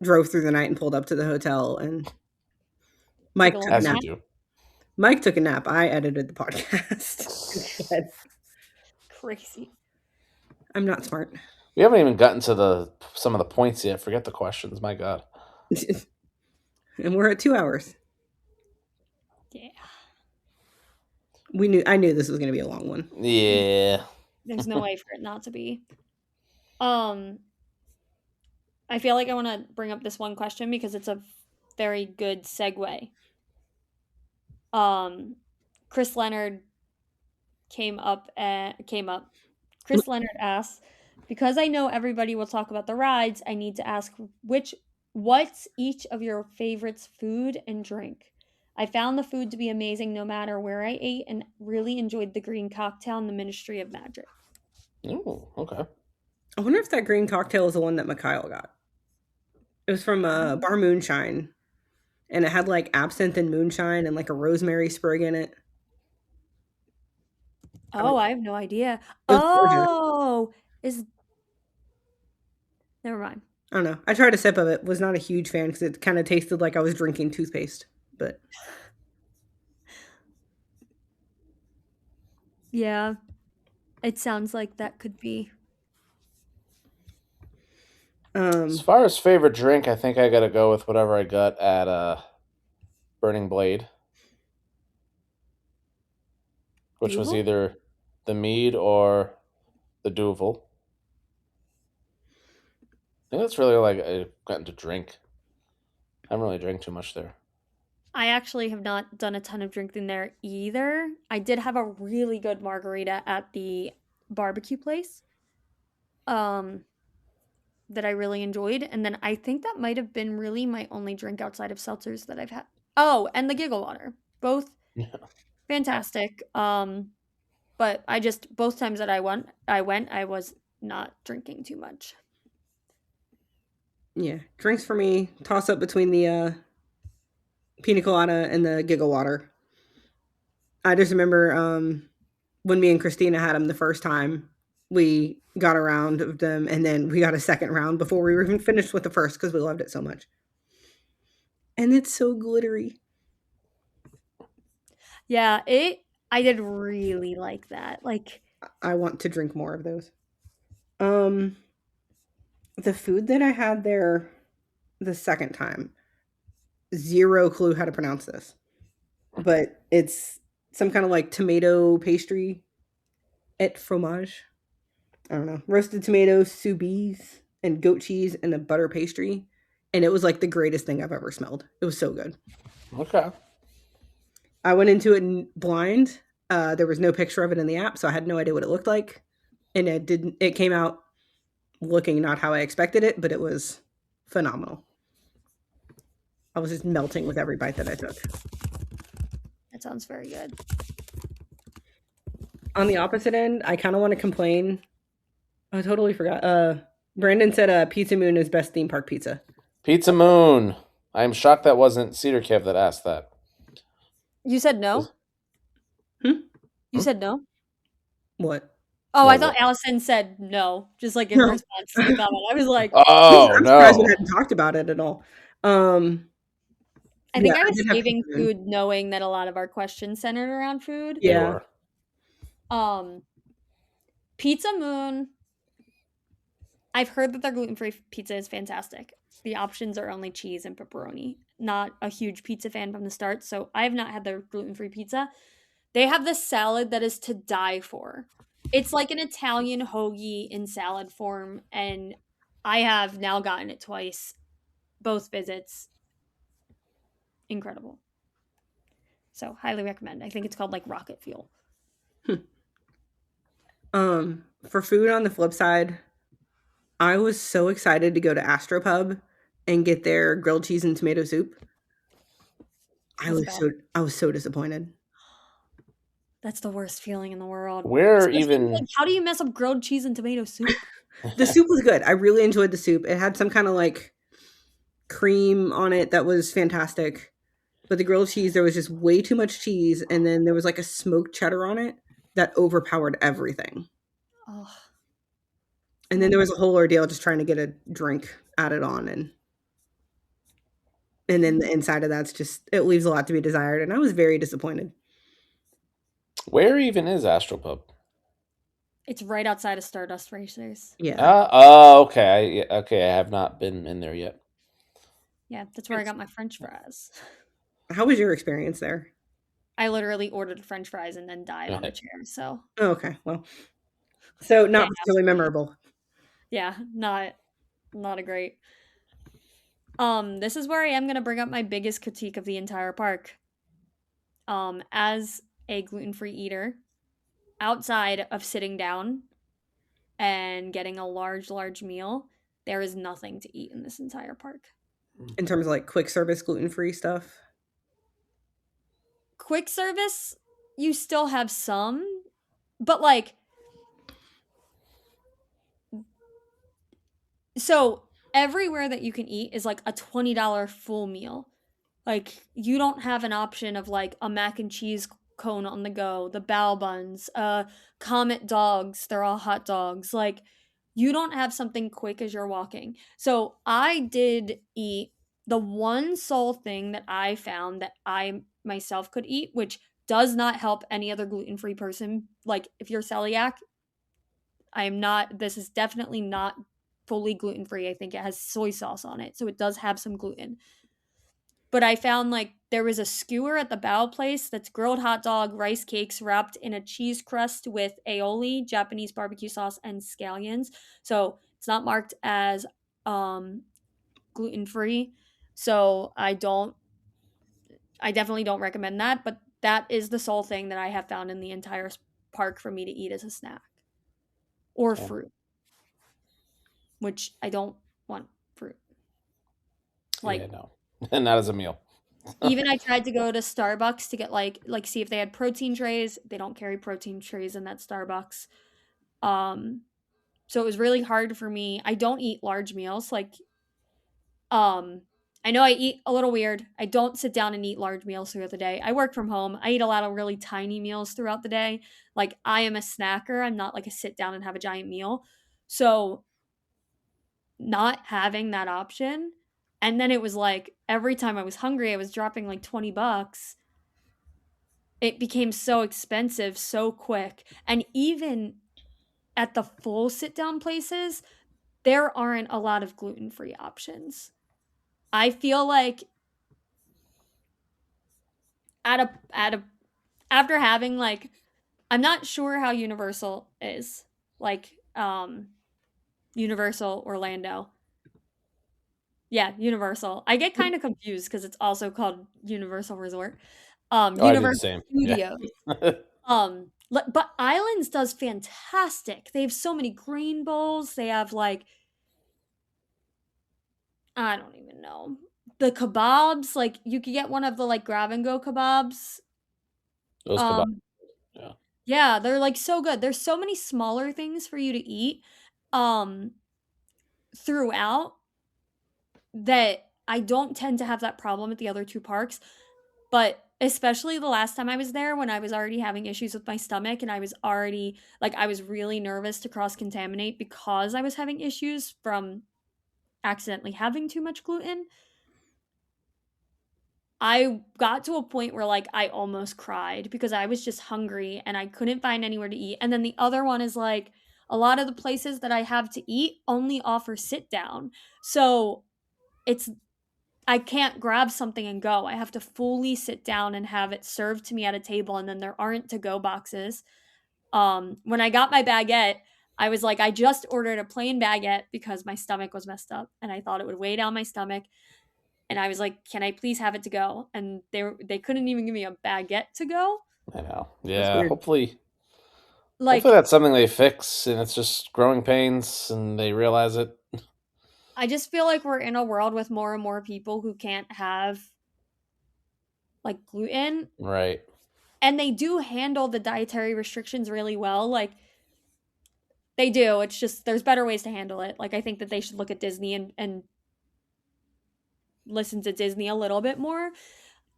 drove through the night and pulled up to the hotel, and Mike Took a took a As you nap. do. Mike took a nap. I edited the podcast instead. Crazy. I'm not smart. We haven't even gotten to some of the points yet. Forget the questions. My God. And we're at 2 hours. Yeah. I knew this was going to be a long one. Yeah. There's no way for it not to be. I feel like I want to bring up this one question because it's a very good segue. Chris Leonard came up. Chris Leonard asks, because I know everybody will talk about the rides, I need to ask what's each of your favorites food and drink? I found the food to be amazing no matter where I ate and really enjoyed the green cocktail and the Ministry of Magic. Oh, okay. I wonder if that green cocktail is the one that Mikhail got. It was from Bar Moonshine, and it had like absinthe and moonshine and like a rosemary sprig in it. Oh, I have no idea. It was gorgeous. Oh, is never mind. I don't know. I tried a sip of it. Was not a huge fan because it kind of tasted like I was drinking toothpaste. But Yeah, it sounds like that could be. As far as favorite drink, I think I gotta go with whatever I got at Burning Blade, which was Duvel? either the mead or the Duvel. I think that's really all I've gotten to drink. I haven't really drank too much there. I actually have not done a ton of drinking there either. I did have a really good margarita at the barbecue place. That I really enjoyed, and then I think that might have been really my only drink outside of seltzers that I've had. Oh, and the giggle water. Both Yeah. fantastic. But I just both times that I was not drinking too much. yeah, drinks for me toss up between the pina colada and the giggle water. I just remember when me and Christina had them the first time, we got a round of them, and then we got a second round before we were even finished with the first because we loved it so much. And it's so glittery. Yeah, I did really like that. Like, I want to drink more of those. The food that I had there the second time, zero clue how to pronounce this, but it's some kind of like tomato pastry et fromage. I don't know, roasted tomatoes, sous vide, and goat cheese and a butter pastry. And it was like the greatest thing I've ever smelled. It was so good. Okay. I went into it blind. There was no picture of it in the app, so I had no idea what it looked like. And it came out looking not how I expected it, but it was phenomenal. I was just melting with every bite that I took. that sounds very good. On the opposite end, I kind of want to complain. I totally forgot. Brandon said Pizza Moon is best theme park pizza. Pizza Moon. I am shocked that wasn't Cedar Kev that asked that. You said no? Hmm? You said no? What? Oh, No, I thought what? Allison said no, just like in response to the comment. I was like, Oh I'm surprised we no. hadn't talked about it at all. I Yeah, think I I was did have saving Pizza Moon. food knowing that a lot of our questions centered around food. They Yeah. were. Um, Pizza Moon, I've heard that their gluten-free pizza is fantastic. The options are only cheese and pepperoni. Not a huge pizza fan from the start, so I have not had their gluten-free pizza. They have this salad that is to die for. It's like an Italian hoagie in salad form, and I have now gotten it twice, both visits. Incredible. So, highly recommend. I think it's called like Rocket Fuel. For food on the flip side, I was so excited to go to Astropub and get their grilled cheese and tomato soup. Was it bad? I was so disappointed. That's the worst feeling in the world. Where Especially, even like, how do you mess up grilled cheese and tomato soup? The soup was good. I really enjoyed the soup. It had some kind of like cream on it that was fantastic. But the grilled cheese, there was just way too much cheese, and then there was like a smoked cheddar on it that overpowered everything. Oh, And then there was a whole ordeal just trying to get a drink added on, and then the inside of that's just it leaves a lot to be desired, and I was very disappointed. where even is Astropub? it's right outside of Stardust Racers. Yeah. Oh, okay. Okay, I have not been in there yet. Yeah, that's where I got my French fries. How was your experience there? I literally ordered French fries and then died on the chair. So Oh, okay. Well, so not Can't particularly memorable. yeah, not a great. This is where I am gonna bring up my biggest critique of the entire park. As a gluten-free eater, outside of sitting down and getting a large meal, there is nothing to eat in this entire park. In terms of like quick service gluten free stuff. quick service, you still have some, but like, so everywhere that you can eat is like a $20 full meal. Like, you don't have an option of like a mac and cheese cone on the go, the bao buns, Comet dogs, they're all hot dogs. Like, you don't have something quick as you're walking. So I did eat the one sole thing that I found that I myself could eat, which does not help any other gluten-free person. Like, if you're celiac, I am not, this is definitely not fully gluten-free. I think it has soy sauce on it, so it does have some gluten. But I found like there was a skewer at the Bao place that's grilled hot dog, rice cakes wrapped in a cheese crust with aioli, Japanese barbecue sauce, and scallions. So it's not marked as um, gluten free. So I definitely don't recommend that. But that is the sole thing that I have found in the entire park for me to eat as a snack or Okay. fruit, which I don't want fruit. Yeah, Like, no. And not as a meal. even I tried to go to Starbucks to get like see if they had protein trays. They don't carry protein trays in that Starbucks. Um so it was really hard for me. I don't eat large meals. Like, um I know I eat a little weird. I don't sit down and eat large meals throughout the day. I work from home. I eat a lot of really tiny meals throughout the day. Like, I am a snacker. I'm not like a sit down and have a giant meal. So not having that option, and then it was like every time I was hungry, I was dropping like $20. It became so expensive so quick. And even at the full sit down places, there aren't a lot of gluten free options. I feel like at a after having like, I'm not sure how Universal is. Like, Universal Orlando. Yeah, Universal. I get kind of confused because it's also called Universal Resort. Oh, I do the Universal same. Yeah. Studios. But Islands does fantastic. They have so many green bowls. They have like, I don't even know. The kebabs, like you could get one of the like grab and go kebabs. Those kebabs. Um Yeah. yeah, they're like so good. There's so many smaller things for you to eat um throughout that I don't tend to have that problem at the other two parks. But especially the last time I was there when I was already having issues with my stomach and I was already like, I was really nervous to cross contaminate because I was having issues from accidentally having too much gluten. I got to a point where like I almost cried because I was just hungry and I couldn't find anywhere to eat. And then the other one is like, a lot of the places that I have to eat only offer sit down. So it's, I can't grab something and go. I have to fully sit down and have it served to me at a table, and then there aren't to go boxes. When I got my baguette, I was like, I just ordered a plain baguette because my stomach was messed up and I thought it would weigh down my stomach. And I was like, "Can I please have it to go?" And they couldn't even give me a baguette to go. I know. That's Yeah. weird. Hopefully Like, that's something they fix and it's just growing pains and they realize it. I just feel like we're in a world with more and more people who can't have like gluten, Right. and they do handle the dietary restrictions really well. Like, they do. It's just there's better ways to handle it. Like, I think that they should look at Disney and listen to Disney a little bit more.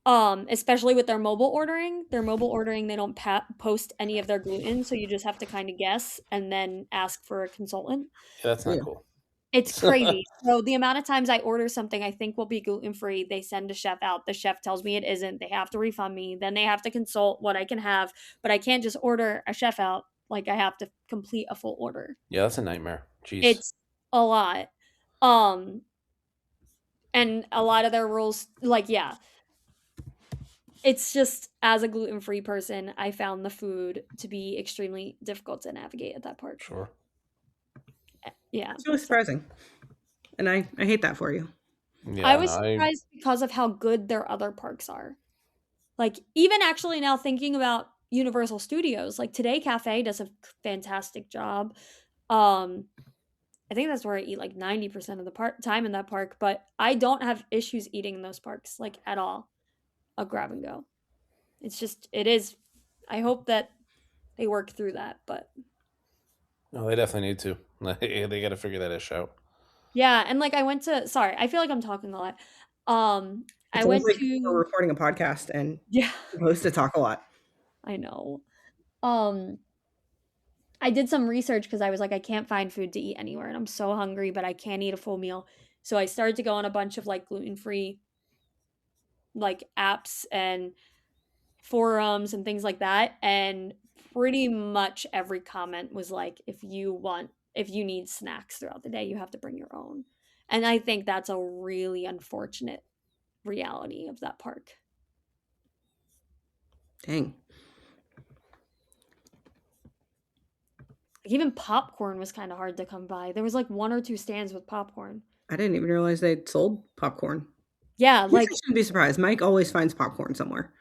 Especially with their mobile ordering. Their mobile ordering, they don't post any of their gluten, so you just have to kind of guess and then ask for a consultant. Yeah, that's not Yeah. cool. It's crazy. So the amount of times I order something I think will be gluten free, they send a chef out. The chef tells me it isn't. They have to refund me. Then they have to consult what I can have, but I can't just order a chef out. Like, I have to complete a full order. Yeah, that's a nightmare. Jeez. It's a lot. Um, and a lot of their rules, like, yeah, it's just, as a gluten free person, I found the food to be extremely difficult to navigate at that park. Sure. Yeah. It's really So surprising. And I hate that for you. I Yeah, no, was surprised because of how good their other parks are. Like, even actually now thinking about Universal Studios, like Today Cafe does a fantastic job. Um, I think that's where I eat like 90% of the time in that park, but I don't have issues eating in those parks, like, at all. A grab and go. it is. I hope that they work through that, but No, they definitely need to. They got to figure that issue out. yeah, and like I went to sorry, I feel like I'm talking a lot. I It's almost went like we're to recording a podcast and yeah, we're supposed to talk a lot. I know. Um I did some research because I was like I can't find food to eat anywhere and I'm so hungry, but I can't eat a full meal. So I started to go on a bunch of like gluten-free like apps and forums and things like that, and pretty much every comment was like if you need snacks throughout the day, you have to bring your own. And I think that's a really unfortunate reality of that park. Dang. Like, even popcorn was kind of hard to come by. There was like one or two stands with popcorn. I didn't even realize they sold popcorn. Yeah, I guess I like shouldn't be surprised. Mike always finds popcorn somewhere.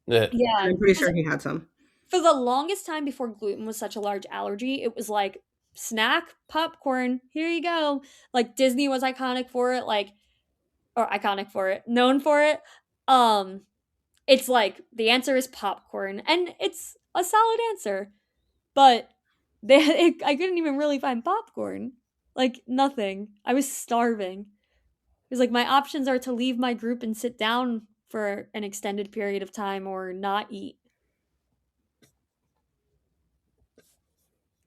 Yeah. yeah, And I'm pretty sure he had some. for the longest time before gluten was such a large allergy, it was like snack popcorn, here you go. Like Disney was iconic for it, like or iconic for it, known for it. Um it's like the answer is popcorn and it's a solid answer. But I couldn't even really find popcorn. Like nothing. I was starving. It was like my options are to leave my group and sit down for an extended period of time or not eat.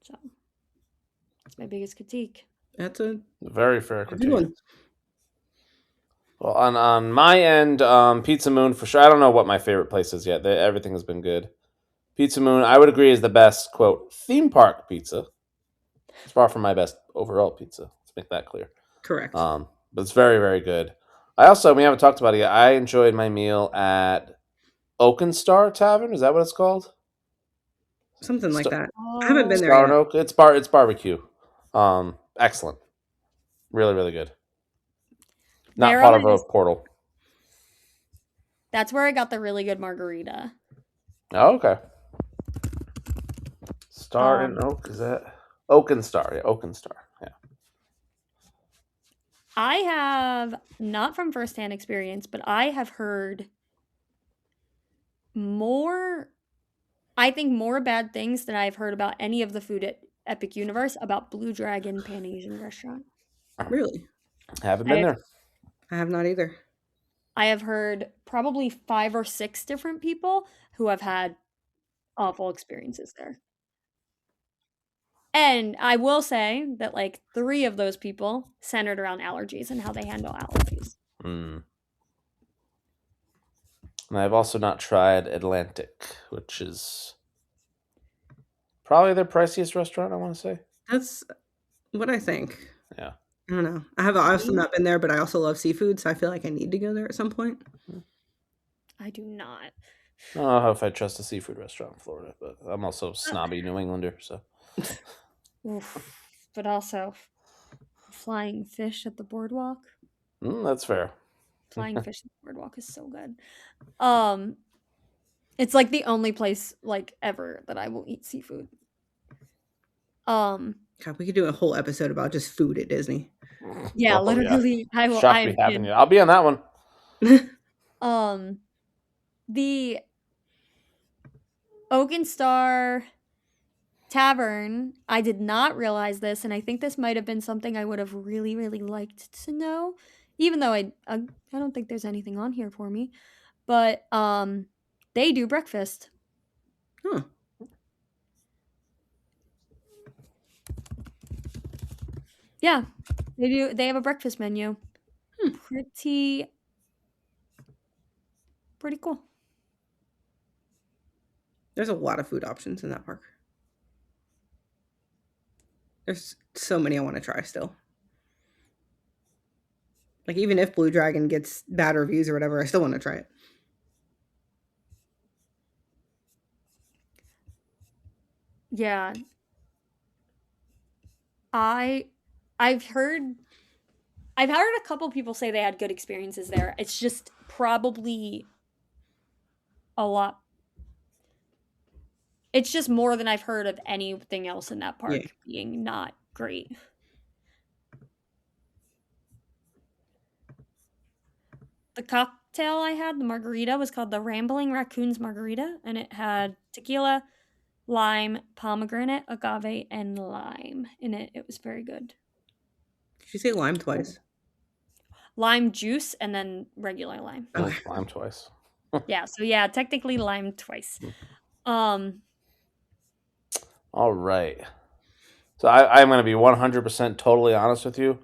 So that's my biggest critique. That's a Very fair good critique. one. Well, on my end, Pizza Moon for sure. I don't know what my favorite place is yet. Everything has been good. Pizza Moon, I would agree, is the best quote theme park pizza. It's far from my best overall pizza. Let's make that clear. Correct. But it's very, very good. I also, we haven't talked about it yet. I enjoyed my meal at Oakenstar Tavern. Is that what it's called? Something like Star, that. I haven't been there Star and yet. Oak. It's barbecue. Excellent. Really, really good. Not part of a Maryland, portal. that's where I got the really good margarita. Oh, okay. Star and Um, Oak, is that Oakenstar? Yeah, Oakenstar. Yeah. I have not from firsthand experience, but I have heard more I think more bad things than I've heard about any of the food at Epic Universe about Blue Dragon Pan Asian restaurant. Really? Haven't I been have, there. I have not either. I have heard probably 5 or 6 different people who have had awful experiences there. And I will say that like 3 of those people centered around allergies and how they handle allergies. Mm. And I've also not tried Atlantic, which is probably their priciest restaurant, I want to say. That's what I think. Yeah. I don't know. I have also not been there, but I also love seafood, so I feel like I need to go there at some point. I do not. I don't know if I trust a seafood restaurant in Florida, but I'm also snobby New Englander, so. Oof. But also flying fish at the boardwalk. That's fair. Flying fish at the boardwalk is so good. It's like the only place like ever that I will eat seafood. God, we could do a whole episode about just food at Disney. Yeah, Oh, yeah. literally. I will. Shocked I we am haven't in. yet. I'll be on that one. The Oaken Star Tavern. I did not realize this, and I think this might have been something I would have really, really liked to know, even though I don't think there's anything on here for me. But they do breakfast. Huh. Yeah, they do. They have a breakfast menu. Pretty cool. There's a lot of food options in that park. There's so many I want to try still. Like, even if Blue Dragon gets bad reviews or whatever, I still want to try it. Yeah. I've heard a couple people say they had good experiences there. It's just probably a lot. It's just more than I've heard of anything else in that park being not great. The cocktail I had, the margarita, was called the Rambling Raccoons Margarita, and it had tequila, lime, pomegranate, agave, and lime in it. It was very good. Did you say lime twice? Lime juice and then regular lime. Oh, lime twice. Yeah, so yeah, technically lime twice. Um, All right. So I'm going to be 100% totally honest with you.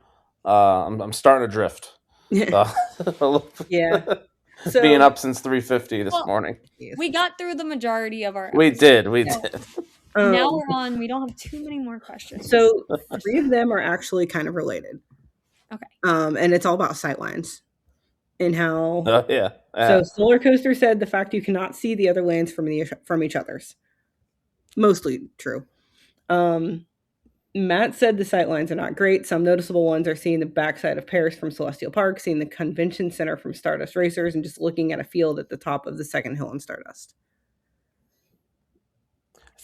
I'm starting to drift. Yeah. So Being up since 3:50 this Well, morning. we got through the majority of our We episode. did. Now we're on. We don't have too many more questions. So 3 of them are actually kind of related. Okay. And it's all about sightlines and how. Yeah. So Solar Coaster said the fact you cannot see the other lands from each other's. Mostly true. Matt said the sightlines are not great. Some noticeable ones are seeing the backside of Paris from Celestial Park, seeing the convention center from Stardust Racers, and just looking at a field at the top of the second hill in Stardust.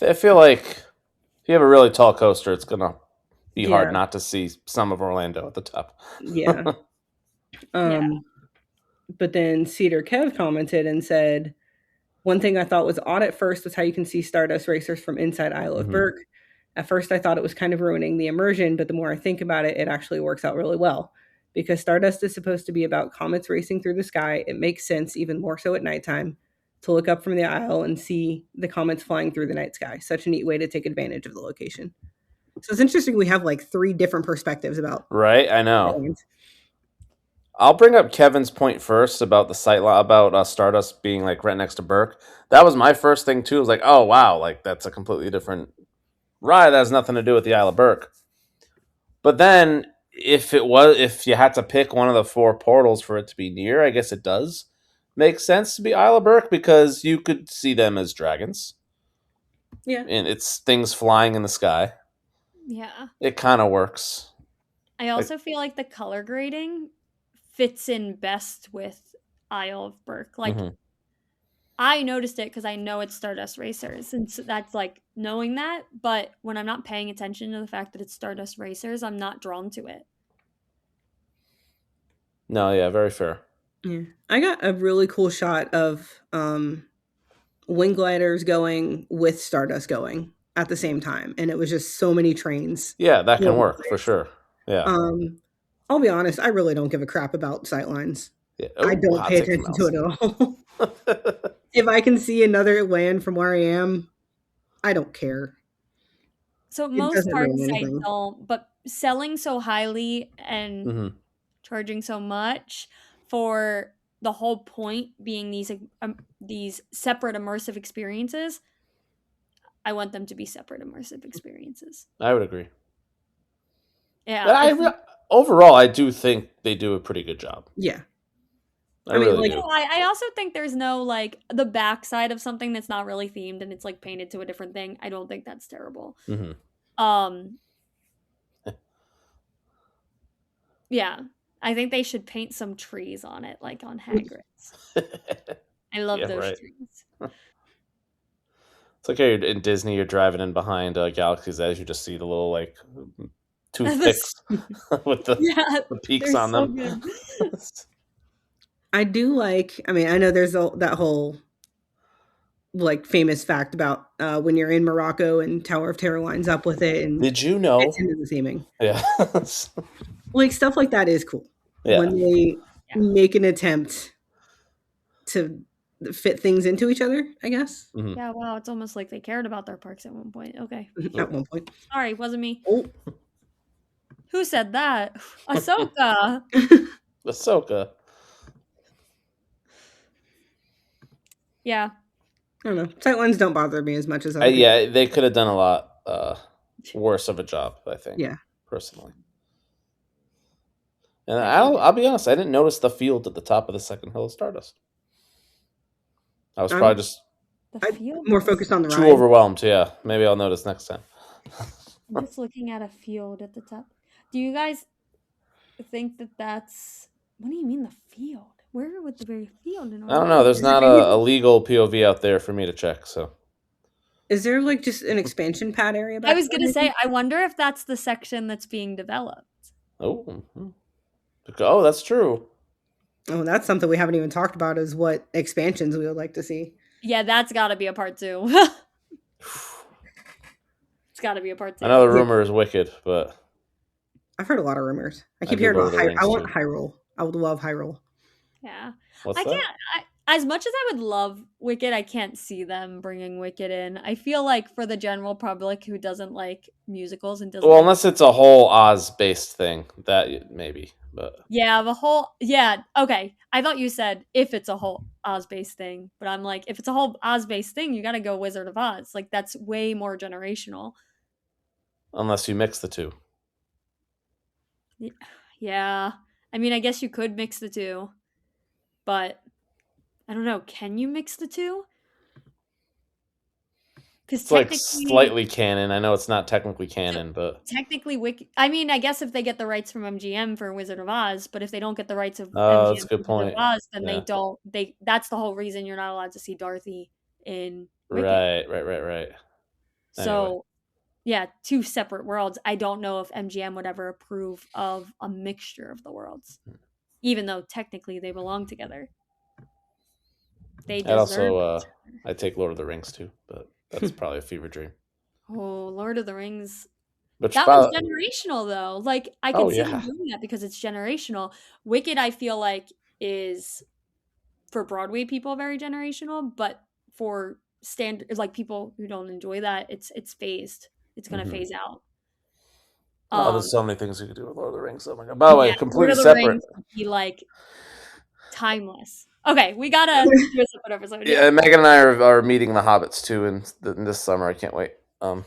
I feel like if you have a really tall coaster, it's going to be hard not to see some of Orlando at the top. Yeah. But then Cedar Kev commented and said, one thing I thought was odd at first was how you can see Stardust Racers from inside Isle of Berk. At first, I thought it was kind of ruining the immersion, but the more I think about it, it actually works out really well. Because Stardust is supposed to be about comets racing through the sky, it makes sense, even more so at nighttime, to look up from the aisle and see the comets flying through the night sky. Such a neat way to take advantage of the location. So it's interesting we have like 3 different perspectives about. Right, I know. I'll bring up Kevin's point first about the sight about Stardust being like right next to Burke. That was my first thing too. It was like, oh wow, like that's a completely different ride. That has nothing to do with the Isle of Burke. But then if you had to pick one of the 4 portals for it to be near, I guess it does make sense to be Isle of Burke because you could see them as dragons. Yeah. And it's things flying in the sky. Yeah. It kind of works. I also feel like the color grading fits in best with Isle of Burke. Like, I noticed it because I know it's Stardust Racers, and so that's like knowing that. But when I'm not paying attention to the fact that it's Stardust Racers, I'm not drawn to it. No, yeah, very fair. Yeah, I got a really cool shot of wing gliders going with Stardust going at the same time, and it was just so many trains. Yeah, that can work for sure. Yeah. I'll be honest, I really don't give a crap about sightlines. Yeah. I don't pay attention to it at all. If I can see another land from where I am, I don't care. So most hard sites don't, but selling so highly and charging so much for the whole point being these separate immersive experiences, I want them to be separate immersive experiences. I would agree. Yeah. Overall, I do think they do a pretty good job. Yeah. I really do. I also think there's no like the backside of something that's not really themed and it's like painted to a different thing. I don't think that's terrible. Yeah, I think they should paint some trees on it, like on Hagrid's. I love those trees. It's like you're in Disney, you're driving in behind Galaxy's Edge, you just see the little like toothpicks with the peaks on them. I do like, I mean, I know there's that whole like famous fact about when you're in Morocco and Tower of Terror lines up with it. And did you know? It's into the theming. Yeah. Like stuff like that is cool. Yeah. When they make an attempt to fit things into each other, I guess. Yeah, wow, it's almost like they cared about their parks at one point. Okay. At one point. Sorry, wasn't me. Oh. Who said that? Ahsoka. Ahsoka. Yeah. I don't know. Sightlines don't bother me as much as yeah, they could have done a lot worse of a job, I think. Yeah. Personally. And I'll be honest, I didn't notice the field at the top of the second hill of Stardust. I was probably just more focused on the ride. Too overwhelmed, yeah. Maybe I'll notice next time. I'm just looking at a field at the top. Do you guys think that's... What do you mean the field? Where would the very field in I don't know. There's not a legal POV out there for me to check, so... Is there like just an expansion pad area? I was going to say, I wonder if that's the section that's being developed. Oh, that's true. Oh, that's something we haven't even talked about is what expansions we would like to see. Yeah, that's got to be a part 2. It's got to be a part 2. I know the Yeah. rumor is Wicked, but I've heard a lot of rumors. I I keep do hearing Lord about of the I Rings want too. Hyrule. I would love Hyrule. Yeah. What's I that? can't as much as I would love Wicked, I can't see them bringing Wicked in. I feel like for the general public who doesn't like musicals and doesn't Well, like unless it's a whole Oz based thing, that maybe. But okay. I thought you said if it's a whole Oz based thing, but I'm like, if it's a whole Oz based thing, you got to go Wizard of Oz. Like that's way more generational. unless you mix the two, Yeah. I mean, I guess you could mix the two, but I don't know. Can you mix the two? Because it's like technically, slightly canon. I know it's not technically canon, but Wiki. I mean, I guess if they get the rights from MGM for Wizard of Oz, but if they don't get the rights of oh, that's a MGM for good Wizard of point. Oz, then they Yeah, don't. That's the whole reason you're not allowed to see Dorothy in Wicked. right. Anyway, So, yeah, two separate worlds. I don't know if MGM would ever approve of a mixture of the worlds, even though technically they belong together. They I'd deserve also it. I take Lord of the Rings too, but that's probably a fever dream. Oh, Lord of the Rings. Which That one's generational though. Like I Oh, can see them yeah. doing that because it's generational. Wicked, I feel like, is for Broadway people very generational, but for standard like people who don't enjoy that, it's phased. It's gonna Mhm. phase out. Oh, there's so many things you could do with Lord of the Rings. Oh my god! By the way, Yeah, Lord completely of the separate. Rings would be like timeless. Okay, we gotta do a separate episode. Yeah, Megan and I are meeting the Hobbits too in this summer. I can't wait. The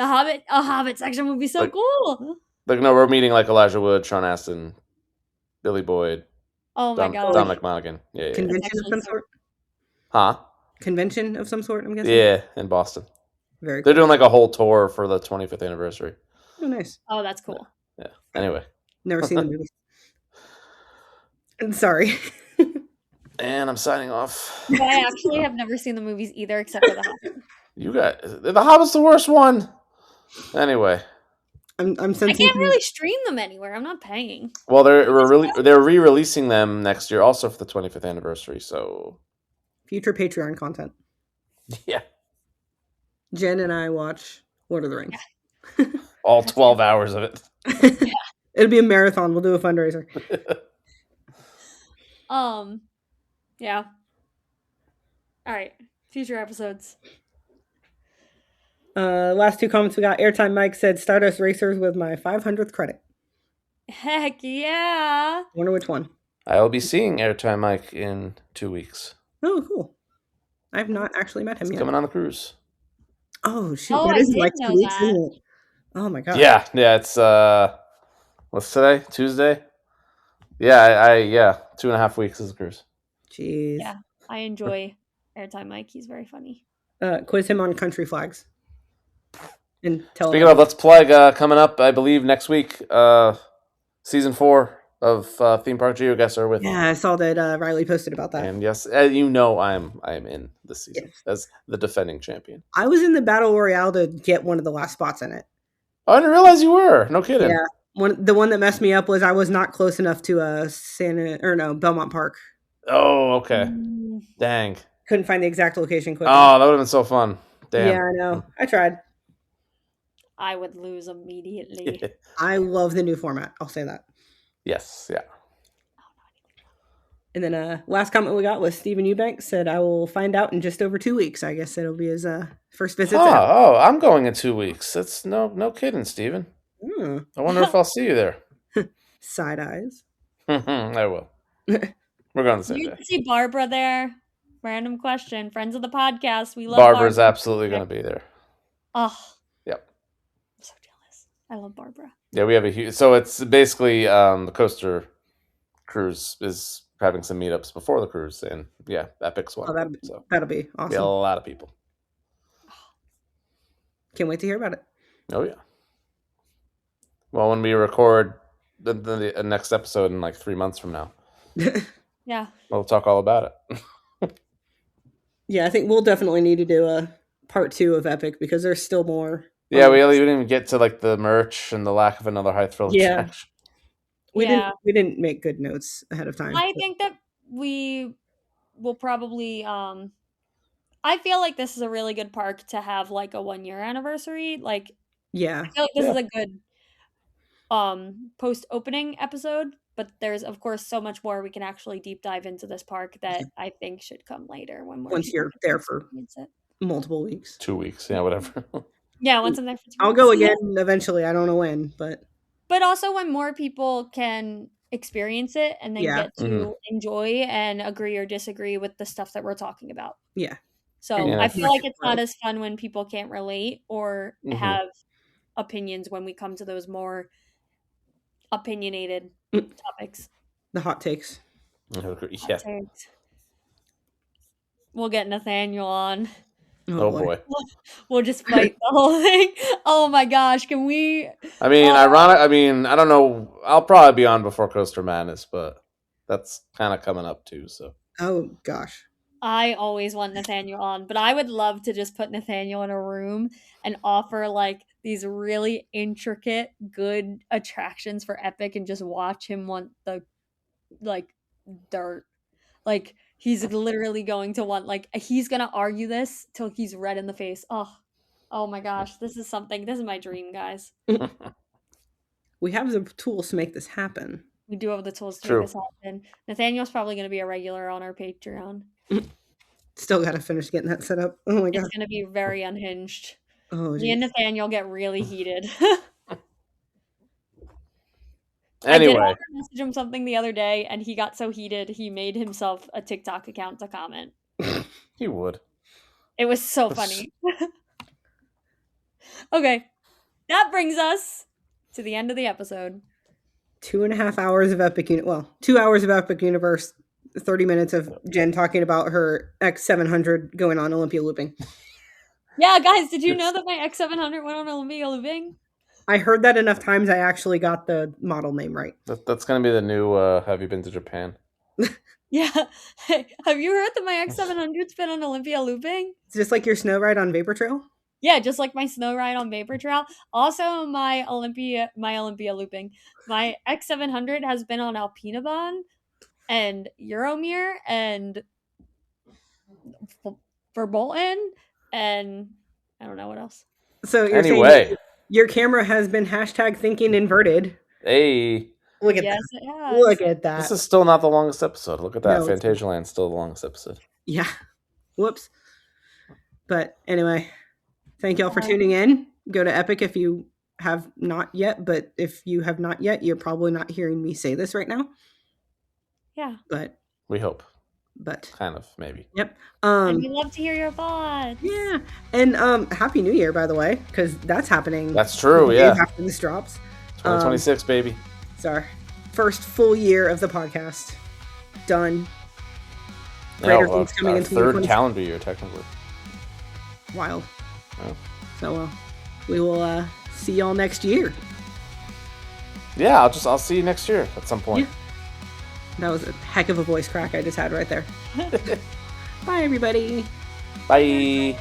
Hobbit, a Hobbit section would be so Like- cool. Like no, we're meeting like Elijah Wood, Sean Astin, Billy Boyd, Oh my god. Dominic Monaghan. Yeah. Convention of actually some so- sort. Huh? Convention of some sort. I'm guessing. Yeah, in Boston. Very They're cool. doing like a whole tour for the 25th anniversary. Oh, nice. Oh, that's cool. Yeah. Anyway, Never seen the movie. I'm sorry. and I'm signing off. But I actually have never seen the movies either, except for the Hobbit. You got the Hobbit's the worst one. Anyway, I'm I sensing. can't really stream them anywhere. I'm not paying. well they're re-releasing them next year, also for the 25th anniversary. So Future Patreon content. yeah, Jen and I watch Lord of the Rings. all 12 hours of it. It'll be a marathon. We'll do a fundraiser. Yeah. All right. Future episodes. Last two comments we got. Airtime Mike said Stardust Racers with my 500th credit. Heck yeah. Wonder which one. I will be seeing Airtime Mike in 2 weeks. Oh, cool. I've not actually met him He's yet. coming on the cruise. Oh, shoot. Oh, that I is did like know 2 weeks, that. isn't it? Oh, my God. Yeah, it's what's today? Tuesday? Yeah, I 2.5 weeks is the cruise. Jeez. Yeah. I enjoy Airtime Mike. He's very funny. Quiz him on country flags. And tell Speaking him. of Let's Plug, coming up, I believe next week, season 4 of Theme Park GeoGuessr with Yeah, I saw that Riley posted about that. and yes, you know I am in this season Yes. as the defending champion. I was in the Battle Royale to get one of the last spots in it. Oh, I didn't realize you were. No kidding. Yeah. The one that messed me up was I was not close enough to Belmont Park. Oh, okay. Mm, Dang. Couldn't find the exact location quickly. Oh, that would have been so fun. Damn. Yeah, I know. I tried. I would lose immediately. I love the new format. I'll say that. Yes. Yeah. And then last comment we got was Stephen Eubank said, I will find out in just over 2 weeks. I guess it'll be his first visit. Oh, I'm going in 2 weeks. That's no kidding, Steven. I wonder if I'll see you there. Side eyes. I will. We're going the same You day. can see Barbara there. Random question. Friends of the podcast. We love Barbara's Barbara. absolutely going to be there. Oh. Yep. I'm so jealous. I love Barbara. Yeah, we have a huge. So it's basically the coaster cruise is having some meetups before the cruise, and yeah, Epic's one. Oh, that'll be awesome. Yeah, a lot of people. Can't wait to hear about it. Oh yeah. Well, when we record the next episode in like 3 months from now, Yeah. we'll talk all about it. Yeah, I think we'll definitely need to do a part 2 of Epic because there's still more. Yeah, we didn't even get to like the merch and the lack of another high thrill Yeah. attraction. We Yeah. didn't make good notes ahead of time. I think that we will probably I feel like this is a really good park to have like a 1 year anniversary. Like Yeah. I feel like this Yeah. is a good post opening episode, but there's of course so much more we can actually deep dive into this park that I think should come later when more Once people you're can there for experience it. multiple weeks. 2 weeks, yeah, whatever. Yeah, once I'm there for 2 I'll weeks. go again eventually. I don't know when, but But also when more people can experience it and then Yeah. get to enjoy and agree or disagree with the stuff that we're talking about. yeah. So Yeah. I feel like it's not Well, as fun when people can't relate or have opinions when we come to those more opinionated topics. the hot takes. Yeah. Hot takes. We'll get Nathaniel on. Oh boy. We'll just fight the whole thing. Oh my gosh, can we? I mean, ironic. I mean, I don't know. I'll probably be on before Coaster Madness, but that's kind of coming up too. So Oh gosh. I always want Nathaniel on, but I would love to just put Nathaniel in a room and offer like these really intricate, good attractions for Epic and just watch him want the like dirt. Like he's literally going to want like he's gonna argue this till he's red in the face. Oh my gosh, this is something. This is my dream, guys. We have the tools to make this happen. We do have the tools to True. make this happen. Nathaniel's probably gonna be a regular on our Patreon. Still got to finish getting that set up. Oh my god. It's gonna be very unhinged. Oh, Me and geez. Nathaniel get really heated. anyway, I did message him something the other day, and he got so heated he made himself a TikTok account to comment. he would. It was so funny. Okay, that brings us to the end of the episode. 2.5 hours of Epic Well, 2 hours of Epic Universe. 30 minutes of Jenn talking about her X700 going on Olympia looping. Yeah, guys, did you know that my X700 went on Olympia looping? I heard that enough times I actually got the model name right. That's going to be the new Have You Been to Japan? Yeah. Have you heard that my X700's been on Olympia looping? It's just like your snow ride on Vapor Trail? Yeah, just like my snow ride on Vapor Trail. Also, my Olympia looping. My X700 has been on Alpinabahn and Euromir and Verbolten and I don't know what else. So you're Anyway, saying your camera has been #thinking inverted. hey, Look at Yes, that. it has. Look at that. this is still not the longest episode. Look at that. No, it's not. Fantasialand's still the longest episode. Yeah. Whoops. But anyway, thank y'all for tuning in. Go to Epic if you have not yet, but if you have not yet, you're probably not hearing me say this right now. Yeah. But We hope. but Kind of, maybe. yep. And we love to hear your thoughts. Yeah. And Happy New Year, by the way, because that's happening. That's true, days yeah. after this drops. 2026, baby. It's our first full year of the podcast. Done. Greater things coming our in third 2026. calendar year, technically. Wild. Oh. So we will see y'all next year. Yeah, I'll see you next year at some point. Yeah. That was a heck of a voice crack I just had right there. Bye, everybody. Bye.